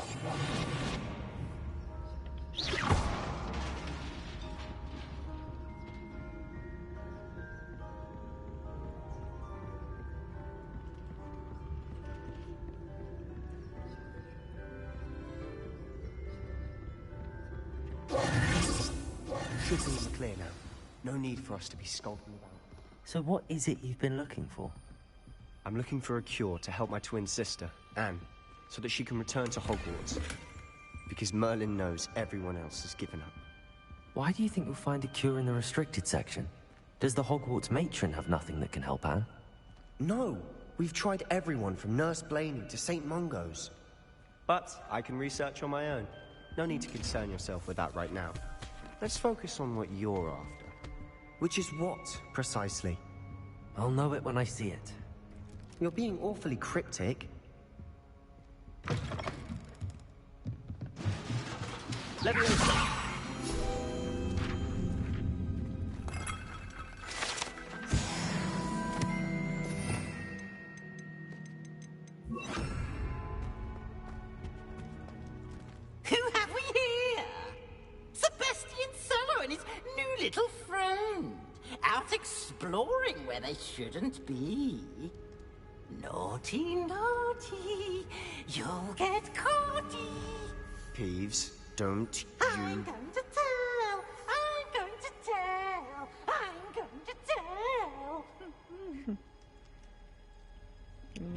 Speaker 16: Should be in the clear now. No need for us to be skulking about.
Speaker 17: So what is it you've been looking for?
Speaker 16: I'm looking for a cure to help my twin sister, Anne, so that she can return to Hogwarts. Because Merlin knows everyone else has given up.
Speaker 17: Why do you think you'll find a cure in the restricted section? Does the Hogwarts matron have nothing that can help Anne?
Speaker 16: No! We've tried everyone from Nurse Blaney to St. Mungo's. But I can research on my own. No need to concern yourself with that right now. Let's focus on what you're after. Which is what, precisely?
Speaker 17: I'll know it when I see it.
Speaker 16: You're being awfully cryptic.
Speaker 21: Leviosa!
Speaker 10: Who have we here? Sebastian Solo and his new little friend. Out exploring where they shouldn't be. Naughty, naughty. You'll get caughty.
Speaker 16: Peeves, don't
Speaker 10: I'm going to tell. I'm going to tell. I'm going to tell.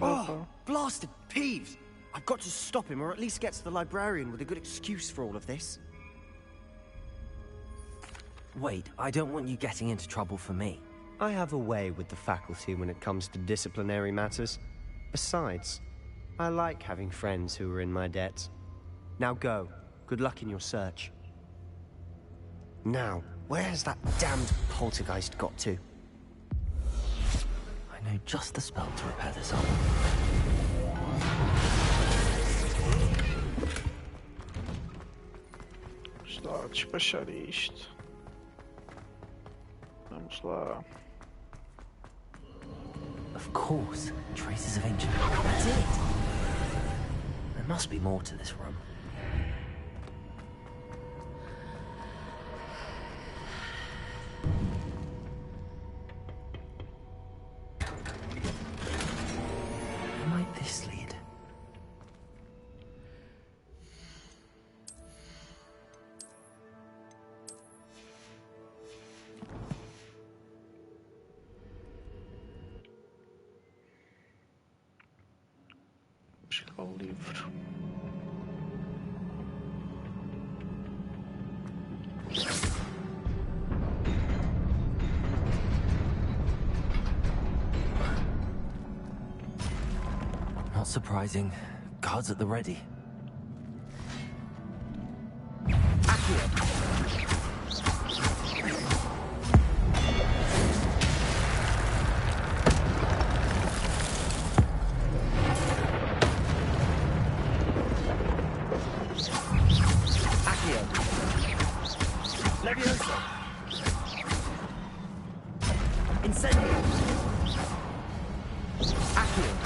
Speaker 16: Oh, blasted Peeves! I've got to stop him, or at least get to the librarian with a good excuse for all of this.
Speaker 17: Wait, I don't want you getting into trouble for me.
Speaker 16: I have a way with the faculty when it comes to disciplinary matters. Besides, I like having friends who are in my debt. Now go. Good luck in your search. Now, where's that damned poltergeist got to?
Speaker 17: I know just the spell to repair this up.
Speaker 1: Vamos lá despachar isto. Vamos lá.
Speaker 17: Of course, traces of ancient. That's it. There must be more to this room. Where might this lead?
Speaker 1: Buscar o livro.
Speaker 17: Not surprising. Guards at the ready.
Speaker 21: Leviosa! Incendio! Accio!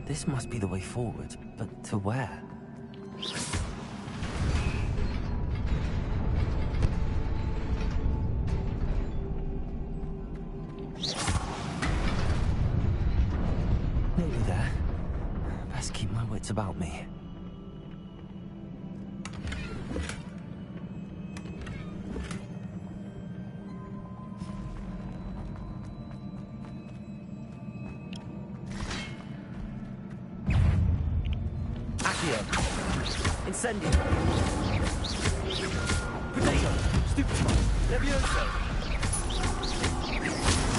Speaker 17: This must be the way forward, but to where? Nearly there. Best keep my wits about me.
Speaker 21: Incendio! Potato! Stupefy! Levioso!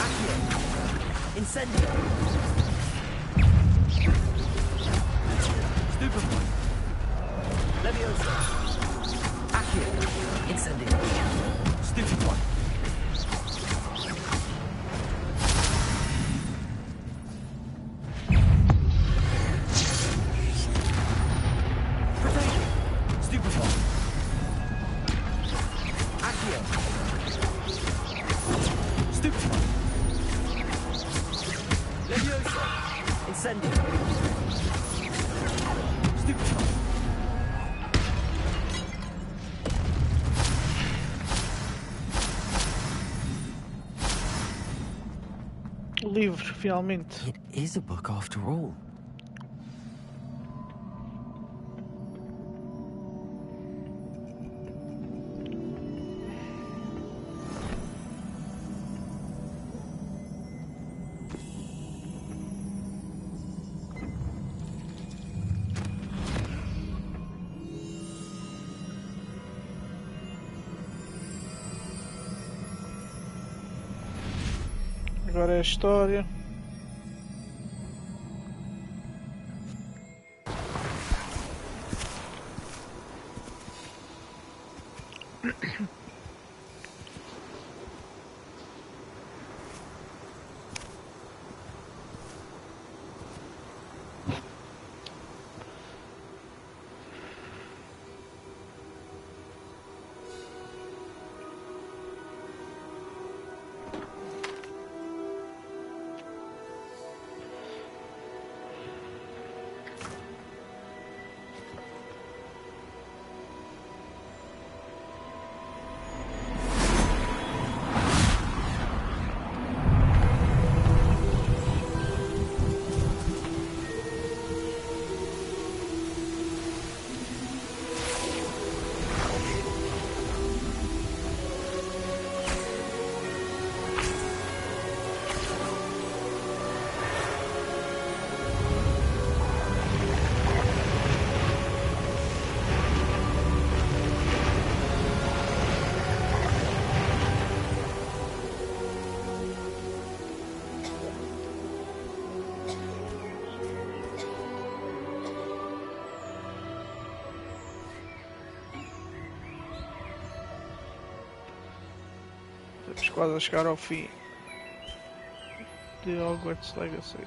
Speaker 21: Accio! Incendio! Stupefy! Levioso! Accio! Incendio! Stupefy!
Speaker 2: Stupid. Levioso. Incendio. Stupid.
Speaker 1: Livro, finalmente.
Speaker 17: It is a book after all.
Speaker 1: Agora é a história. Estamos quase a chegar ao fim de Hogwarts Legacy.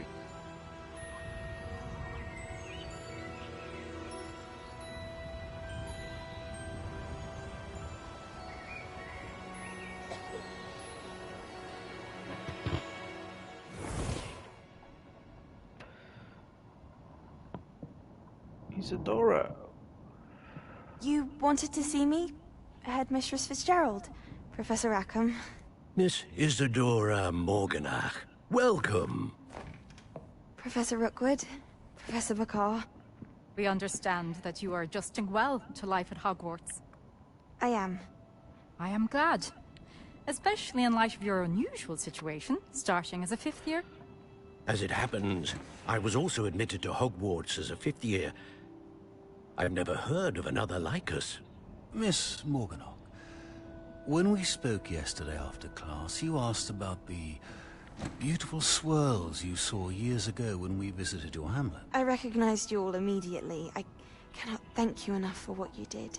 Speaker 1: Isadora.
Speaker 7: You wanted to see me? Headmistress Fitzgerald? Professor Rackham?
Speaker 22: Miss Isadora Morganach, welcome.
Speaker 7: Professor Rookwood? Professor Bakar?
Speaker 20: We understand that you are adjusting well to life at Hogwarts.
Speaker 7: I am.
Speaker 20: I am glad. Especially in light of your unusual situation, starting as a 5th year.
Speaker 22: As it happens, I was also admitted to Hogwarts as a 5th year. I've never heard of another like us.
Speaker 23: Miss Morganach, when we spoke yesterday after class, you asked about the beautiful swirls you saw years ago when we visited your hamlet.
Speaker 7: I recognized you all immediately. I cannot thank you enough for what you did.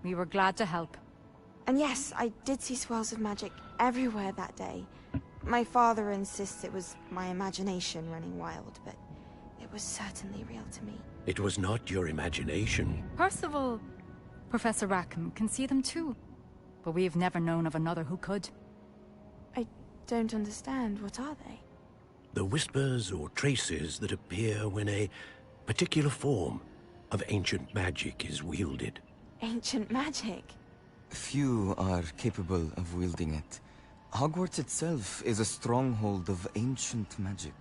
Speaker 20: We were glad to help.
Speaker 7: And yes, I did see swirls of magic everywhere that day. My father insists it was my imagination running wild, but it was certainly real to me.
Speaker 22: It was not your imagination.
Speaker 20: Percival, Professor Rackham can see them too. But we've never known of another who could.
Speaker 7: I don't understand. What are they?
Speaker 22: The whispers or traces that appear when a particular form of ancient magic is wielded.
Speaker 7: Ancient magic?
Speaker 24: Few are capable of wielding it. Hogwarts itself is a stronghold of ancient magic.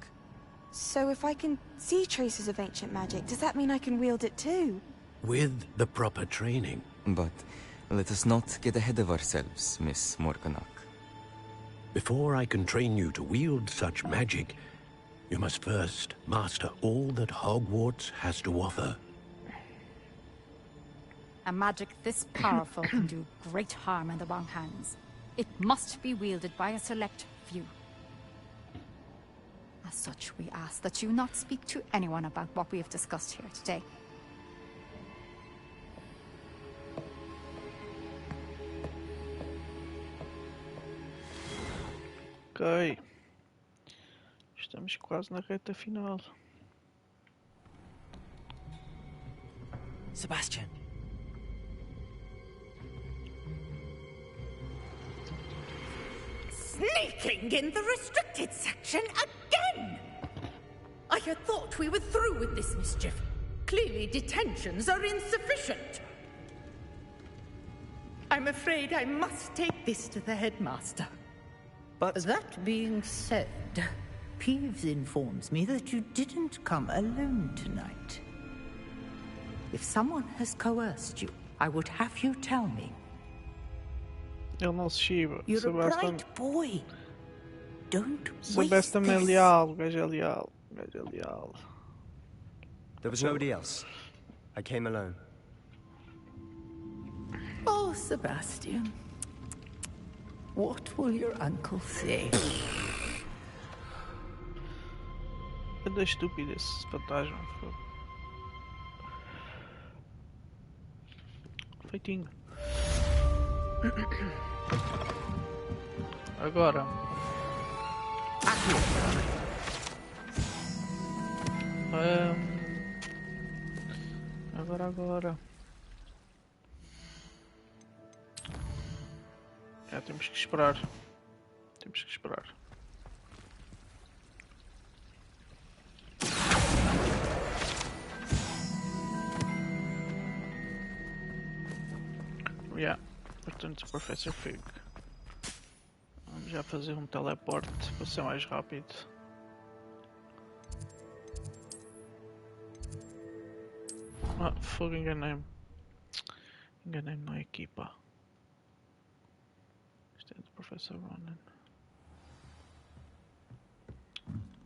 Speaker 7: So if I can see traces of ancient magic, does that mean I can wield it too?
Speaker 22: With the proper training.
Speaker 24: But let us not get ahead of ourselves, Miss Morganach.
Speaker 22: Before I can train you to wield such magic, you must first master all that Hogwarts has to offer.
Speaker 20: A magic this powerful can do great harm in the wrong hands. It must be wielded by a select few. As such, we ask that you not speak to anyone about what we have discussed here today.
Speaker 1: Ok. Estamos quase na reta final.
Speaker 17: Sebastian.
Speaker 6: Sneaking in the restricted section again! I had thought we were through with this mischief. Clearly detentions are insufficient. I'm afraid I must take this to the headmaster.
Speaker 16: But
Speaker 6: that being said, Peeves informs me that you didn't come alone tonight. If someone has coerced you, I would have you tell me.
Speaker 1: Ele não se chiva.
Speaker 6: You're a bright boy. Don't
Speaker 1: Sebastian também é leal. O gajo é leal. O gajo é leal.
Speaker 16: There was nobody else. I came alone.
Speaker 6: Oh, Sebastian. What will your uncle say?
Speaker 1: Cadê estúpido esse fantasma? Feitinho. Agora. Agora. Temos que esperar. Portanto, Professor Fig. Vamos já fazer um teleporte para ser mais rápido. Fogo, enganei-me. Enganei-me na equipa. Isto é do Professor Ronan.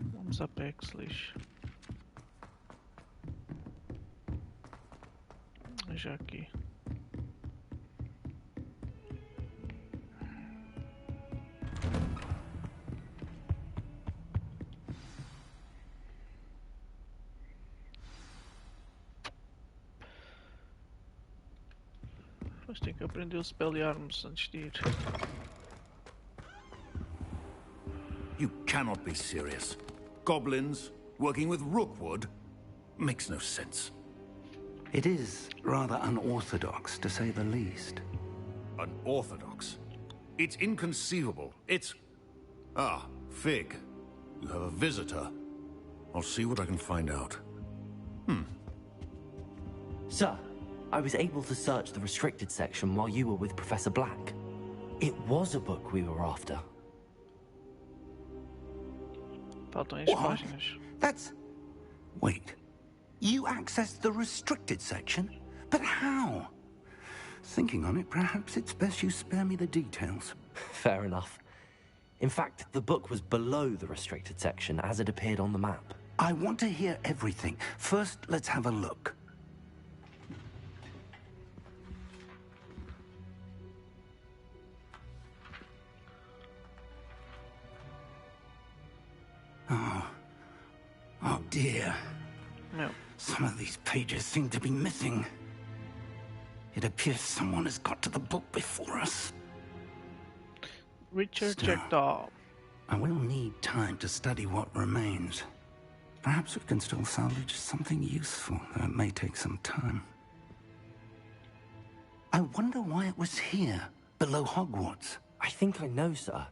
Speaker 1: Vamos a Apex, lixo. Já aqui. Mas tenho que aprender o Spelliarmus antes de ir.
Speaker 22: You cannot be serious. Goblins working with Rookwood makes no sense.
Speaker 3: It is rather unorthodox, to say the least.
Speaker 22: Unorthodox? It's inconceivable. It's... Ah, Fig. You have a visitor. I'll see what I can find out.
Speaker 17: Sir, I was able to search the restricted section while you were with Professor Black. It was a book we were after.
Speaker 1: Faltam as páginas.
Speaker 3: That's... Wait. You accessed the restricted section? But how? Thinking on it, perhaps it's best you spare me the details.
Speaker 17: Fair enough. In fact, the book was below the restricted section as it appeared on the map.
Speaker 3: I want to hear everything. First, let's have a look. Oh dear.
Speaker 1: No.
Speaker 3: Some of these pages seem to be missing. It appears someone has got to the book before us.
Speaker 1: Richard Jackdaw.
Speaker 3: I will need time to study what remains. Perhaps we can still salvage something useful, though it may take some time. I wonder why it was here, below Hogwarts.
Speaker 17: I think I know, sir.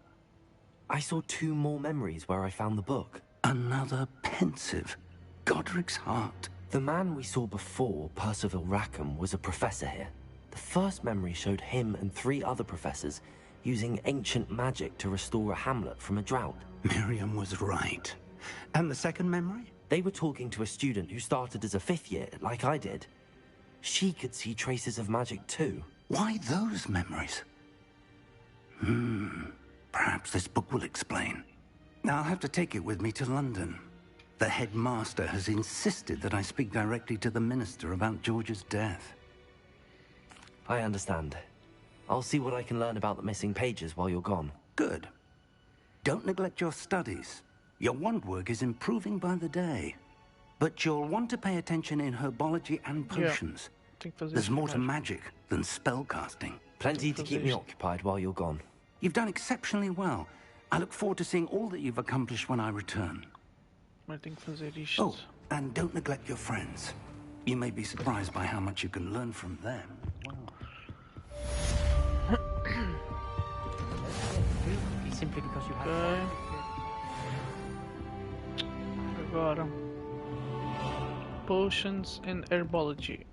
Speaker 17: I saw 2 more memories where I found the book.
Speaker 3: Another pensive. Godric's heart.
Speaker 17: The man we saw before, Percival Rackham, was a professor here. The first memory showed him and 3 other professors using ancient magic to restore a hamlet from a drought.
Speaker 3: Miriam was right. And the second memory?
Speaker 17: They were talking to a student who started as a 5th year, like I did. She could see traces of magic too.
Speaker 3: Why those memories? Perhaps this book will explain. I'll have to take it with me to London. The headmaster has insisted that I speak directly to the minister about George's death.
Speaker 17: I understand. I'll see what I can learn about the missing pages while you're gone.
Speaker 3: Good. Don't neglect your studies. Your wand work is improving by the day. But you'll want to pay attention in herbology and potions. There's more to magic than spellcasting.
Speaker 17: Plenty to keep me occupied while you're gone.
Speaker 3: You've done exceptionally well. I look forward to seeing all that you've accomplished when I return. Oh, and don't neglect your friends. You may be surprised by how much you can learn from them.
Speaker 12: simply because you have.
Speaker 1: Agora, potions and herbology.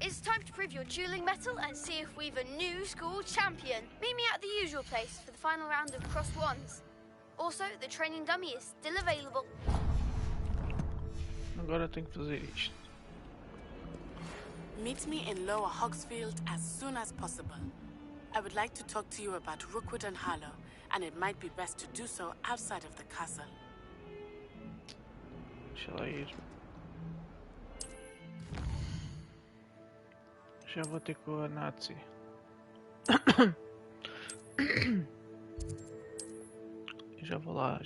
Speaker 19: It's time to prove your dueling mettle and see if we've a new school champion. Meet me at the usual place for the final round of crossed wands. Also, the training dummy is still available.
Speaker 1: Agora tenho que fazer isto.
Speaker 4: Meet me in Lower Hogsfield as soon as possible. I would like to talk to you about Rookwood and Harlow, and it might be best to do so outside of the castle.
Speaker 1: Deixa lá ir. Já vou ter com a Nazi. Já vou lá.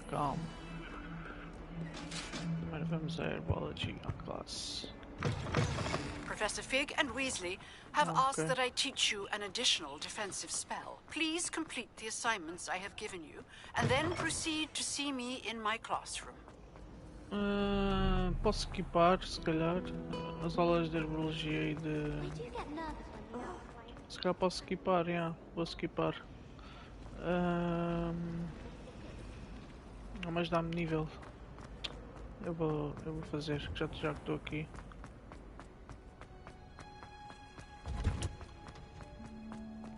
Speaker 1: Calma. Primeiro vamos a Herbology, a classe.
Speaker 18: Professor Fig and Weasley have asked that I teach you an additional defensive spell. Please complete the assignments I have given you, and then proceed to see me in my classroom.
Speaker 1: Posso equipar, se calhar, as aulas de herbologia e de... Se calhar posso equipar, posso equipar. Mas dá-me nível. Eu vou fazer, já que estou aqui.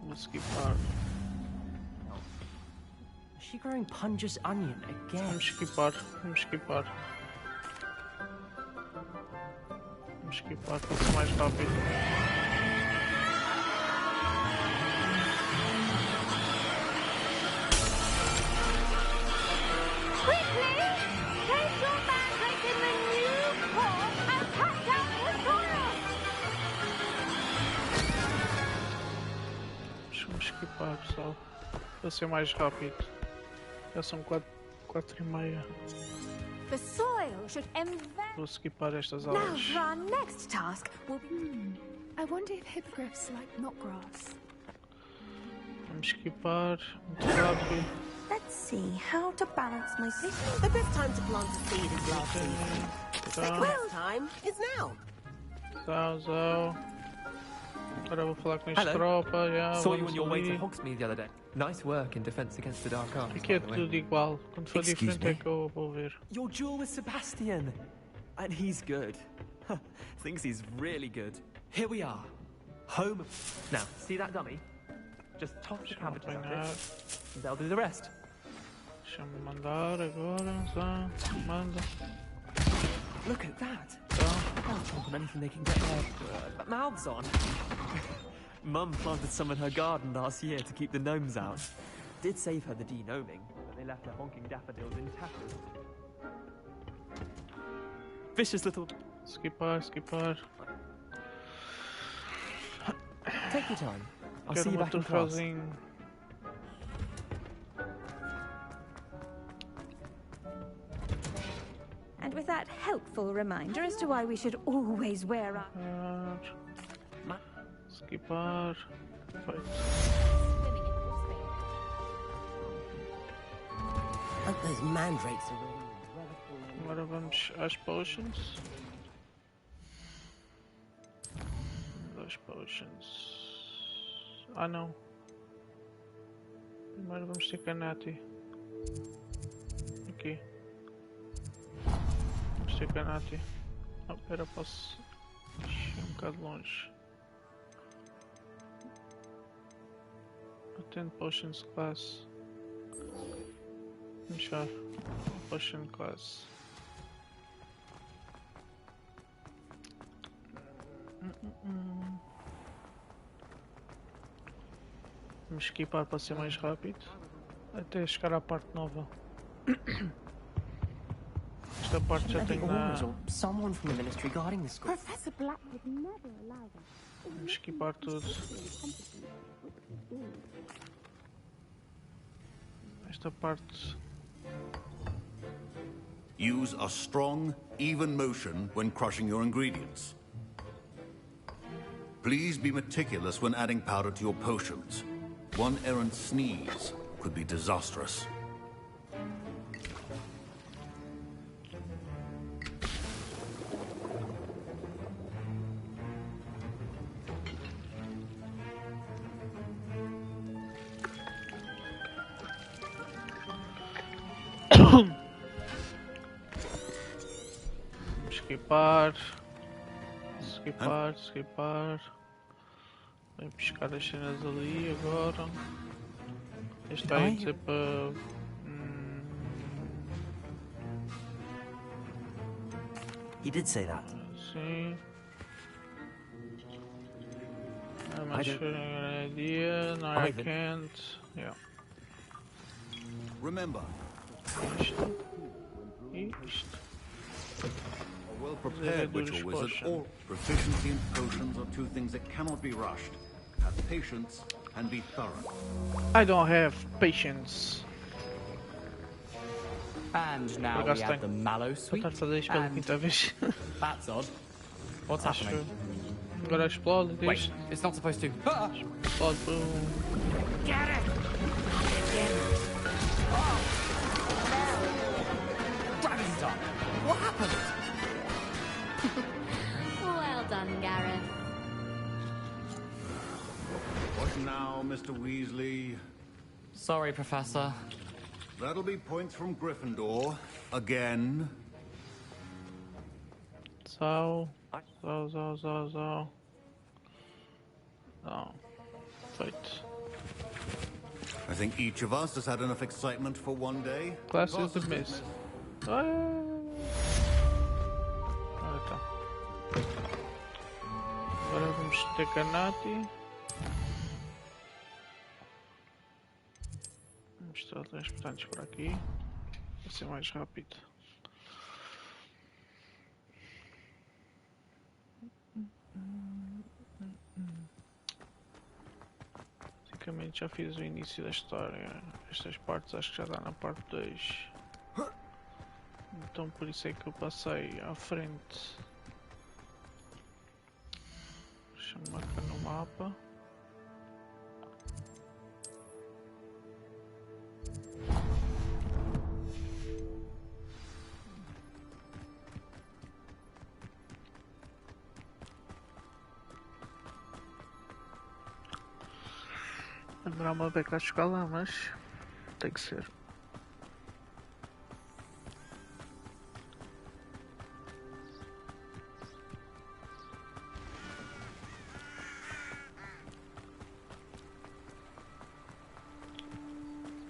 Speaker 1: Vou equipar.
Speaker 12: Is she growing Punja's onion again?
Speaker 1: Vamos equipar. Vamos equipar para ser mais rápido. Vamos equipar, pessoal, para ser mais rápido. Já são 4:30.
Speaker 5: The soil should envelop.
Speaker 1: Vou equipar estas
Speaker 5: Now
Speaker 1: aulas.
Speaker 5: for our next task will be... I wonder if hippogriffs like knotgrass.
Speaker 1: Vamos equipar muito rápido.
Speaker 5: Let's see how to balance my system.
Speaker 10: The best time to plant a seed is last season. The second best time is now.
Speaker 1: Zau. Agora vou falar com esta tropa.
Speaker 8: Saw you on your way to Hogsmeade the other day. Nice work in defense against the dark arts.
Speaker 1: Aqui é tudo igual. Quando for diferente é que eu vou ver.
Speaker 8: Your duel with Sebastian. And he's good. Thinks he's really good. Here we are. Home. Now, see that dummy? Just toss the cabbages at it. And they'll do the rest.
Speaker 1: Deixa-me mandar agora. Manda.
Speaker 8: Look at that. They'll chomp on anything they can get their mouths on. Mum planted some in her garden last year to keep the gnomes out. Did save her the de-gnoming, but they left her honking daffodils in tatters. Vicious little...
Speaker 1: Skipar.
Speaker 8: Take your time. I'll
Speaker 1: Quero
Speaker 8: see you back in class.
Speaker 1: troféuzinho.
Speaker 5: And with that helpful reminder as to why we should always wear our...
Speaker 1: Skipar. Feito.
Speaker 10: Hope those mandrakes are really
Speaker 1: Agora vamos às potions. 2 potions. Ah não. Primeiro vamos ter Canati. Aqui. Vamos ter Canati. Não, espera, posso ir um bocado longe. Attend potions class. Fechar. Potion class. Vamos equipar para ser mais rápido até chegar à parte nova. Esta parte já tem na...
Speaker 12: Someone from the ministry guarding the school.
Speaker 5: Professor Black would never allow them.
Speaker 1: Vamos equipar tudo. Esta parte.
Speaker 22: Use a strong, even motion when crushing your ingredients. Please be meticulous when adding powder to your potions. One errant sneeze could be disastrous.
Speaker 1: skipar. Vem buscar as cenas ali agora. Este vai dizer para...
Speaker 17: He did say that.
Speaker 1: Sim. I'm not sure an idea. No, I can't. Yeah.
Speaker 22: Remember.
Speaker 1: Isto.
Speaker 22: A well-prepared witch or wizard or proficiency in potions are two things that cannot be rushed. Have patience and be thorough.
Speaker 1: I don't have patience.
Speaker 10: And now we have the mallow sweet. And that's odd. What's happening?
Speaker 1: Agora explode.
Speaker 10: Wait, it's not supposed to.
Speaker 1: Explode, boom.
Speaker 10: Get it! Gravity's up. What happened?
Speaker 9: Well done, Gareth.
Speaker 22: What now, Mr. Weasley?
Speaker 10: Sorry, Professor.
Speaker 22: That'll be points from Gryffindor. Again.
Speaker 1: So. Oh. Fight.
Speaker 22: I think each of us has had enough excitement for one day.
Speaker 1: Class is dismissed. Ora tá. Agora vamos ter Canati. Vamos ter transportantes por aqui. Vai ser mais rápido. Basicamente já fiz o início da história. Estas partes acho que já dá na parte 2. Então por isso é que eu passei à frente. Deixa-me marcar no mapa. Vai demorar uma beca a chegar lá, mas tem que ser.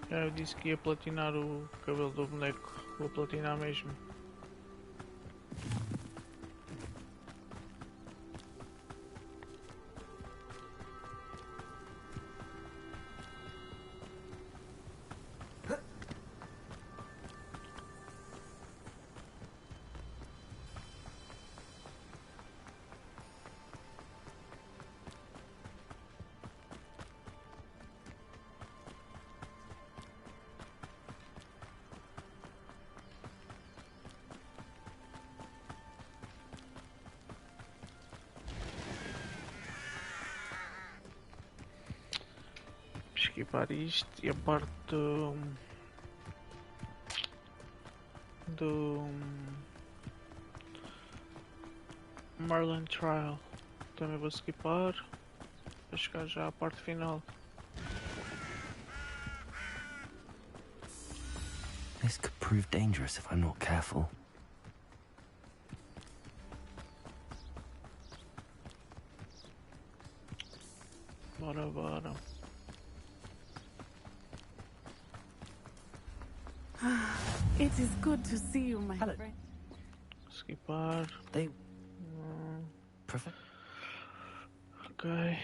Speaker 1: Eu disse que ia platinar o cabelo do boneco, vou platinar mesmo. Esquivar isto e a parte do Merlin Trial também vou skipar para chegar já à parte final.
Speaker 17: This could prove dangerous if I'm not careful.
Speaker 1: Bora.
Speaker 4: It is good to see you, my friend.
Speaker 1: Skipar.
Speaker 17: They... Perfect.
Speaker 1: Okay.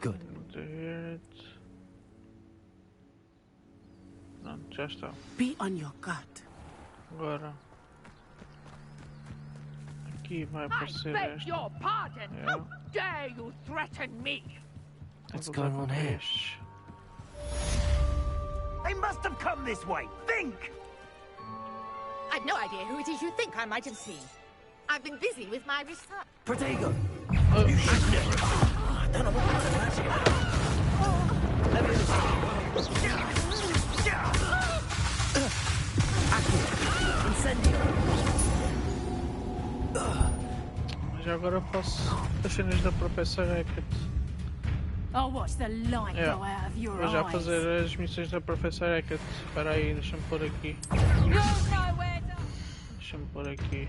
Speaker 17: Good.
Speaker 1: Não, já está.
Speaker 4: Be on your guard.
Speaker 1: Agora. Aqui vai aparecer
Speaker 11: I beg
Speaker 1: esta.
Speaker 11: your pardon. How dare you threaten me?
Speaker 17: What's going on here?
Speaker 21: They must have come this way. Think!
Speaker 11: I've no idea who it is you think I might have seen. I've been busy with my research.
Speaker 17: Protego! You should never have... I don't know what that's
Speaker 1: Mas agora faço as cenas da Professor Hackett.
Speaker 11: I'll watch the light go out of your
Speaker 1: Vou já
Speaker 11: eyes.
Speaker 1: fazer as missões da Professor Hackett. Espera aí, deixa-me pôr aqui. Deixa-me pôr aqui.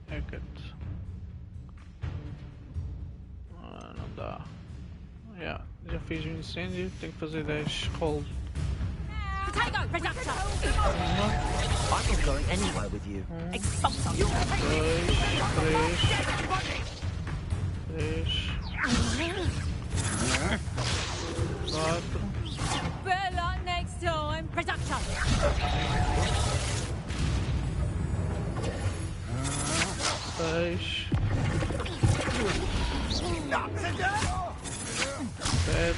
Speaker 1: Hackett. Não dá. Yeah, já fiz um incêndio, tenho que fazer 10 roll.
Speaker 11: Potato production!
Speaker 17: I'm not going anywhere with you.
Speaker 11: Expulso!
Speaker 1: 2, 3, 4.
Speaker 11: Better luck next time! Production!
Speaker 1: 6, 7,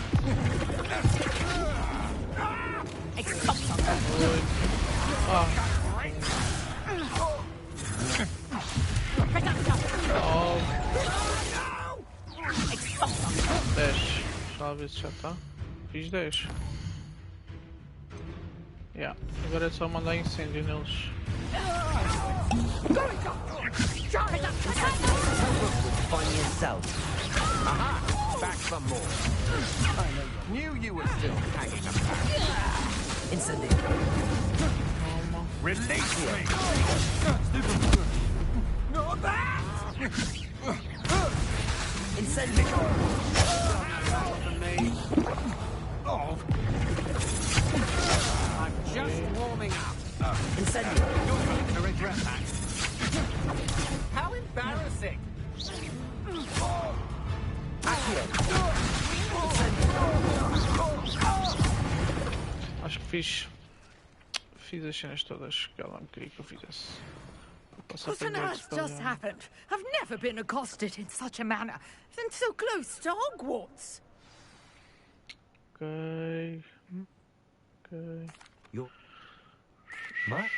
Speaker 11: Expulso!
Speaker 1: 8. Ah.
Speaker 11: Production!
Speaker 1: 9,
Speaker 11: Expulso!
Speaker 1: 10. Deixa lá ver se já está. Fiz 10. Yeah. Agora é só mandar incêndio neles.
Speaker 17: Find yourself.
Speaker 21: Aha! Back for more. I knew you were still hanging about.
Speaker 17: Incendio.
Speaker 21: Release me! Not that!
Speaker 17: Incendio.
Speaker 21: Oh. I'm just warming up.
Speaker 17: Incendio.
Speaker 21: You're going to regret that. How embarrassing!
Speaker 1: Acho que fiz as cenas todas que ela me queria que eu fizesse.
Speaker 6: What on earth just happened? I've never been accosted in such a manner, and so close to Hogwarts.
Speaker 1: Ok. Ok.
Speaker 17: You're... What?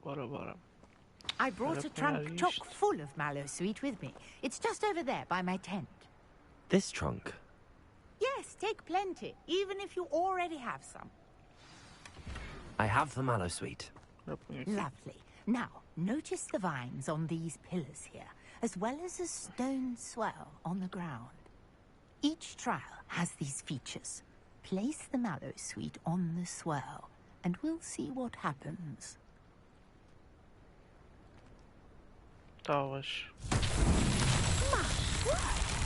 Speaker 1: Bora.
Speaker 6: I brought a trunk chock full of mallow sweet with me. It's just over there by my tent.
Speaker 17: This trunk?
Speaker 6: Yes, take plenty, even if you already have some.
Speaker 17: I have the mallow sweet.
Speaker 6: Lovely. Now, notice the vines on these pillars here, as well as a stone swell on the ground. Each trial has these features. Place the mallow sweet on the swell, and we'll see what happens.
Speaker 1: Todas.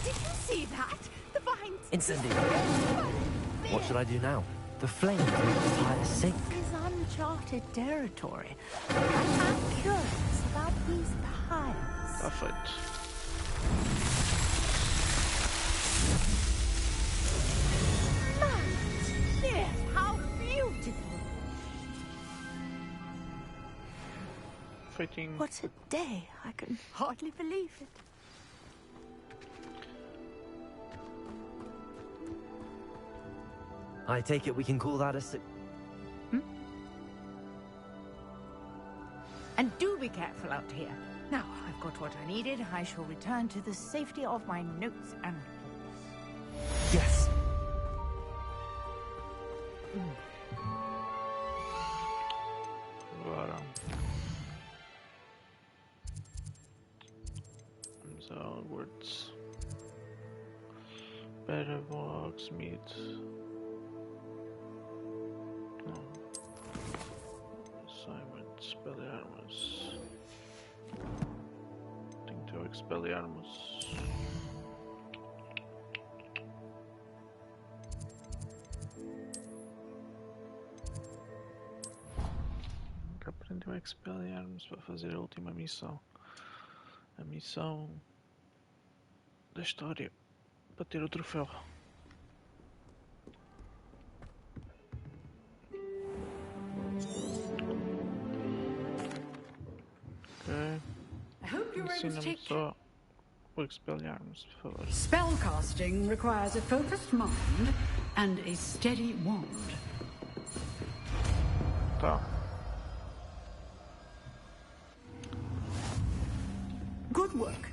Speaker 6: Did you see that? The vines...
Speaker 17: Incendio. What should I do now? The flames make the fire sink.
Speaker 6: This is uncharted territory. I'm curious about these piles.
Speaker 1: Tá feito.
Speaker 6: Yes, how beautiful!
Speaker 1: Feitinho.
Speaker 6: What a day! I can hardly believe it.
Speaker 17: I take it we can call that a
Speaker 6: And do be careful out here. Now, I've got what I needed. I shall return to the safety of my notes and books.
Speaker 17: Yes.
Speaker 1: Agora. Vamos a Hogwarts. Better Hogsmeade. Não. Assignment. Expelliarmus. Tenho que ter o Expelliarmus. Nunca aprendi o Expelliarmus para fazer a última missão. A missão da história. Para ter o troféu. Ok. Ensina-me só o Expelliarmus, por favor.
Speaker 18: Spellcasting requires a focused mind and a steady wand.
Speaker 1: Tá.
Speaker 18: Good work.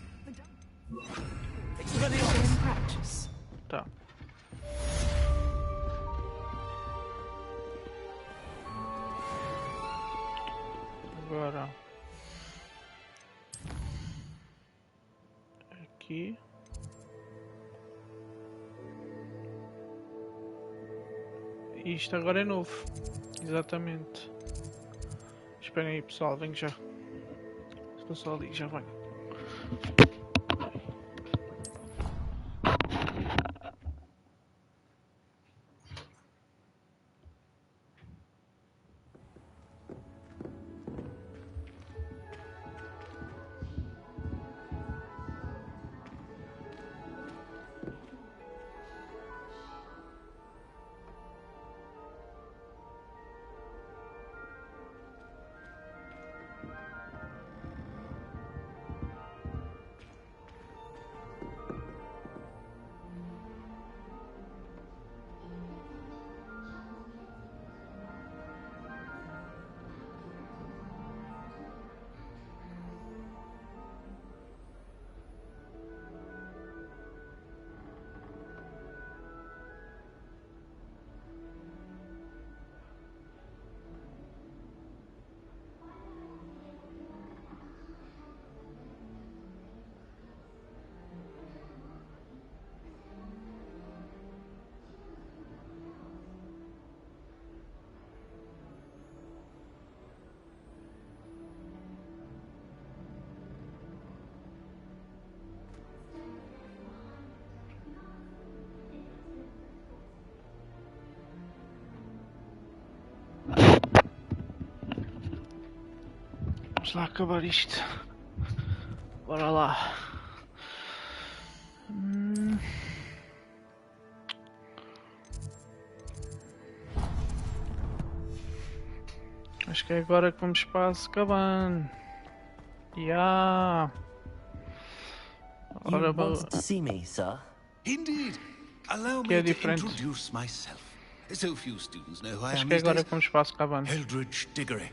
Speaker 18: In practice.
Speaker 1: Tá. Agora aqui Isto agora é novo. Exatamente. Esperem aí pessoal, venho já. Estou só ali, já venho. Vamos lá acabar isto. Bora lá. Acho que é agora que vamos para Azkaban. Yeah.
Speaker 17: You wanted to see me, sir?
Speaker 23: Indeed. Allow me to introduce myself. So few students know who I am these days. Eldridge Diggory,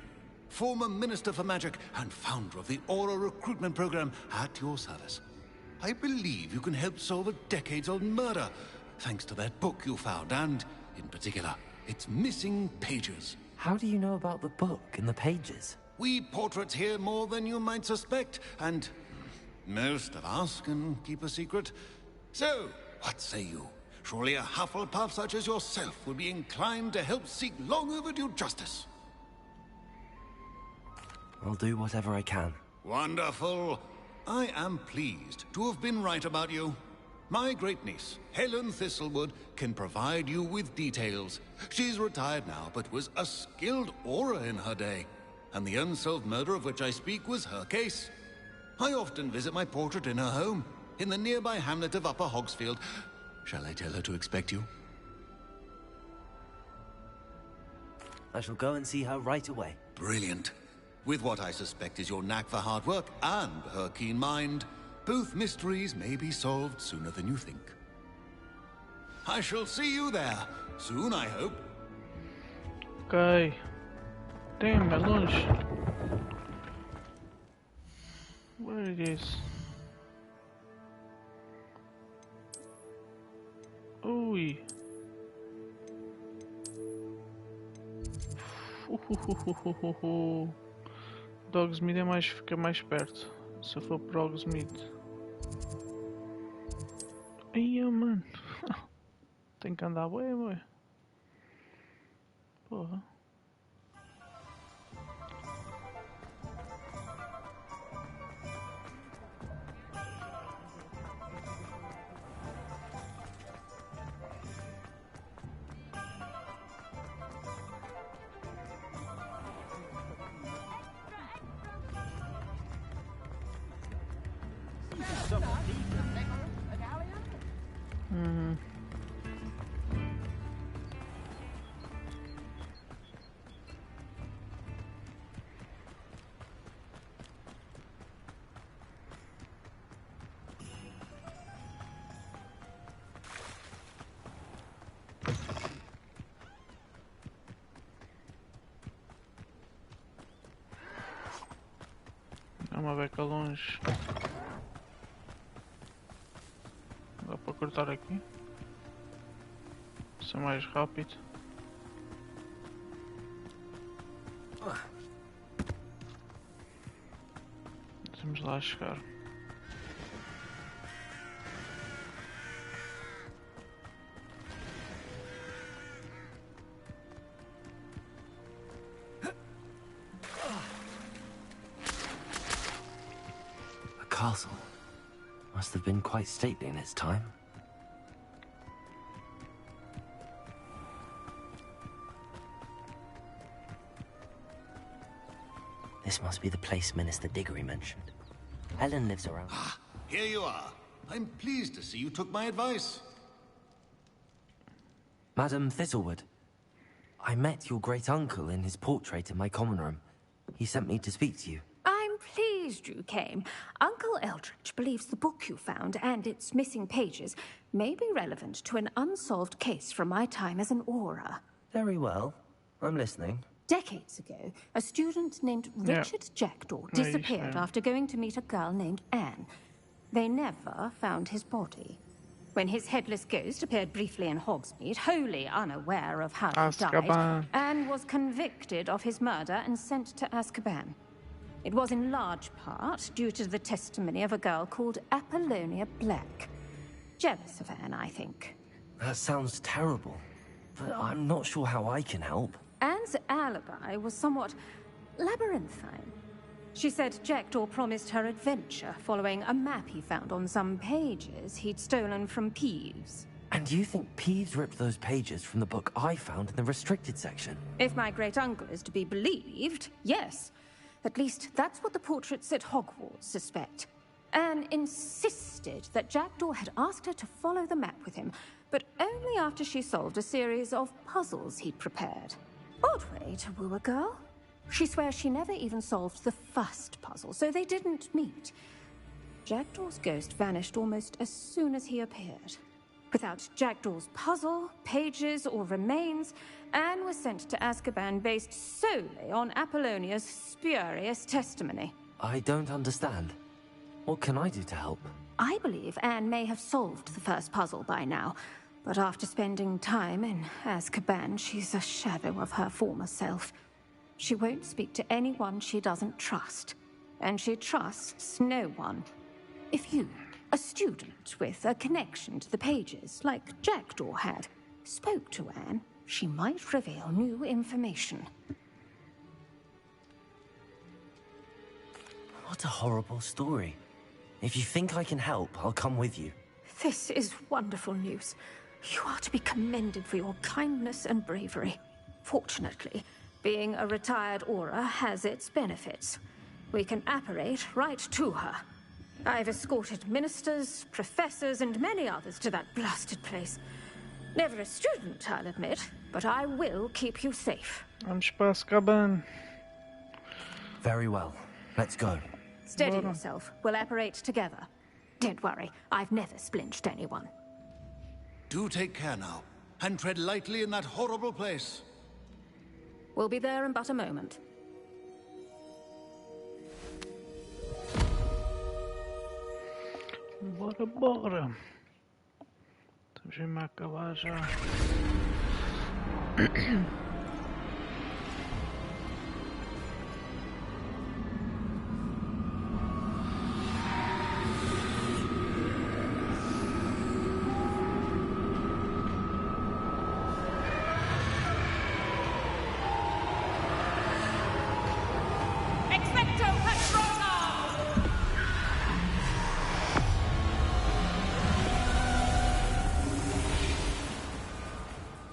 Speaker 23: former Minister for Magic and founder of the Aura Recruitment Program at your service. I believe you can help solve a decades-old murder, thanks to that book you found, and, in particular, its missing pages.
Speaker 17: How do you know about the book and the pages?
Speaker 23: We portraits hear more than you might suspect, and most of us can keep a secret. So, what say you? Surely a Hufflepuff such as yourself would be inclined to help seek long-overdue justice.
Speaker 17: I'll do whatever I can.
Speaker 23: Wonderful. I am pleased to have been right about you. My great-niece, Helen Thistlewood, can provide you with details. She's retired now, but was a skilled aura in her day. And the unsolved murder of which I speak was her case. I often visit my portrait in her home, in the nearby hamlet of Upper Hogsfield. Shall I tell her to expect you?
Speaker 17: I shall go and see her right away.
Speaker 23: Brilliant. With what I suspect is your knack for hard work and her keen mind, both mysteries may be solved sooner than you think. I shall see you there, soon I hope.
Speaker 1: Ok. Damn, é longe. Where it is? Ui. Dogsmead é fica mais perto. Se eu for para Hogsmeade. Ai, mano. Tem que andar bué. Porra. É uma beca longe. Dá para cortar aqui. Ser mais rápido. Vamos lá chegar.
Speaker 17: castle. Must have been quite stately in its time. This must be the place Minister Diggory mentioned. Helen lives around.
Speaker 23: Ah, here you are. I'm pleased to see you took my advice.
Speaker 17: Madam Thistlewood, I met your great-uncle in his portrait in my common room. He sent me to speak to you.
Speaker 5: I'm pleased you came. Uncle Eldridge believes the book you found and its missing pages may be relevant to an unsolved case from my time as an aura.
Speaker 17: Very well. I'm listening.
Speaker 5: Decades ago, a student named Richard Jackdaw disappeared after going to meet a girl named Anne. They never found his body. When his headless ghost appeared briefly in Hogsmeade, wholly unaware of how he died, Anne was convicted of his murder and sent to Azkaban. It was in large part due to the testimony of a girl called Apollonia Black. Jealous of Anne, I think.
Speaker 17: That sounds terrible, but I'm not sure how I can help.
Speaker 5: Anne's alibi was somewhat labyrinthine. She said Jackdaw promised her adventure following a map he found on some pages he'd stolen from Peeves.
Speaker 17: And you think Peeves ripped those pages from the book I found in the restricted section?
Speaker 5: If my great-uncle is to be believed, yes. At least that's what the portraits at Hogwarts suspect. Anne insisted that Jackdaw had asked her to follow the map with him, but only after she solved a series of puzzles he'd prepared. Odd way to woo a girl. She swears she never even solved the first puzzle, so they didn't meet. Jackdaw's ghost vanished almost as soon as he appeared. Without Jackdaw's puzzle, pages, or remains, Anne was sent to Azkaban based solely on Apollonia's spurious testimony.
Speaker 17: I don't understand. What can I do to help?
Speaker 5: I believe Anne may have solved the first puzzle by now, but after spending time in Azkaban, she's a shadow of her former self. She won't speak to anyone she doesn't trust, and she trusts no one. If you, a student with a connection to the pages, like Jackdaw had, spoke to Anne, she might reveal new information.
Speaker 17: What a horrible story. If you think I can help, I'll come with you.
Speaker 5: This is wonderful news. You are to be commended for your kindness and bravery. Fortunately, being a retired aura has its benefits. We can apparate right to her. I've escorted ministers, professors, and many others to that blasted place. Never a student, I'll admit, but I will keep you safe.
Speaker 1: Vamos para Azkaban.
Speaker 17: Very well. Let's go.
Speaker 5: Steady yourself. We'll apparate together. Don't worry, I've never splinched anyone.
Speaker 23: Do take care now, and tread lightly in that horrible place.
Speaker 5: We'll be there in but a moment.
Speaker 1: Bora, bora. Estamos mesmo a acabar já.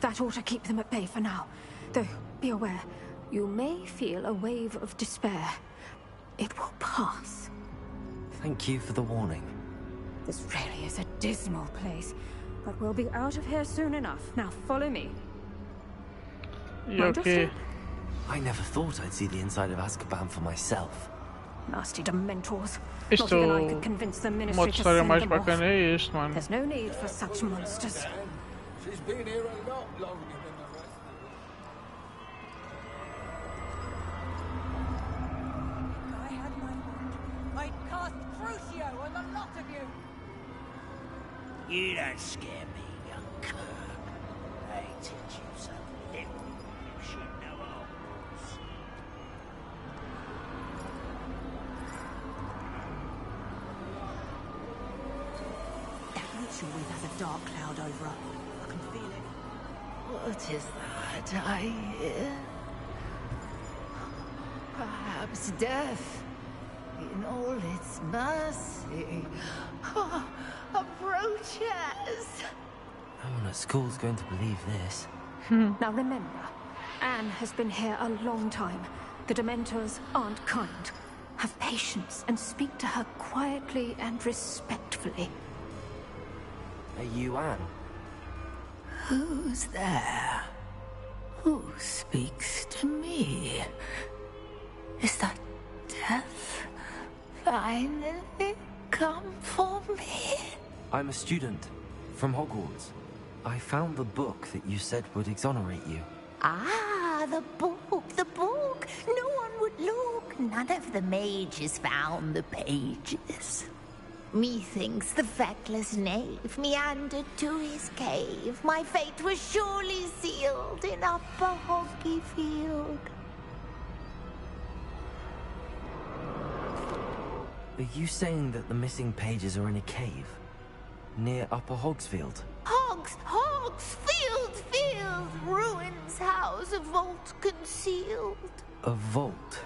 Speaker 5: That ought to keep them at bay for now. Though, be aware, you may feel a wave of despair. It will pass.
Speaker 17: Thank you for the warning.
Speaker 5: This really is a dismal place, but we'll be out of here soon enough. Now follow me.
Speaker 1: You okay?
Speaker 17: I never thought I'd see the inside of Azkaban for myself.
Speaker 5: Nasty Dementors.
Speaker 1: Not
Speaker 5: even I could convince the ministry to send them off. There's no need for such monsters.
Speaker 2: She's been here a lot longer than the rest of us.
Speaker 11: I had my wand. I'd cast Crucio on the lot of you.
Speaker 21: You don't scare me, young cur. They teach you something little you should know Hogwarts.
Speaker 6: That ritual with has a dark cloud over her. I can feel it.
Speaker 11: What is that I hear? Perhaps death in all its
Speaker 6: mercy. Oh, approaches.
Speaker 17: No one at school's going to believe this.
Speaker 5: Now remember, Anne has been here a long time. The Dementors aren't kind. Have patience and speak to her quietly and respectfully.
Speaker 17: Are you Anne?
Speaker 6: Who's there? Who speaks to me? Is that death finally come for me?
Speaker 17: I'm a student from Hogwarts. I found the book that you said would exonerate you.
Speaker 6: Ah, the book, the book. No one would look. None of the mages found the pages. Methinks the feckless knave meandered to his cave. My fate was surely sealed in Upper Hoggyfield.
Speaker 17: Are you saying that the missing pages are in a cave? Near Upper Hogsfield?
Speaker 6: Field, ruins house, a vault concealed.
Speaker 17: A vault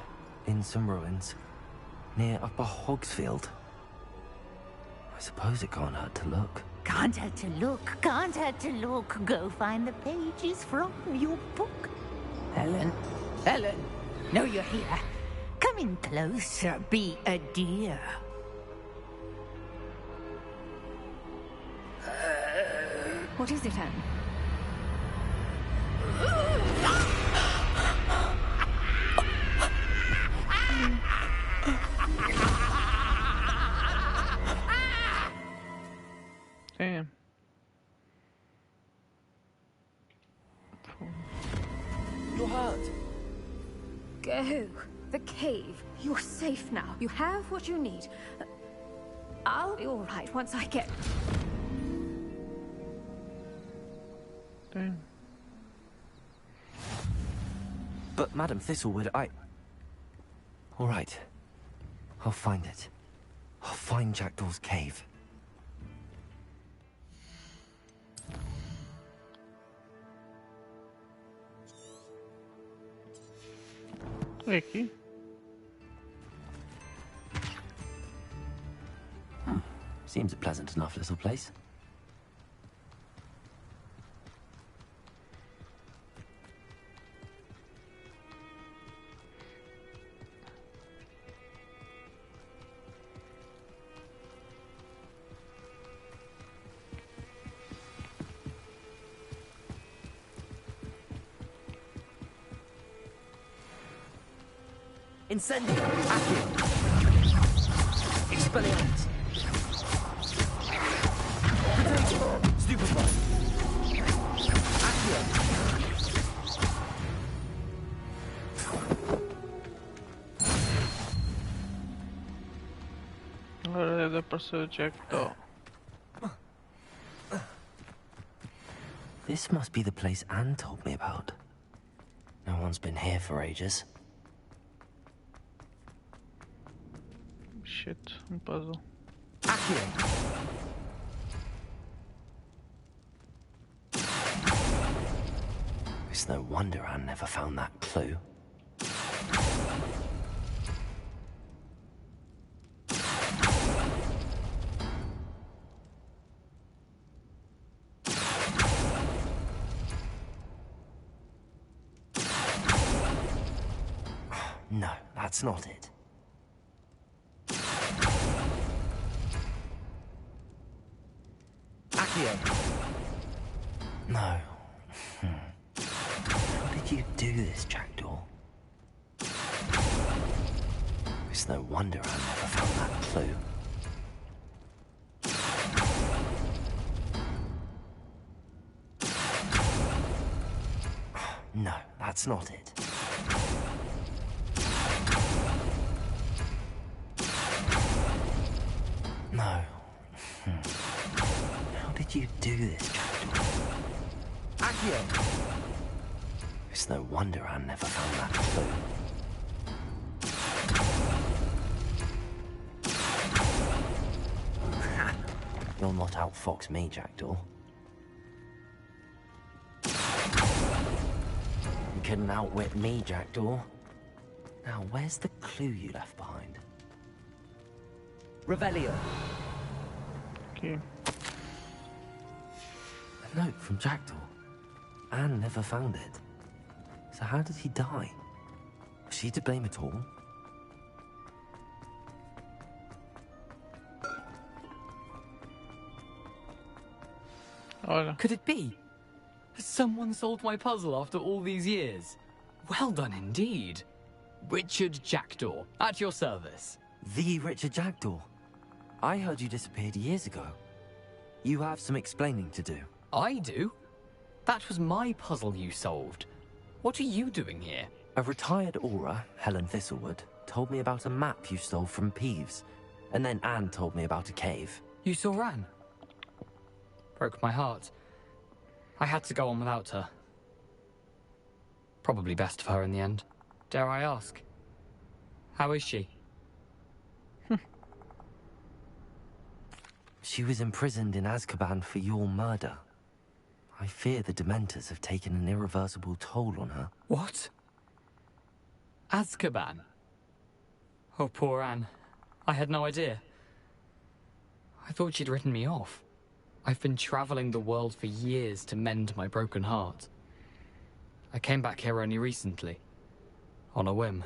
Speaker 17: in some ruins near Upper Hogsfield? I suppose it can't hurt to look.
Speaker 6: Can't hurt to look, can't hurt to look. Go find the pages from your book. Helen, know you're here. Come in closer, be a dear.
Speaker 5: What is it, Anne?
Speaker 1: Damn.
Speaker 17: You're hurt.
Speaker 5: Go. The cave. You're safe now. You have what you need. I'll be all right once I get...
Speaker 1: Damn.
Speaker 17: But Madam Thistlewood, all right. I'll find it. I'll find Jackdaw's cave.
Speaker 1: Aqui.
Speaker 17: Seems a pleasant enough little place. Incendio! Accio! Expelliarmus! Potato! Stupefy! Accio!
Speaker 1: Agora deve aparecer o Jackdaw.
Speaker 17: This must be the place Anne told me about. No one's been here for ages.
Speaker 1: Shit, puzzle.
Speaker 17: Accio! It's no wonder Anne never found that clue. No, that's not it. No. How did you do this, Jackdaw? It's no wonder I never found that clue. No, that's not it. No. How did you do this, Jackdaw? Accio! It's no wonder I never found that clue. You'll not outfox me, Jackdaw. You couldn't outwit me, Jackdaw. Now, where's the clue you left behind? Revelio.
Speaker 1: Okay.
Speaker 17: A note from Jackdaw. Anne never found it. So how did he die? Was she to blame at all?
Speaker 10: Could it be? Has someone solved my puzzle after all these years? Well done indeed. Richard Jackdaw, at your service.
Speaker 17: The Richard Jackdaw. I heard you disappeared years ago. You have some explaining to do.
Speaker 10: I do? That was my puzzle you solved. What are you doing here?
Speaker 17: A retired aura, Helen Thistlewood, told me about a map you stole from Peeves. And then Anne told me about a cave.
Speaker 10: You saw Anne? Broke my heart. I had to go on without her. Probably best of her in the end. Dare I ask? How is she?
Speaker 17: She was imprisoned in Azkaban for your murder. I fear the Dementors have taken an irreversible toll on her.
Speaker 10: What? Azkaban? Oh, poor Anne. I had no idea. I thought she'd written me off. I've been traveling the world for years to mend my broken heart. I came back here only recently. On a whim.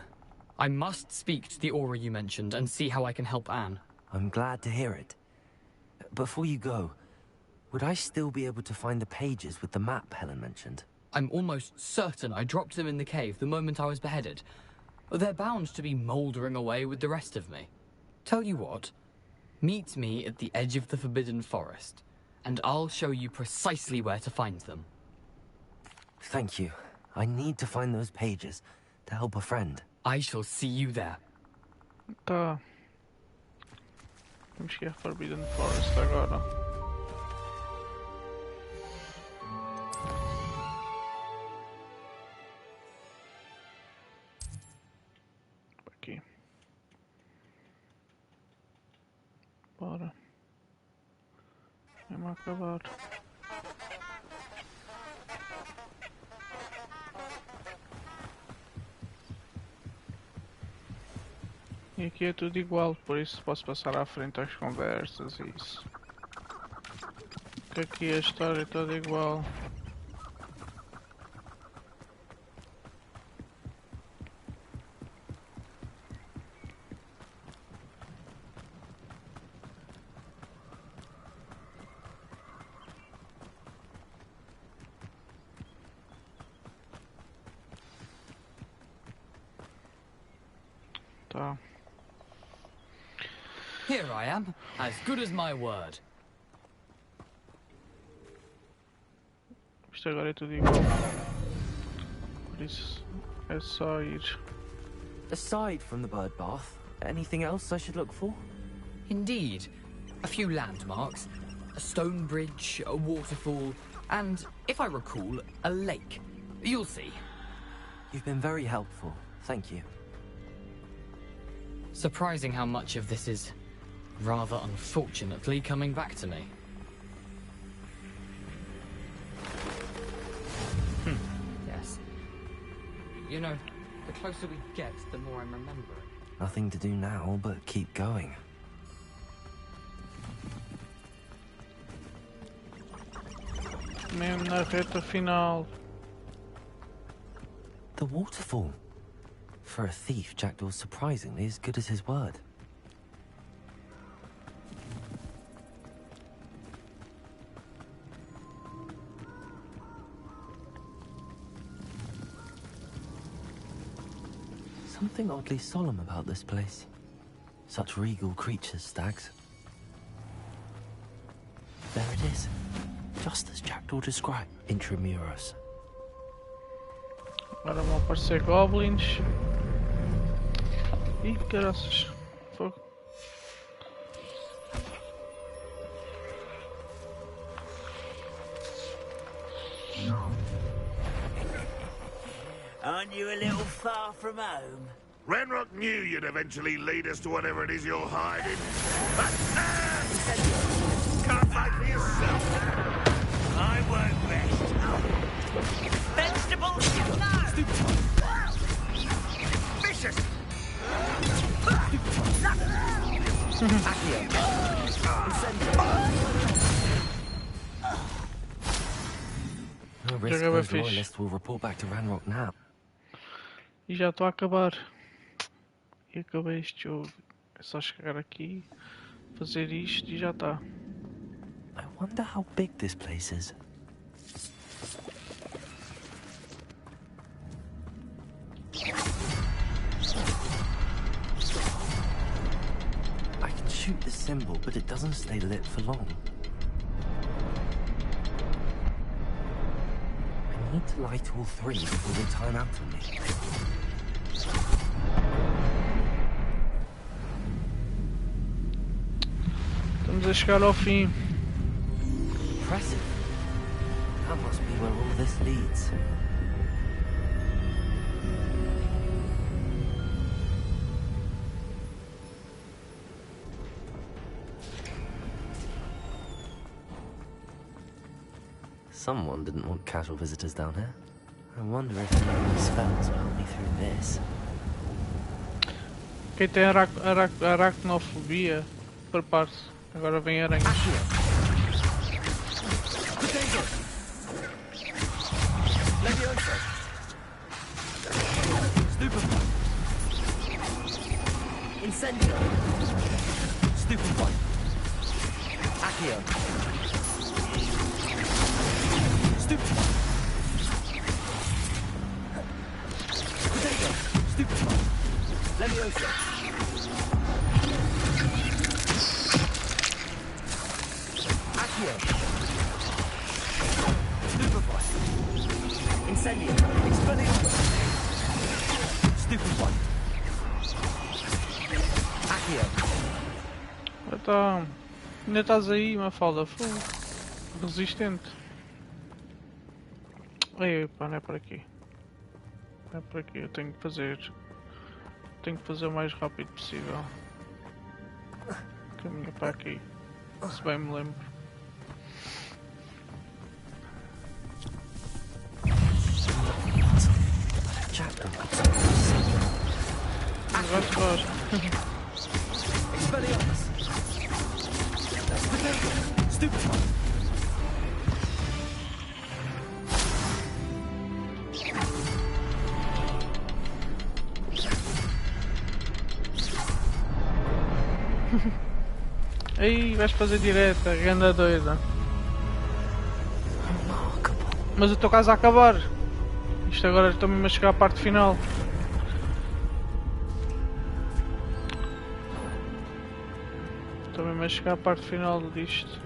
Speaker 10: I must speak to the aura you mentioned and see how I can help Anne.
Speaker 17: I'm glad to hear it. Before you go, would I still be able to find the pages with the map Helen mentioned?
Speaker 10: I'm almost certain I dropped them in the cave the moment I was beheaded. They're bound to be mouldering away with the rest of me. Tell you what, meet me at the edge of the Forbidden Forest, and I'll show you precisely where to find them.
Speaker 17: Thank you. I need to find those pages to help a friend.
Speaker 10: I shall see you there.
Speaker 1: Tá. Temos que ir a Forbidden Forest agora. Aqui. Bora. Vamos acabar. E aqui é tudo igual, por isso posso passar à frente às conversas e isso. Porque aqui a história é toda igual. Tá.
Speaker 10: Here I am, as good as my word.
Speaker 1: Isto agora é tudo igual. Por isso é só ir.
Speaker 17: Aside from the bird bath, anything else I should look for?
Speaker 10: Indeed. A few landmarks, a stone bridge, a waterfall, and, if I recall, a lake. You'll see.
Speaker 17: You've been very helpful. Thank you.
Speaker 10: Surprising how much of this is, rather unfortunately, coming back to me. Yes. You know, the closer we get, the more I'm remembering.
Speaker 17: Nothing to do now but keep going.
Speaker 1: Mesmo na reta final.
Speaker 17: The waterfall. For a thief, Jackdaw's surprisingly as good as his word. Something oddly solemn about this place. Such regal creatures, stags. There it is. Just as Jackdaw described. Intramuros.
Speaker 1: Agora vão aparecer goblins. Ih, caraças. Fogo.
Speaker 21: Aren't you a little far from home?
Speaker 22: Renrock knew you'd eventually lead us to whatever it is you're hiding. But can't fight for yourself.
Speaker 21: I won't rest. Vegetables? No! Vicious!
Speaker 17: No risk those loyalists will report back to Ranrock now.
Speaker 1: E já estou a acabar. E acabei este jogo. É só chegar aqui, fazer isto e já está.
Speaker 17: I wonder how big this place is. I can shoot the symbol, but it doesn't stay lit for long. I need to light all three before they time out on me.
Speaker 1: Estamos a chegar ao fim.
Speaker 17: Impressive. That must be where all this leads. Someone didn't want casual visitors down here. I wonder if any spells will help me through this.
Speaker 1: Quem tem aracnofobia, prepare-se. Agora vem aranhas.
Speaker 17: Incendio. Stupefy. Accio. Stupefy. Potato. Stupefy. Leviosa. Accio. Stupefy. Incendio. Expelliarmus. Stupefy.
Speaker 1: Então, ainda estás aí, Mafalda? Resistente. Ei, pá, não é por aqui. Não é por aqui, eu tenho que fazer. Tenho que fazer o mais rápido possível. Caminho para aqui. Se bem me lembro. Gosto.
Speaker 17: Expelliarmus. Stupefy.
Speaker 1: Aí vais fazer direta, ganda doida. Mas o teu caso a acabar. Isto agora estou mesmo a chegar à parte final. Estou mesmo a chegar à parte final disto.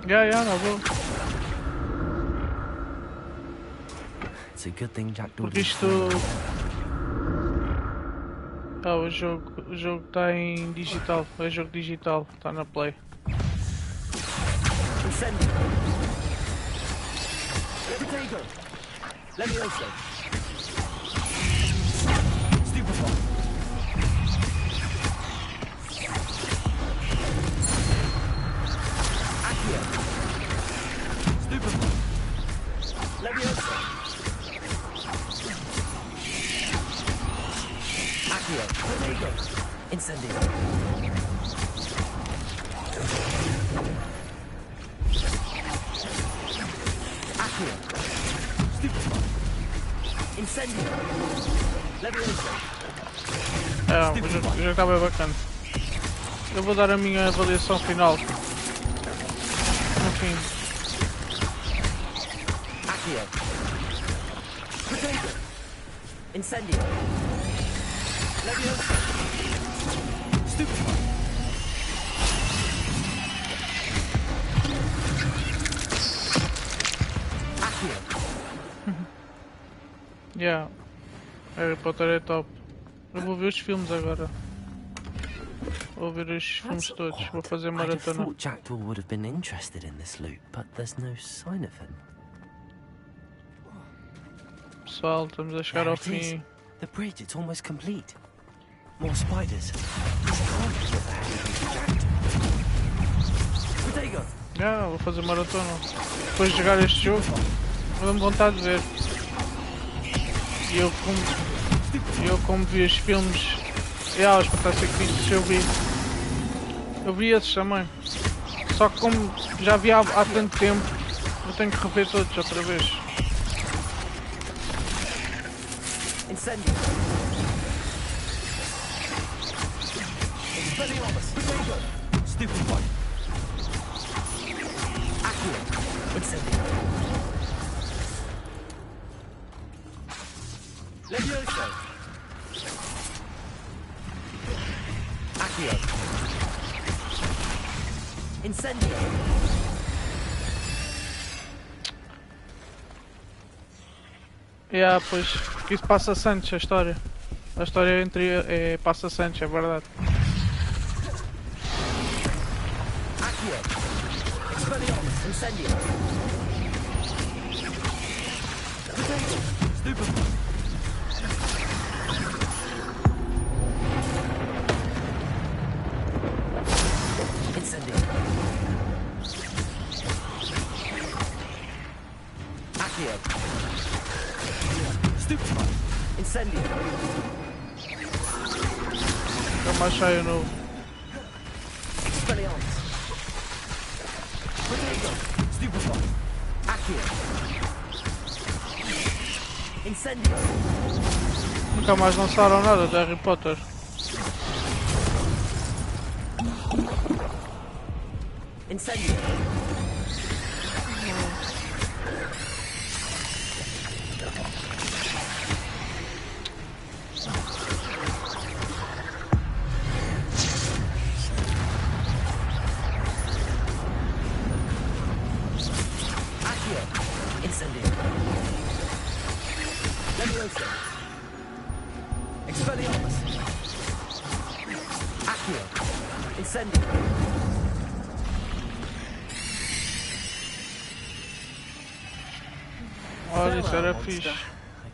Speaker 1: Yeah, não vou.
Speaker 17: It's a good thing Jack
Speaker 1: Porque isto... o jogo está em digital, é jogo digital, está na Play.
Speaker 17: Incendio. Accio. Stupefy. Incendio. Leviosa.
Speaker 1: O jogo está bem bacana. Eu vou dar a minha avaliação final. No fim.
Speaker 17: Accio. Potato. Incendio. Leviosa. Stupefy.
Speaker 1: Yeah, Harry Potter é top. Eu vou ver os filmes agora. Vou ver os filmes todos. Vou fazer maratona.
Speaker 17: I thought Jackdaw would have been interested in this loot, but there's no sign of him.
Speaker 1: Pessoal, estamos a chegar ao fim.
Speaker 17: The bridge, it's almost complete. More spiders.
Speaker 1: Vou fazer maratona. Depois de jogar este jogo, dá-me vontade de ver. E eu como vi os filmes, os Fantastic Beasts, eu vi esses também. Só que como já vi há tanto tempo, eu tenho que rever todos outra vez.
Speaker 17: Incendio. Stupefy. Aqui. Incendio. Levioso. Aqui. Incendio.
Speaker 1: Pois, isso passa-se antes, a história. A história passa-se antes, é verdade.
Speaker 17: Incendio. Incendio. Accio. Stupefy. Incendio.
Speaker 1: Nunca mais saio novo.
Speaker 17: Expelliarmus. Stupefy. Accio. Incendio.
Speaker 1: Nunca mais lançaram nada de Harry Potter.
Speaker 17: Incendio.
Speaker 1: Olha, isso era fixe.
Speaker 17: I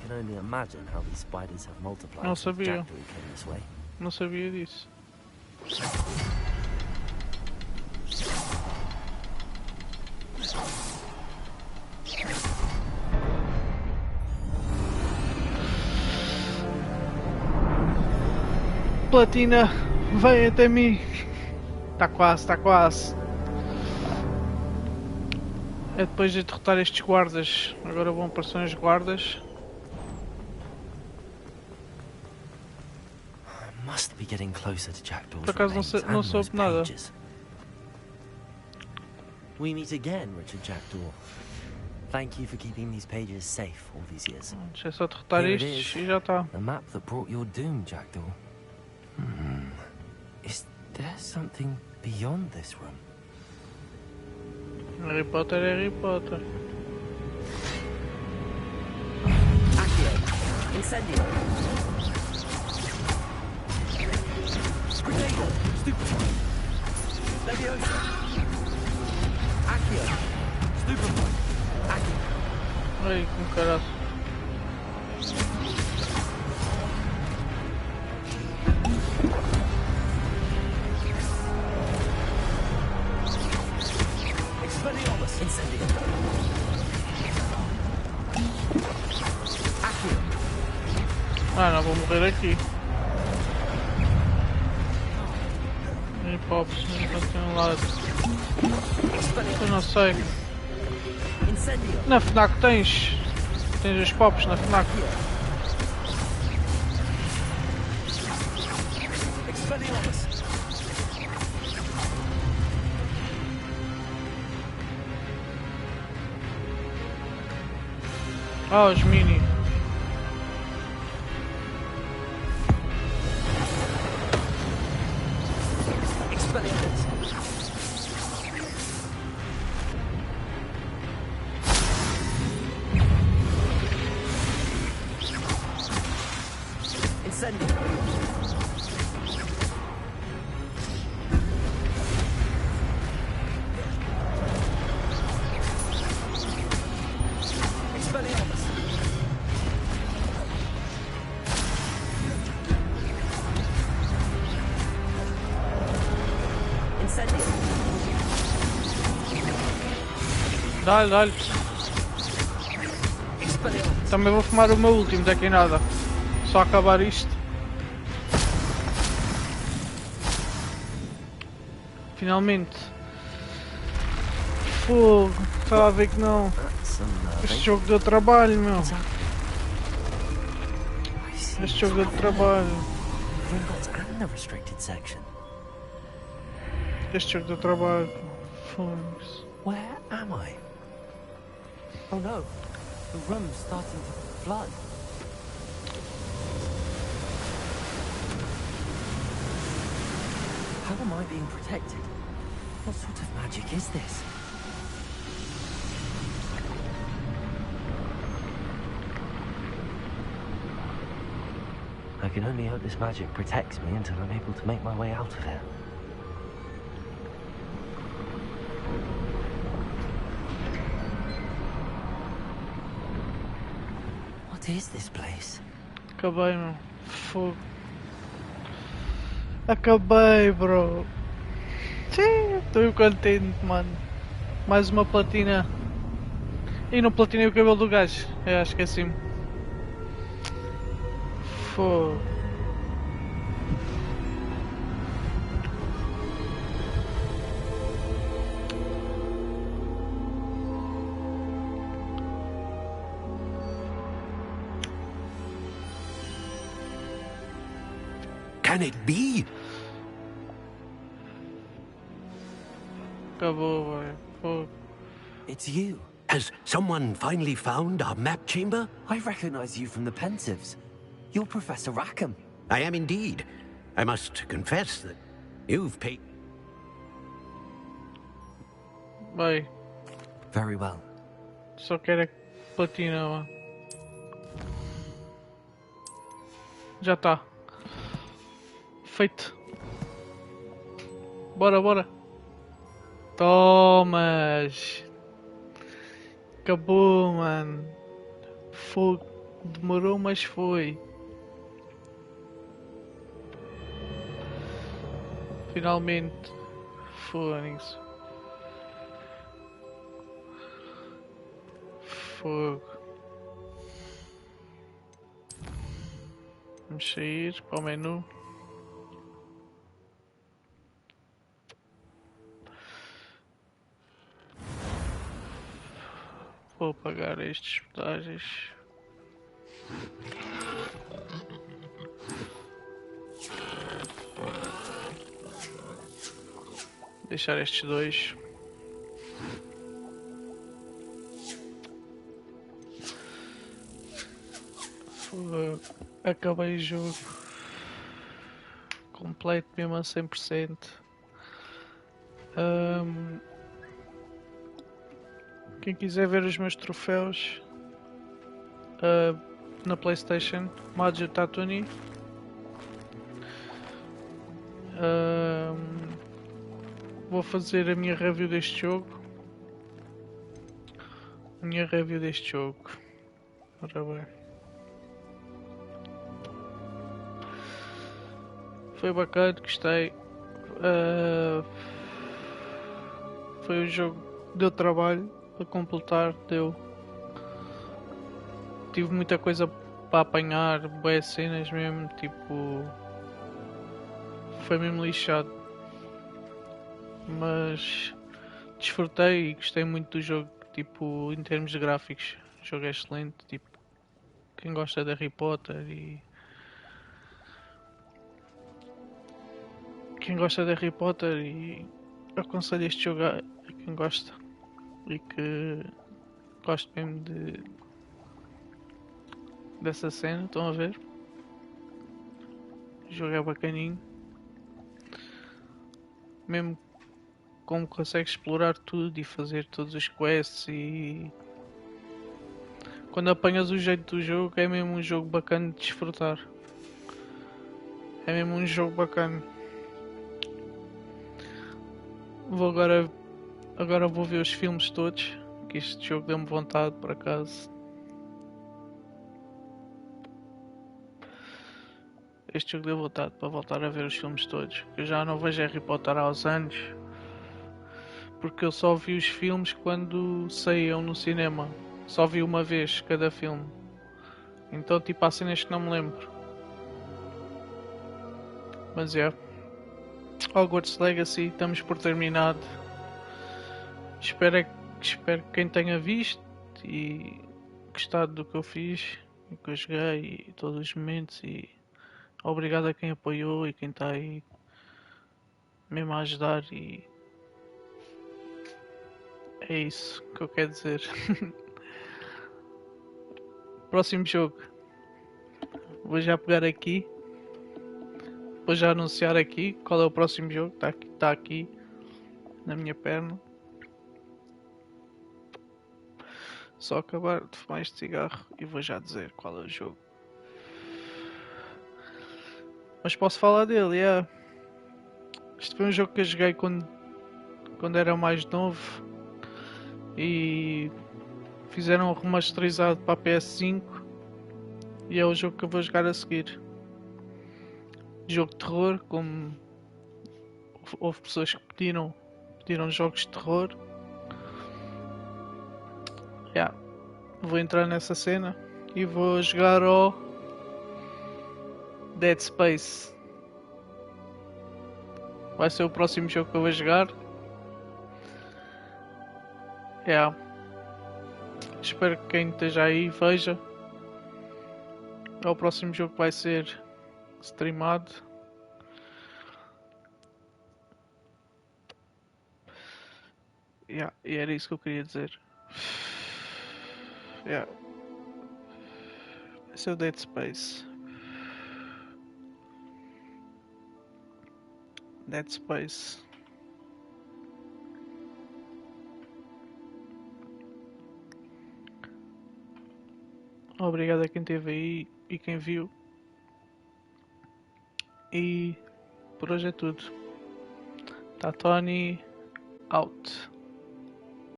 Speaker 17: can only imagine how these spiders have multiplied.
Speaker 1: Não sabia.
Speaker 17: Jack came this way.
Speaker 1: Não sabia disso. Platina, vem até mim. Tá quase, tá quase. É depois de derrotar estes guardas. Agora vão aparecer os guardas.
Speaker 17: Must be getting closer to Jackdaw's
Speaker 1: Por acaso não soube nada.
Speaker 17: We meet again, Richard Jackdaw. Thank you for keeping these pages safe all these years.
Speaker 1: É só derrotar estes e já está.
Speaker 17: The map that brought your doom, Jackdaw. Is there something beyond this room?
Speaker 1: Harry Potter, Harry Potter.
Speaker 17: Accio. Incendio. Scrutator. Stupefy. Leviosa. Accio. Stupefy. Accio.
Speaker 1: Ai, com caralho.
Speaker 17: Incendio. Accio.
Speaker 1: Ah, não, vou morrer aqui. E pops, não tem um lado. Eu não sei.
Speaker 17: Incendio.
Speaker 1: Na FNAC tens os pops na FNAC.
Speaker 17: Expelliarmus.
Speaker 1: Ah, os mini.
Speaker 17: Expelliarmus. Incendio. Expelliarmus.
Speaker 1: Dá-lhe, dá-lhe. Também vou fumar o meu último, daqui nada. Só acabar isto. Finalmente. Fogo. Estava a ver que não. Este jogo deu trabalho, meu. Este jogo deu trabalho. Este jogo deu trabalho. Fogo.
Speaker 17: Where am I?
Speaker 12: Oh no, the room's starting to flood.
Speaker 17: How am I being protected? What sort of magic is this? I can only hope this magic protects me until I'm able to make my way out of here. What is this place?
Speaker 1: Acabei, meu. Fogo. Acabei, bro. Estou contente, mano. Mais uma platina. E não platinei o cabelo do gajo. Eu acho que é assim. Fogo.
Speaker 22: Can it be?
Speaker 1: Acabou, velho. Fogo.
Speaker 17: It's you.
Speaker 22: Has someone finally found our map chamber?
Speaker 17: I recognize you from the Pensives. You're Professor Rackham.
Speaker 22: I am indeed. I must confess that you've paid...
Speaker 1: Vai.
Speaker 17: Very well.
Speaker 1: Só quero a platina, mano. Já está. Feito. Bora, bora. Tomas. Acabou, mano. Fogo. Demorou, mas foi. Finalmente. Fónix. Fogo. Vamos sair para o menu. Vou apagar estes pedagens. Deixar estes dois. Acabei o jogo completo mesmo a 100%. Quem quiser ver os meus troféus na PlayStation, Maggio Tatuni. Vou fazer a minha review deste jogo. Ora bem. Foi bacana, gostei. Foi um jogo que deu trabalho para completar, deu. Tive muita coisa para apanhar, boas cenas mesmo, tipo. Foi mesmo lixado. Mas desfrutei e gostei muito do jogo, tipo, em termos de gráficos. O jogo é excelente, tipo, quem gosta de Harry Potter e aconselho este jogo a quem gosta e que gosta mesmo dessa cena, estão a ver? O jogo é bacaninho, mesmo como consegue explorar tudo e fazer todos os quests, e quando apanhas o jeito do jogo é mesmo um jogo bacana de desfrutar. É mesmo um jogo bacana. Agora vou ver os filmes todos, que este jogo deu-me vontade, por acaso. Este jogo deu vontade para voltar a ver os filmes todos. Eu já não vejo Harry Potter há uns anos. porque eu só vi os filmes quando saíam no cinema. Só vi uma vez cada filme. Então tipo há cenas que não me lembro. Mas é. Hogwarts Legacy, estamos por terminado. Espero que quem tenha visto e gostado do que eu fiz e que eu joguei e todos os momentos, e obrigado a quem apoiou e quem está aí mesmo a ajudar, e é isso que eu quero dizer. Próximo jogo, vou já pegar aqui, vou já anunciar aqui qual é o próximo jogo. Está aqui na minha perna. Só acabar de fumar este cigarro e vou já dizer qual é o jogo. Mas posso falar dele, é. Este foi um jogo que eu joguei quando era mais novo e fizeram um remasterizado para a PS5 e é o jogo que eu vou jogar a seguir. Jogo de terror, como houve pessoas que pediram jogos de terror. Vou entrar nessa cena e vou jogar ao Dead Space. Vai ser o próximo jogo que eu vou jogar. Espero que quem esteja aí veja. É o próximo jogo que vai ser streamado. E era isso que eu queria dizer. Esse é o Dead Space. Dead Space. Obrigado a quem esteve aí e quem viu. E por hoje é tudo. Tá, Tony out.